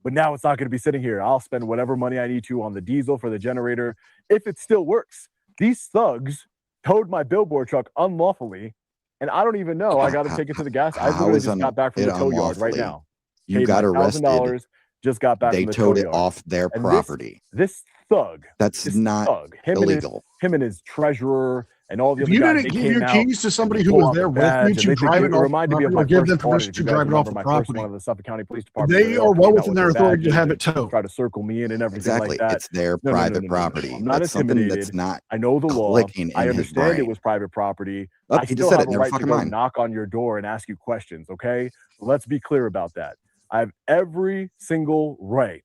Speaker 10: But now it's not going to be sitting here. I'll spend whatever money I need to on the diesel for the generator if it still works. These thugs towed my billboard truck unlawfully, and I don't even know. I got to take it to the gas. I
Speaker 3: How
Speaker 10: literally
Speaker 3: is
Speaker 10: just got back from the tow yard right
Speaker 3: unlawfully?
Speaker 10: now.
Speaker 3: You
Speaker 10: Paid
Speaker 3: got
Speaker 10: my
Speaker 3: arrested.
Speaker 10: $1,000. Just got back
Speaker 3: They
Speaker 10: from the tow
Speaker 3: towed it
Speaker 10: yard.
Speaker 3: off their
Speaker 10: And
Speaker 3: property.
Speaker 10: This thug,
Speaker 3: That's
Speaker 10: this
Speaker 3: not
Speaker 10: thug,
Speaker 3: illegal.
Speaker 10: him and his treasurer and all the
Speaker 1: If
Speaker 10: other
Speaker 1: you
Speaker 10: guys,
Speaker 1: didn't
Speaker 10: they
Speaker 1: give
Speaker 10: came
Speaker 1: your
Speaker 10: out
Speaker 1: keys to
Speaker 10: and
Speaker 1: somebody
Speaker 10: they
Speaker 1: who
Speaker 10: pull
Speaker 1: was
Speaker 10: out
Speaker 1: there
Speaker 10: the
Speaker 1: with you
Speaker 10: badge,
Speaker 1: to
Speaker 10: and they
Speaker 1: drive
Speaker 10: think
Speaker 1: it off the
Speaker 10: reminded me of
Speaker 1: property
Speaker 10: my
Speaker 1: or give
Speaker 10: first
Speaker 1: them
Speaker 10: audit.
Speaker 1: permission
Speaker 10: If
Speaker 1: to
Speaker 10: you guys
Speaker 1: drive it off
Speaker 10: remember
Speaker 1: the
Speaker 10: my first
Speaker 1: property,
Speaker 10: one of the Suffolk County Police Department,
Speaker 1: they
Speaker 10: all
Speaker 1: are well
Speaker 10: came out
Speaker 1: within
Speaker 10: with
Speaker 1: their authority to
Speaker 10: badges
Speaker 1: have
Speaker 10: and
Speaker 1: it towed.
Speaker 10: try to circle me in and everything
Speaker 3: Exactly.
Speaker 10: like that.
Speaker 3: It's their
Speaker 10: No.
Speaker 3: private property.
Speaker 10: I'm not
Speaker 3: That's something
Speaker 10: intimidated.
Speaker 3: that's not
Speaker 10: I know the law.
Speaker 3: clicking
Speaker 10: I
Speaker 3: in his
Speaker 10: understand it
Speaker 3: brain.
Speaker 10: was private property.
Speaker 3: Oh,
Speaker 10: I
Speaker 3: he just
Speaker 10: still
Speaker 3: said
Speaker 10: have
Speaker 3: it.
Speaker 10: a
Speaker 3: Never
Speaker 10: right to
Speaker 3: fucking
Speaker 10: go
Speaker 3: mind.
Speaker 10: knock on your door and ask you questions, okay? Let's be clear about that. I have every single right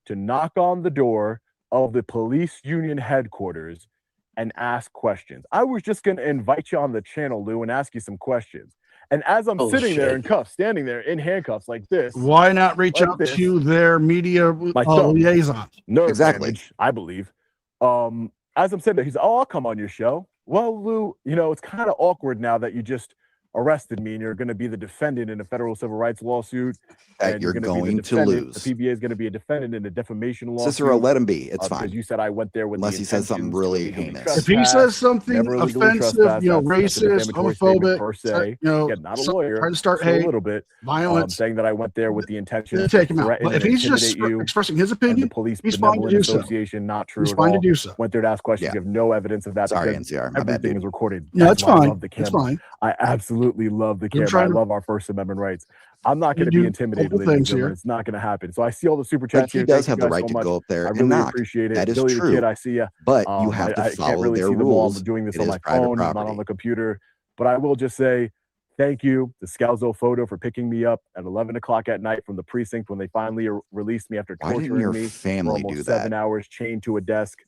Speaker 10: to knock on the door of the police union headquarters and ask questions. I was just going to invite you on the channel, Lou, and ask you some questions. And as I'm sitting there in
Speaker 2: Bullshit.
Speaker 10: cuffs, standing there in handcuffs like this,
Speaker 1: Why not reach
Speaker 10: Like
Speaker 1: out
Speaker 10: this.
Speaker 1: to their media
Speaker 10: My thumb.
Speaker 1: liaison?
Speaker 10: nerve
Speaker 3: Exactly.
Speaker 10: damage, I believe. As I'm sitting there, he's like, "Oh, I'll come on your show." well, Lou, you know, it's kind of awkward now that you just arrested me and you're going to be the defendant in a federal civil rights lawsuit.
Speaker 3: That
Speaker 10: And
Speaker 3: you're
Speaker 10: you're going to be the
Speaker 3: going to
Speaker 10: defendant. The
Speaker 3: lose.
Speaker 10: PBA is going to be a defendant in a defamation lawsuit.
Speaker 3: Cicero, let him be. It's
Speaker 10: because
Speaker 3: fine.
Speaker 10: you said I went there with
Speaker 3: Unless
Speaker 10: the
Speaker 3: he says something
Speaker 10: intentions to
Speaker 3: really
Speaker 10: illegally
Speaker 3: heinous.
Speaker 1: If he
Speaker 10: trespass,
Speaker 1: says something
Speaker 10: never illegally
Speaker 1: offensive,
Speaker 10: trespass,
Speaker 1: you know,
Speaker 10: that's a
Speaker 1: racist,
Speaker 10: defamatory statement
Speaker 1: homophobic,
Speaker 10: per se.
Speaker 1: you know,
Speaker 10: Again, not a lawyer,
Speaker 1: trying to start
Speaker 10: just a
Speaker 1: hate,
Speaker 10: little bit.
Speaker 1: violence,
Speaker 10: Saying that I went there with the intentions
Speaker 1: then
Speaker 10: to
Speaker 1: take him out.
Speaker 10: threaten
Speaker 1: But if
Speaker 10: and
Speaker 1: he's just
Speaker 10: intimidate you
Speaker 1: expressing his
Speaker 10: and the
Speaker 1: opinion,
Speaker 10: Police
Speaker 1: he's fine to
Speaker 10: Benevolent
Speaker 1: do so.
Speaker 10: Association, not true
Speaker 1: He's
Speaker 10: at
Speaker 1: fine to
Speaker 10: all.
Speaker 1: do so.
Speaker 10: Went there to ask questions.
Speaker 3: Yeah.
Speaker 10: You have no evidence of that.
Speaker 3: Sorry,
Speaker 10: because
Speaker 3: NCR. My bad,
Speaker 10: everything
Speaker 3: dude.
Speaker 10: is recorded.
Speaker 1: No,
Speaker 10: That's
Speaker 1: it's
Speaker 10: why I
Speaker 1: fine.
Speaker 10: love the
Speaker 1: It's
Speaker 10: camera.
Speaker 1: fine.
Speaker 10: I absolutely love the
Speaker 1: You're
Speaker 10: camera. I
Speaker 1: trying to
Speaker 10: love our First Amendment rights. I'm not
Speaker 1: you
Speaker 10: going to be
Speaker 1: do
Speaker 10: intimidated,
Speaker 1: couple
Speaker 10: ladies and
Speaker 1: things
Speaker 10: gentlemen.
Speaker 1: here.
Speaker 10: It's not going to happen. So I see all the super
Speaker 3: But
Speaker 10: chats
Speaker 3: he
Speaker 10: here.
Speaker 3: does
Speaker 10: Thank you
Speaker 3: have the
Speaker 10: guys
Speaker 3: right
Speaker 10: so
Speaker 3: to
Speaker 10: much.
Speaker 3: go up there
Speaker 10: I
Speaker 3: and
Speaker 10: really
Speaker 3: knock.
Speaker 10: appreciate it.
Speaker 3: That is
Speaker 10: Billy the
Speaker 3: true.
Speaker 10: Kid, I see you.
Speaker 3: But you have
Speaker 10: I
Speaker 3: to
Speaker 10: can't
Speaker 3: follow
Speaker 10: really
Speaker 3: their
Speaker 10: see them all.
Speaker 3: rules.
Speaker 10: I'm doing this
Speaker 3: It
Speaker 10: on
Speaker 3: is
Speaker 10: my
Speaker 3: private
Speaker 10: phone. I'm not
Speaker 3: property.
Speaker 10: on the computer. But I will just say thank you to Scalzo Photo for picking me up at 11 o'clock at night from the precinct when they finally released me after
Speaker 3: Why didn't
Speaker 10: torturing
Speaker 3: your
Speaker 10: me for
Speaker 3: family do
Speaker 10: almost
Speaker 3: that?
Speaker 10: 7 hours chained to a desk.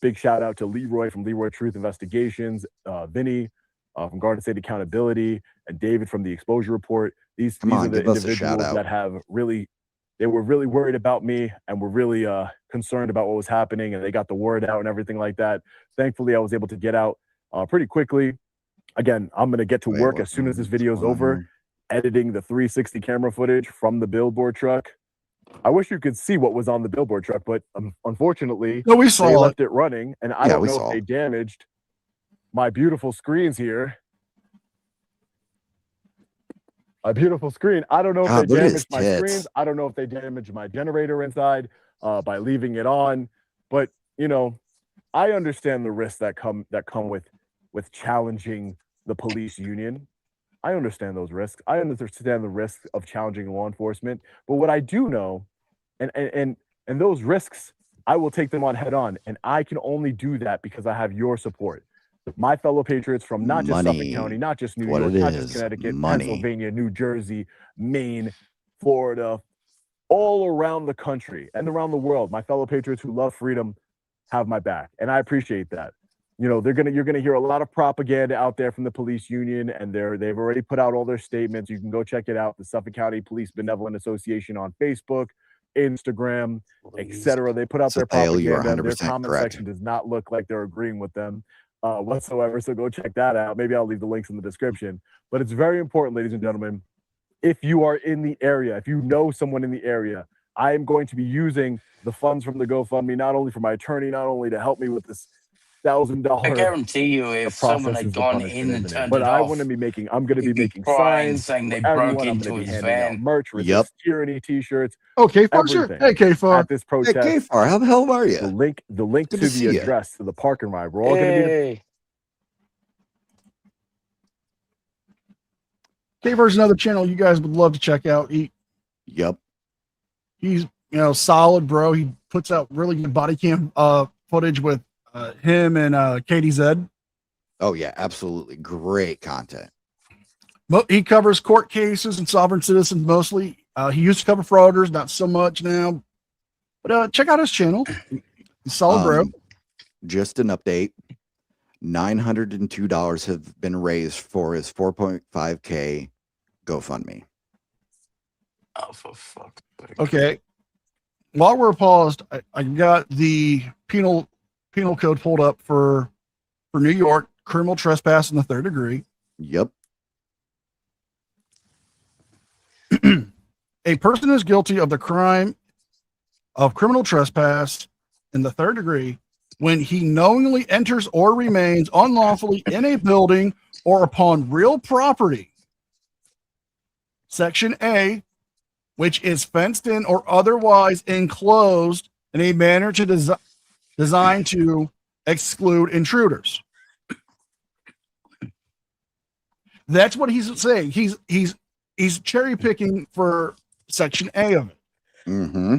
Speaker 10: Big shout out to Leroy from Leroy Truth Investigations, Vinny from Garden State Accountability, and David from the Exposure Report. These
Speaker 3: Come
Speaker 10: are
Speaker 3: on,
Speaker 10: the
Speaker 3: give us a shout
Speaker 10: individuals
Speaker 3: out.
Speaker 10: that have really, they were really worried about me and were really concerned about what was happening, and they got the word out and everything like that. Thankfully, I was able to get out pretty quickly. Again, I'm going to get to
Speaker 3: Wait,
Speaker 10: work
Speaker 3: what-
Speaker 10: as soon as this
Speaker 3: what's
Speaker 10: video is
Speaker 3: going on
Speaker 10: over,
Speaker 3: here?
Speaker 10: editing the 360 camera footage from the billboard truck. I wish you could see what was on the billboard truck, but unfortunately,
Speaker 1: No, we
Speaker 10: they
Speaker 1: saw it.
Speaker 10: left it running, and I
Speaker 3: Yeah,
Speaker 10: don't
Speaker 3: we
Speaker 10: know
Speaker 3: saw.
Speaker 10: if they damaged my beautiful screens here. My beautiful screen. I don't know if
Speaker 3: God,
Speaker 10: they
Speaker 3: look at his
Speaker 10: damaged my screens.
Speaker 3: tits.
Speaker 10: I don't know if they damaged my generator inside by leaving it on. But you know, I understand the risks that come with challenging the police union. I understand those risks. I understand the risks of challenging law enforcement. But what I do know, and those risks, I will take them on head on. And I can only do that because I have your support. My fellow patriots from not just Suffolk
Speaker 3: Money.
Speaker 10: County, not just New
Speaker 3: What
Speaker 10: York,
Speaker 3: it
Speaker 10: not just
Speaker 3: is.
Speaker 10: Connecticut,
Speaker 3: Money.
Speaker 10: Pennsylvania, New Jersey, Maine, Florida, all around the country and around the world. My fellow patriots who love freedom have my back, and I appreciate that. You know, you're gonna hear a lot of propaganda out there from the police union, and they've already put out all their statements. You can go check it out. The Suffolk County Police Benevolent Association on Facebook, Instagram, etc. They put out their
Speaker 3: Thale, you're
Speaker 10: propaganda, and their
Speaker 3: 100%
Speaker 10: comment
Speaker 3: correct.
Speaker 10: section does not look like they're agreeing with them whatsoever. So go check that out. Maybe I'll leave the links in the description. But it's very important, ladies and gentlemen, if you are in the area, if you know someone in the area, I am going to be using the funds from the GoFundMe, not only for my attorney, not only to help me with this
Speaker 2: I
Speaker 10: $1,000.
Speaker 2: guarantee you,
Speaker 10: The
Speaker 2: if someone
Speaker 10: process
Speaker 2: had
Speaker 10: is the
Speaker 2: gone
Speaker 10: punishment,
Speaker 2: in and
Speaker 10: isn't it?
Speaker 2: turned
Speaker 10: But
Speaker 2: it
Speaker 10: I'm
Speaker 2: off,
Speaker 10: going to be
Speaker 2: he'd be
Speaker 10: making
Speaker 2: crying,
Speaker 10: signs
Speaker 2: saying
Speaker 10: for
Speaker 2: they broke
Speaker 10: everyone. I'm
Speaker 2: into
Speaker 10: going to be
Speaker 2: his
Speaker 10: handing out
Speaker 2: van.
Speaker 10: merch,
Speaker 3: Yep.
Speaker 10: resist tyranny T-shirts,
Speaker 1: Okay, folks.
Speaker 10: everything
Speaker 1: Hey, K-Far.
Speaker 10: at this
Speaker 3: Hey,
Speaker 10: protest.
Speaker 3: K-Far, how the hell are
Speaker 10: The
Speaker 3: you?
Speaker 10: link
Speaker 3: Good
Speaker 10: to
Speaker 3: to see
Speaker 10: the
Speaker 3: ya.
Speaker 10: address to the park and ride. We're all going to be
Speaker 2: Hey,
Speaker 1: K-Far's another channel you guys would love to check out.
Speaker 3: Yep.
Speaker 1: He's solid, bro. He puts out really good body cam footage with him and Katie Zed.
Speaker 3: Oh yeah, absolutely. Great content.
Speaker 1: He covers court cases and sovereign citizens mostly. He used to cover frauders, not so much now. But check out his channel. He's solid, bro.
Speaker 3: Just an update. $902 have been raised for his 4.5K GoFundMe.
Speaker 2: oh for fuck's sake!
Speaker 1: Okay. While we're paused, I got the penal code pulled up for New York, criminal trespass in the 3rd degree.
Speaker 3: Yep.
Speaker 1: A person is guilty of the crime of criminal trespass in the 3rd degree when he knowingly enters or remains unlawfully in a building or upon real property. Section A, which is fenced in or otherwise enclosed in a manner to designed to exclude intruders. That's what he's saying. He's cherry picking for Section A of it.
Speaker 3: Mm-hmm.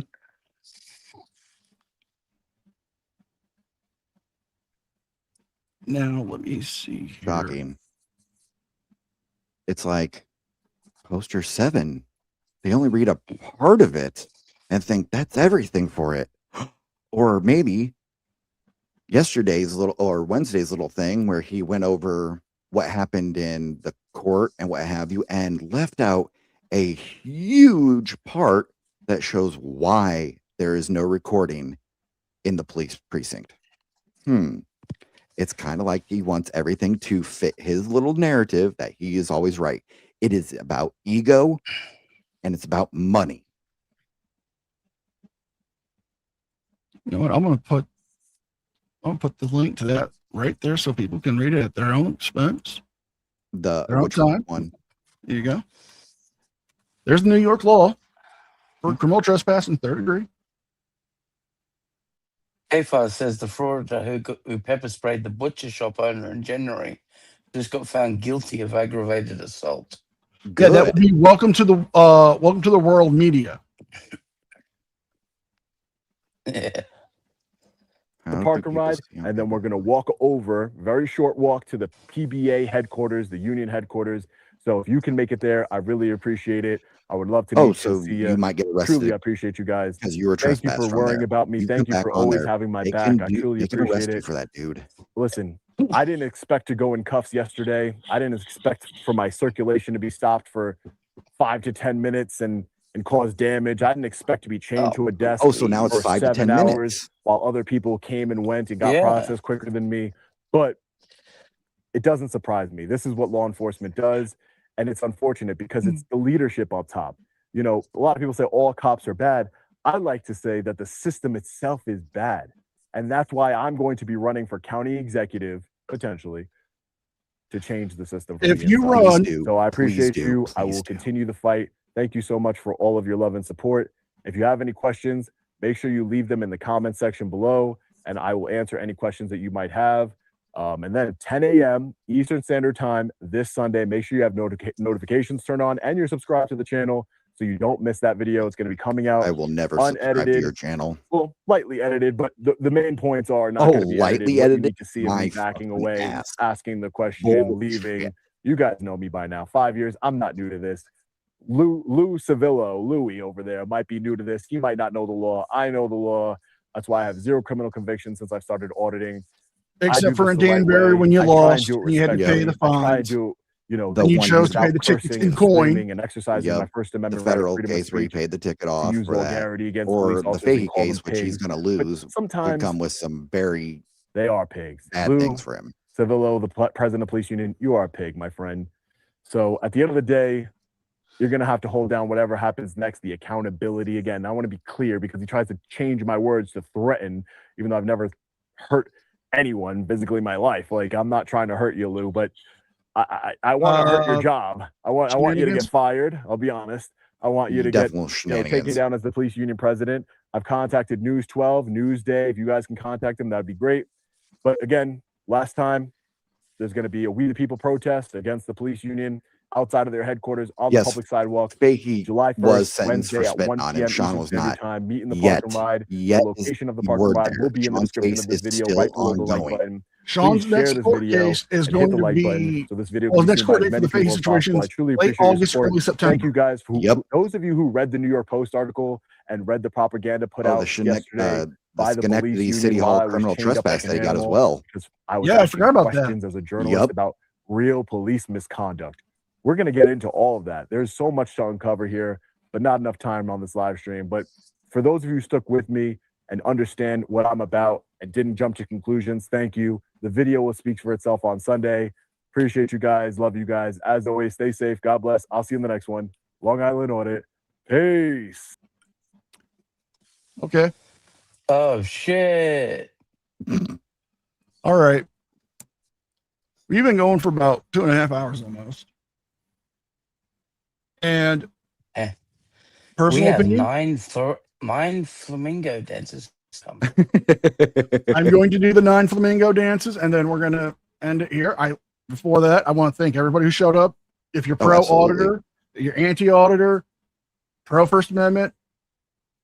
Speaker 1: Now let me see here.
Speaker 3: Shocking. It's like poster 7. They only read a part of it and think that's everything for it. Or maybe yesterday's little or Wednesday's little thing where he went over what happened in the court and what have you and left out a huge part that shows why there is no recording in the police precinct. It's kind of like he wants everything to fit his little narrative that he is always right. It is about ego and it's about money.
Speaker 1: You know what? I'm gonna put the link to that right there so people can read it at their own expense.
Speaker 3: The
Speaker 1: Their own
Speaker 3: which
Speaker 1: time.
Speaker 3: one?
Speaker 1: There you go. There's the New York law for criminal trespass in third degree.
Speaker 2: AFAR says the fraudster who pepper sprayed the butcher shop owner in January just got found guilty of aggravated assault.
Speaker 1: Yeah, that would be welcome to the world media.
Speaker 2: Yeah.
Speaker 10: The parking ride, and then we're going to walk over, very short walk to the PBA headquarters, the union headquarters. So if you can make it there, I really appreciate it. I would love to meet
Speaker 3: so
Speaker 10: see
Speaker 3: you might get arrested.
Speaker 10: Truly, I appreciate you guys.
Speaker 3: Because you were
Speaker 10: Thank you
Speaker 3: trespassed
Speaker 10: for
Speaker 3: from
Speaker 10: worrying
Speaker 3: there.
Speaker 10: about me.
Speaker 3: You
Speaker 10: Thank
Speaker 3: come
Speaker 10: you for
Speaker 3: back on
Speaker 10: always
Speaker 3: there.
Speaker 10: having my
Speaker 3: They
Speaker 10: back.
Speaker 3: can
Speaker 10: I truly
Speaker 3: they can
Speaker 10: appreciate
Speaker 3: arrest you
Speaker 10: it.
Speaker 3: for that, dude.
Speaker 10: Listen, I didn't expect to go in cuffs yesterday. I didn't expect for my circulation to be stopped for 5 to 10 minutes and cause damage. I didn't expect to be chained to a desk
Speaker 3: so now it's
Speaker 10: for
Speaker 3: 5 to 10
Speaker 10: 7 hours
Speaker 3: minutes.
Speaker 10: while other people came and went and got
Speaker 2: Yeah.
Speaker 10: processed quicker than me. But it doesn't surprise me. This is what law enforcement does. And it's unfortunate because it's the leadership up top. You know, a lot of people say all cops are bad. I like to say that the system itself is bad. And that's why I'm going to be running for county executive, potentially, to change the system. From
Speaker 1: If
Speaker 10: the
Speaker 1: you
Speaker 10: inside.
Speaker 1: run,
Speaker 10: So I appreciate
Speaker 3: do.
Speaker 10: you. I
Speaker 3: Please
Speaker 10: will
Speaker 3: do.
Speaker 10: continue the fight. Thank you so much for all of your love and support. If you have any questions, make sure you leave them in the comment section below, and I will answer any questions that you might have. And then at 10 a.m. Eastern Standard Time this Sunday, make sure you have notifications turned on and you're subscribed to the channel so you don't miss that video. It's going to be coming out
Speaker 3: I will never subscribe to
Speaker 10: unedited.
Speaker 3: your channel.
Speaker 10: Well, lightly edited, but the main points are not going to be
Speaker 3: lightly
Speaker 10: edited. What you
Speaker 3: edited?
Speaker 10: need to see of
Speaker 3: My
Speaker 10: me backing
Speaker 3: fucking
Speaker 10: away,
Speaker 3: ass.
Speaker 10: asking the question,
Speaker 3: Bullshit.
Speaker 10: leaving. You guys know me by now. 5 years. I'm not new to this. Lou Civillo, Louis over there, might be new to this. He might not know the law. I know the law. That's why I have 0 criminal convictions since I've started auditing.
Speaker 1: except for in
Speaker 10: this the right
Speaker 1: Danbury
Speaker 10: way.
Speaker 1: when you
Speaker 10: I try and
Speaker 1: lost,
Speaker 10: do it
Speaker 1: you had to pay the
Speaker 10: respectfully. I try and
Speaker 1: fines.
Speaker 10: do, you know,
Speaker 3: The
Speaker 1: And you
Speaker 3: one
Speaker 1: chose to
Speaker 3: who's
Speaker 1: pay the
Speaker 10: without
Speaker 1: tickets
Speaker 10: cursing
Speaker 1: in
Speaker 10: and
Speaker 1: coin.
Speaker 10: screaming and exercising my First
Speaker 3: the
Speaker 10: Amendment right of
Speaker 3: federal
Speaker 10: freedom of
Speaker 3: case where he
Speaker 10: speech.
Speaker 3: paid the ticket
Speaker 10: To
Speaker 3: off
Speaker 10: use
Speaker 3: for that,
Speaker 10: vulgarity against
Speaker 3: or
Speaker 10: police
Speaker 3: the
Speaker 10: officers and
Speaker 3: Fahey
Speaker 10: call them
Speaker 3: case, which he's
Speaker 10: pigs.
Speaker 3: going to
Speaker 10: But
Speaker 3: lose, could
Speaker 10: sometimes
Speaker 3: come with some very
Speaker 10: they are pigs.
Speaker 3: bad
Speaker 10: Lou
Speaker 3: things for him.
Speaker 10: Civillo, the president of police union, you are a pig, my friend. So at the end of the day, you're going to have to hold down whatever happens next, the accountability. Again, I want to be clear because he tries to change my words to threaten, even though I've never hurt anyone physically in my life. Like, I'm not trying to hurt you, Lou, but I want to hurt your job. I want you to get
Speaker 1: shenanigans?
Speaker 10: fired. I'll be honest. I want you to get
Speaker 3: Definitely
Speaker 10: taken
Speaker 3: shenanigans.
Speaker 10: down as the police union president. I've contacted News 12, Newsday. If you guys can contact them, that'd be great. But again, last time, there's going to be a We the People protest against the police union outside of their headquarters on the
Speaker 3: Yes,
Speaker 10: public sidewalk.
Speaker 3: Fahey
Speaker 10: July 1st,
Speaker 3: was sentenced for
Speaker 10: Wednesday at
Speaker 3: spitting
Speaker 10: 1
Speaker 3: on
Speaker 10: p.m.
Speaker 3: him. Sean
Speaker 10: Eastern
Speaker 3: was
Speaker 10: Standard
Speaker 3: not.
Speaker 10: Time. Meet in the
Speaker 3: Yet,
Speaker 10: parking ride.
Speaker 3: yet
Speaker 10: The location of the
Speaker 3: is the
Speaker 10: parking
Speaker 3: word
Speaker 10: ride
Speaker 3: there.
Speaker 10: will be in the
Speaker 3: Sean's
Speaker 10: description
Speaker 3: case
Speaker 10: of this
Speaker 3: is
Speaker 10: video
Speaker 3: still
Speaker 10: right below the like
Speaker 3: ongoing.
Speaker 10: button.
Speaker 1: Sean's
Speaker 10: Please share
Speaker 1: next
Speaker 10: this
Speaker 1: court
Speaker 10: video
Speaker 1: case is
Speaker 10: and hit
Speaker 1: going
Speaker 10: the
Speaker 1: to
Speaker 10: like button
Speaker 1: be,
Speaker 10: so this video
Speaker 1: well,
Speaker 10: can be
Speaker 1: next
Speaker 10: seen
Speaker 1: court
Speaker 10: by as
Speaker 1: date for
Speaker 10: many
Speaker 1: the Fahey
Speaker 10: people as possible.
Speaker 1: situation
Speaker 10: I
Speaker 1: is
Speaker 10: truly
Speaker 1: late
Speaker 10: appreciate your
Speaker 1: August,
Speaker 10: support.
Speaker 1: early September.
Speaker 10: Thank you guys for
Speaker 3: Yep.
Speaker 10: those of you who read the New York Post article and read the propaganda put
Speaker 3: Oh,
Speaker 10: out yesterday by the police
Speaker 3: Schenectady
Speaker 10: union
Speaker 3: City
Speaker 10: while
Speaker 3: Hall
Speaker 10: I was
Speaker 3: criminal
Speaker 10: chained up
Speaker 3: trespass
Speaker 10: like an
Speaker 3: that he got as
Speaker 10: animal,
Speaker 3: well.
Speaker 10: because I was
Speaker 1: Yeah, I
Speaker 10: asking
Speaker 1: forgot about that.
Speaker 10: questions as a journalist
Speaker 3: Yep.
Speaker 10: about real police misconduct. We're going to get into all of that. There's so much to uncover here, but not enough time on this live stream. But for those of you who stuck with me and understand what I'm about and didn't jump to conclusions, thank you. The video will speak for itself on Sunday. Appreciate you guys. Love you guys. As always, stay safe. God bless. I'll see you in the next one. Long Island Audit. Peace.
Speaker 1: Okay.
Speaker 2: Oh shit.
Speaker 1: All right. We've been going for about 2.5 hours almost. And
Speaker 2: We
Speaker 1: personal
Speaker 2: have
Speaker 1: opinion,
Speaker 2: 9 flamingo dances.
Speaker 1: I'm going to do the 9 flamingo dances and then we're going to end it here. Before that, I want to thank everybody who showed up. If you're pro auditor, you're anti-auditor, pro First Amendment,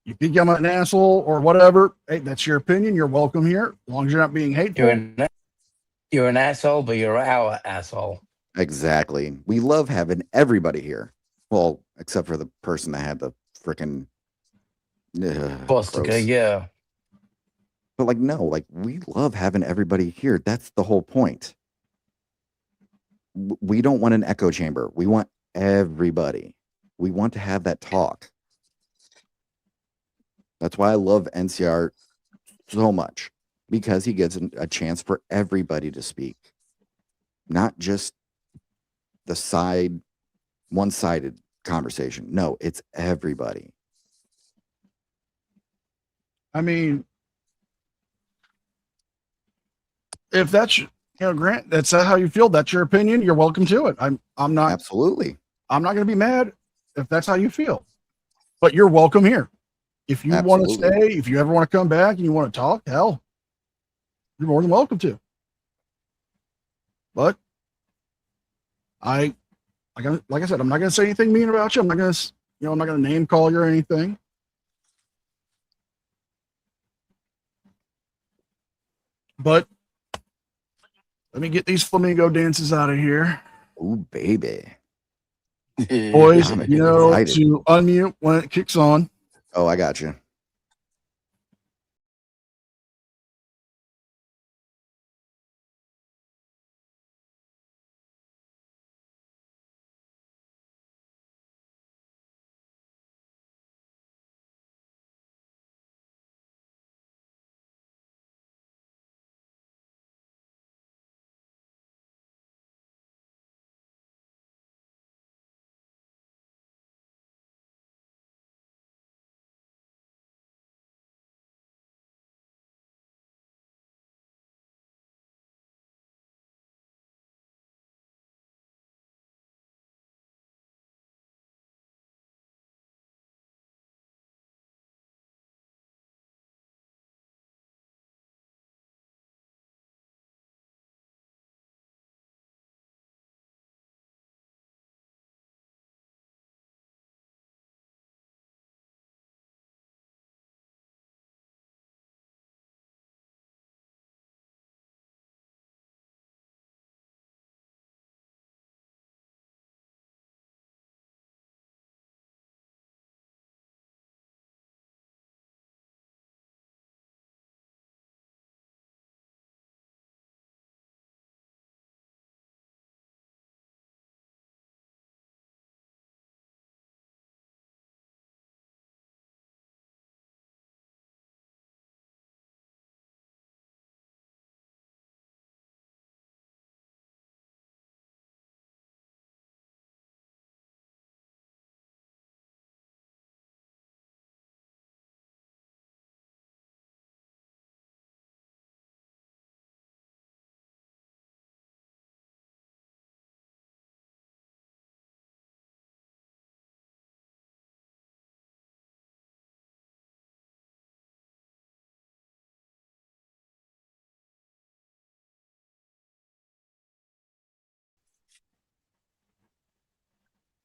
Speaker 1: you think I'm an asshole or whatever, hey, that's your opinion. You're welcome here, as long as you're not being hateful.
Speaker 2: You're an asshole, but you're our asshole.
Speaker 3: Exactly. We love having everybody here. Well, except for the person that had the freaking
Speaker 2: Bostica, yeah.
Speaker 3: But like, no, like we love having everybody here. That's the whole point. We don't want an echo chamber. We want everybody. We want to have that talk. That's why I love NCR so much. because he gives a chance for everybody to speak, not just the one-sided conversation. No, it's everybody.
Speaker 1: I mean, if that's Grant, that's how you feel. That's your opinion. You're welcome to it. I'm not.
Speaker 3: Absolutely.
Speaker 1: I'm not going to be mad if that's how you feel. But you're welcome here. If you want to
Speaker 3: Absolutely.
Speaker 1: stay, if you ever want to come back and you want to talk, hell, you're more than welcome to. But like I said, I'm not going to say anything mean about you. I'm not going to, I'm not going to name call you or anything. But let me get these flamingo dances out of here.
Speaker 3: Oh, baby.
Speaker 1: Boys,
Speaker 3: I'm
Speaker 1: to
Speaker 3: excited.
Speaker 1: unmute when it kicks on.
Speaker 3: Oh, I got you.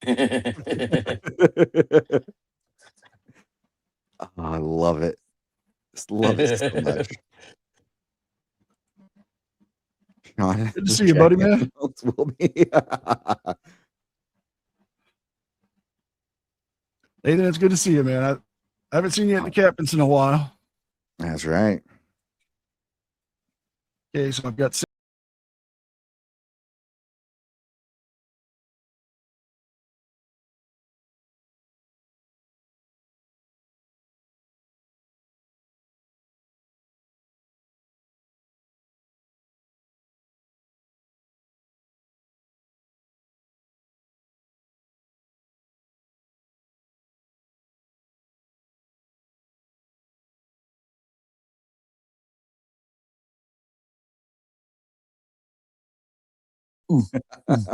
Speaker 3: Oh, I love it. Just love it so much. Sean,
Speaker 1: Good to see you, buddy, man.
Speaker 3: Will be.
Speaker 1: Nathan, it's good to see you, man. I haven't seen you at the captain's in a while.
Speaker 3: That's right.
Speaker 1: Okay, so I've got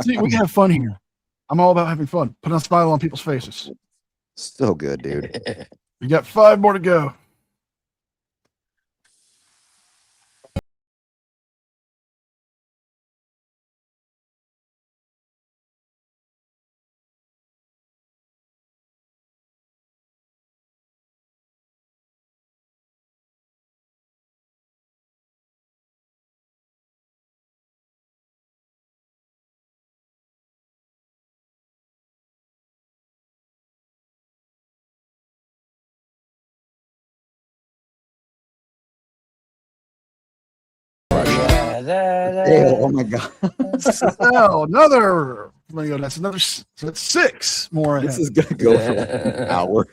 Speaker 1: see, we can have fun here. I'm all about having fun. Put a smile on people's faces.
Speaker 3: So good, dude.
Speaker 1: We got 5 more to go.
Speaker 3: Oh my god.
Speaker 1: Well, another Flamingo. That's another. So that's 6 more
Speaker 3: This
Speaker 1: ahead.
Speaker 3: is gonna go for like an hour.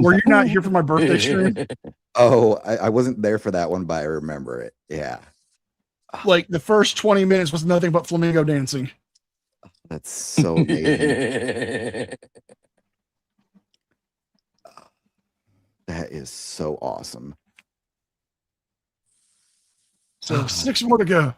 Speaker 1: Were you not here for my birthday stream?
Speaker 3: Oh, I wasn't there for that one, but I remember it. Yeah.
Speaker 1: Like the first 20 minutes was nothing but flamingo dancing.
Speaker 3: That's so amazing. That is so awesome.
Speaker 1: So 6 more to go.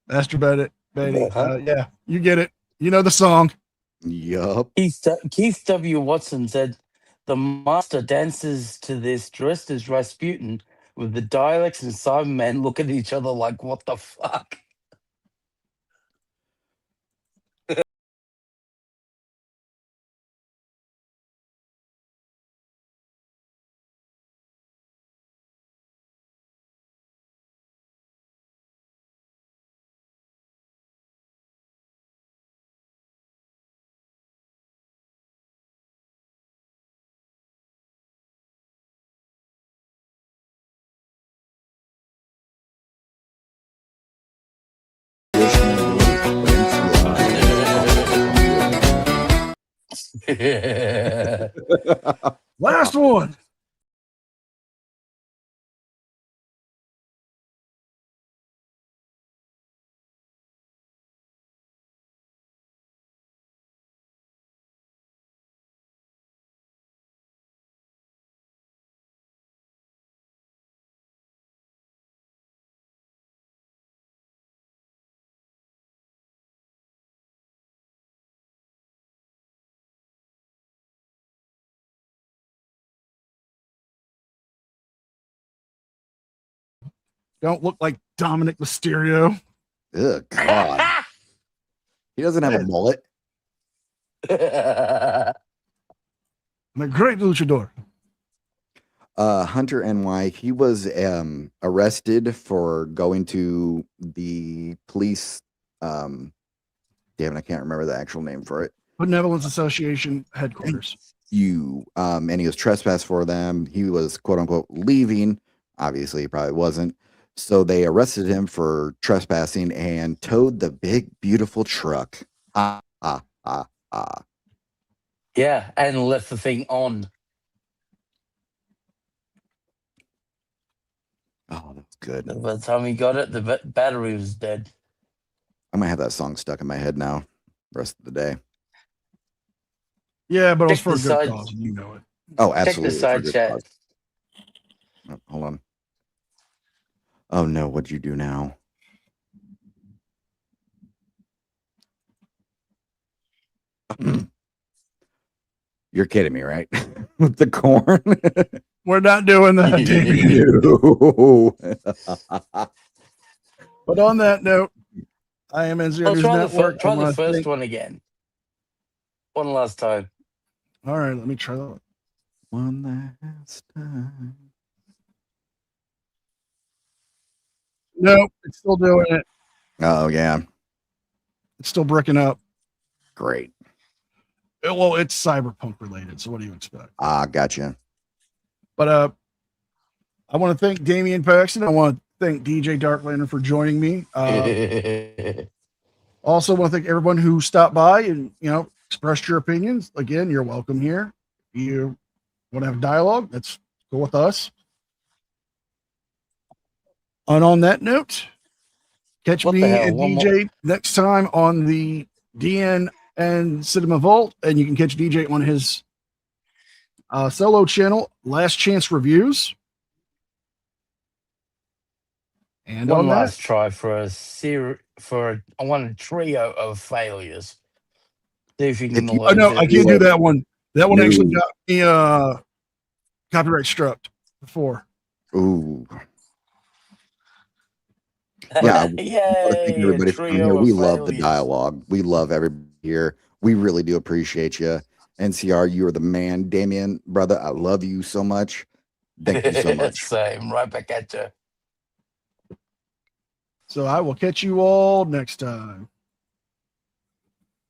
Speaker 1: Master Betty. Yeah, you get it. You know the song.
Speaker 3: Yup.
Speaker 2: Keith W. Watson said, "The master dances to this dressed as Rasputin, with the dialects and Cybermen look at each other like, what the fuck?"
Speaker 1: Last one. Don't look like Dominic Mysterio.
Speaker 3: Ugh, God. He doesn't have a mullet.
Speaker 1: I'm a great luchador.
Speaker 3: Hunter NY, he was arrested for going to the police. Damn it, I can't remember the actual name for it.
Speaker 1: Benevolence Association headquarters.
Speaker 3: And he was trespassed for them. He was quote unquote leaving. Obviously, he probably wasn't. So they arrested him for trespassing and towed the big, beautiful truck.
Speaker 2: Yeah, and left the thing on.
Speaker 3: Oh, that's good.
Speaker 2: By the time he got it, the battery was dead.
Speaker 3: I might have that song stuck in my head now, the rest of the day.
Speaker 1: Yeah, but it was
Speaker 2: Check
Speaker 1: for a
Speaker 2: the
Speaker 1: good
Speaker 2: side-
Speaker 1: cause, and you know it.
Speaker 3: Oh,
Speaker 2: Check
Speaker 3: absolutely.
Speaker 2: the
Speaker 3: for
Speaker 2: side
Speaker 3: good
Speaker 2: chat.
Speaker 3: cause. Oh, hold on. Oh no, what'd you do now? You're kidding me, right? With the corn.
Speaker 1: We're not doing that, Damien.
Speaker 3: No.
Speaker 1: But on that note, I am NZR
Speaker 2: Well,
Speaker 1: News
Speaker 2: try
Speaker 1: Network.
Speaker 2: try
Speaker 1: I
Speaker 2: the
Speaker 1: wanna
Speaker 2: first
Speaker 1: thank-
Speaker 2: one again. One last time.
Speaker 1: All right, let me try that.
Speaker 3: One last time.
Speaker 1: Nope, it's still doing it.
Speaker 3: Oh yeah,
Speaker 1: It's still bricking up.
Speaker 3: great.
Speaker 1: Well, it's cyberpunk related, so what do you expect?
Speaker 3: Gotcha.
Speaker 1: But I want to thank Damian Paxton. I want to thank DJ Darklander for joining me. Also want to thank everyone who stopped by and expressed your opinions. Again, you're welcome here. If you want to have dialogue, that's go with us. And on that note, catch
Speaker 2: What the
Speaker 1: me
Speaker 2: hell?
Speaker 1: and
Speaker 2: One more-
Speaker 1: DJ next time on the DN and Cinema Vault, and you can catch DJ on his solo channel, Last Chance Reviews. And
Speaker 2: One
Speaker 1: on
Speaker 2: last
Speaker 1: that,
Speaker 2: try for I want a trio of failures. See if you can.
Speaker 3: If you-
Speaker 1: oh no, I can't do that one. That one actually
Speaker 3: No.
Speaker 1: got me copyright struck before.
Speaker 3: Ooh. Yeah, I wanna thank
Speaker 2: Yay!
Speaker 3: everybody
Speaker 2: A
Speaker 3: for coming here.
Speaker 2: trio
Speaker 3: We
Speaker 2: of
Speaker 3: love the
Speaker 2: failures.
Speaker 3: dialogue. We love everybody here. We really do appreciate you. NCR, you are the man. Damien, brother, I love you so much. Thank you so much.
Speaker 2: Same. Right back at you.
Speaker 1: So I will catch you all next time.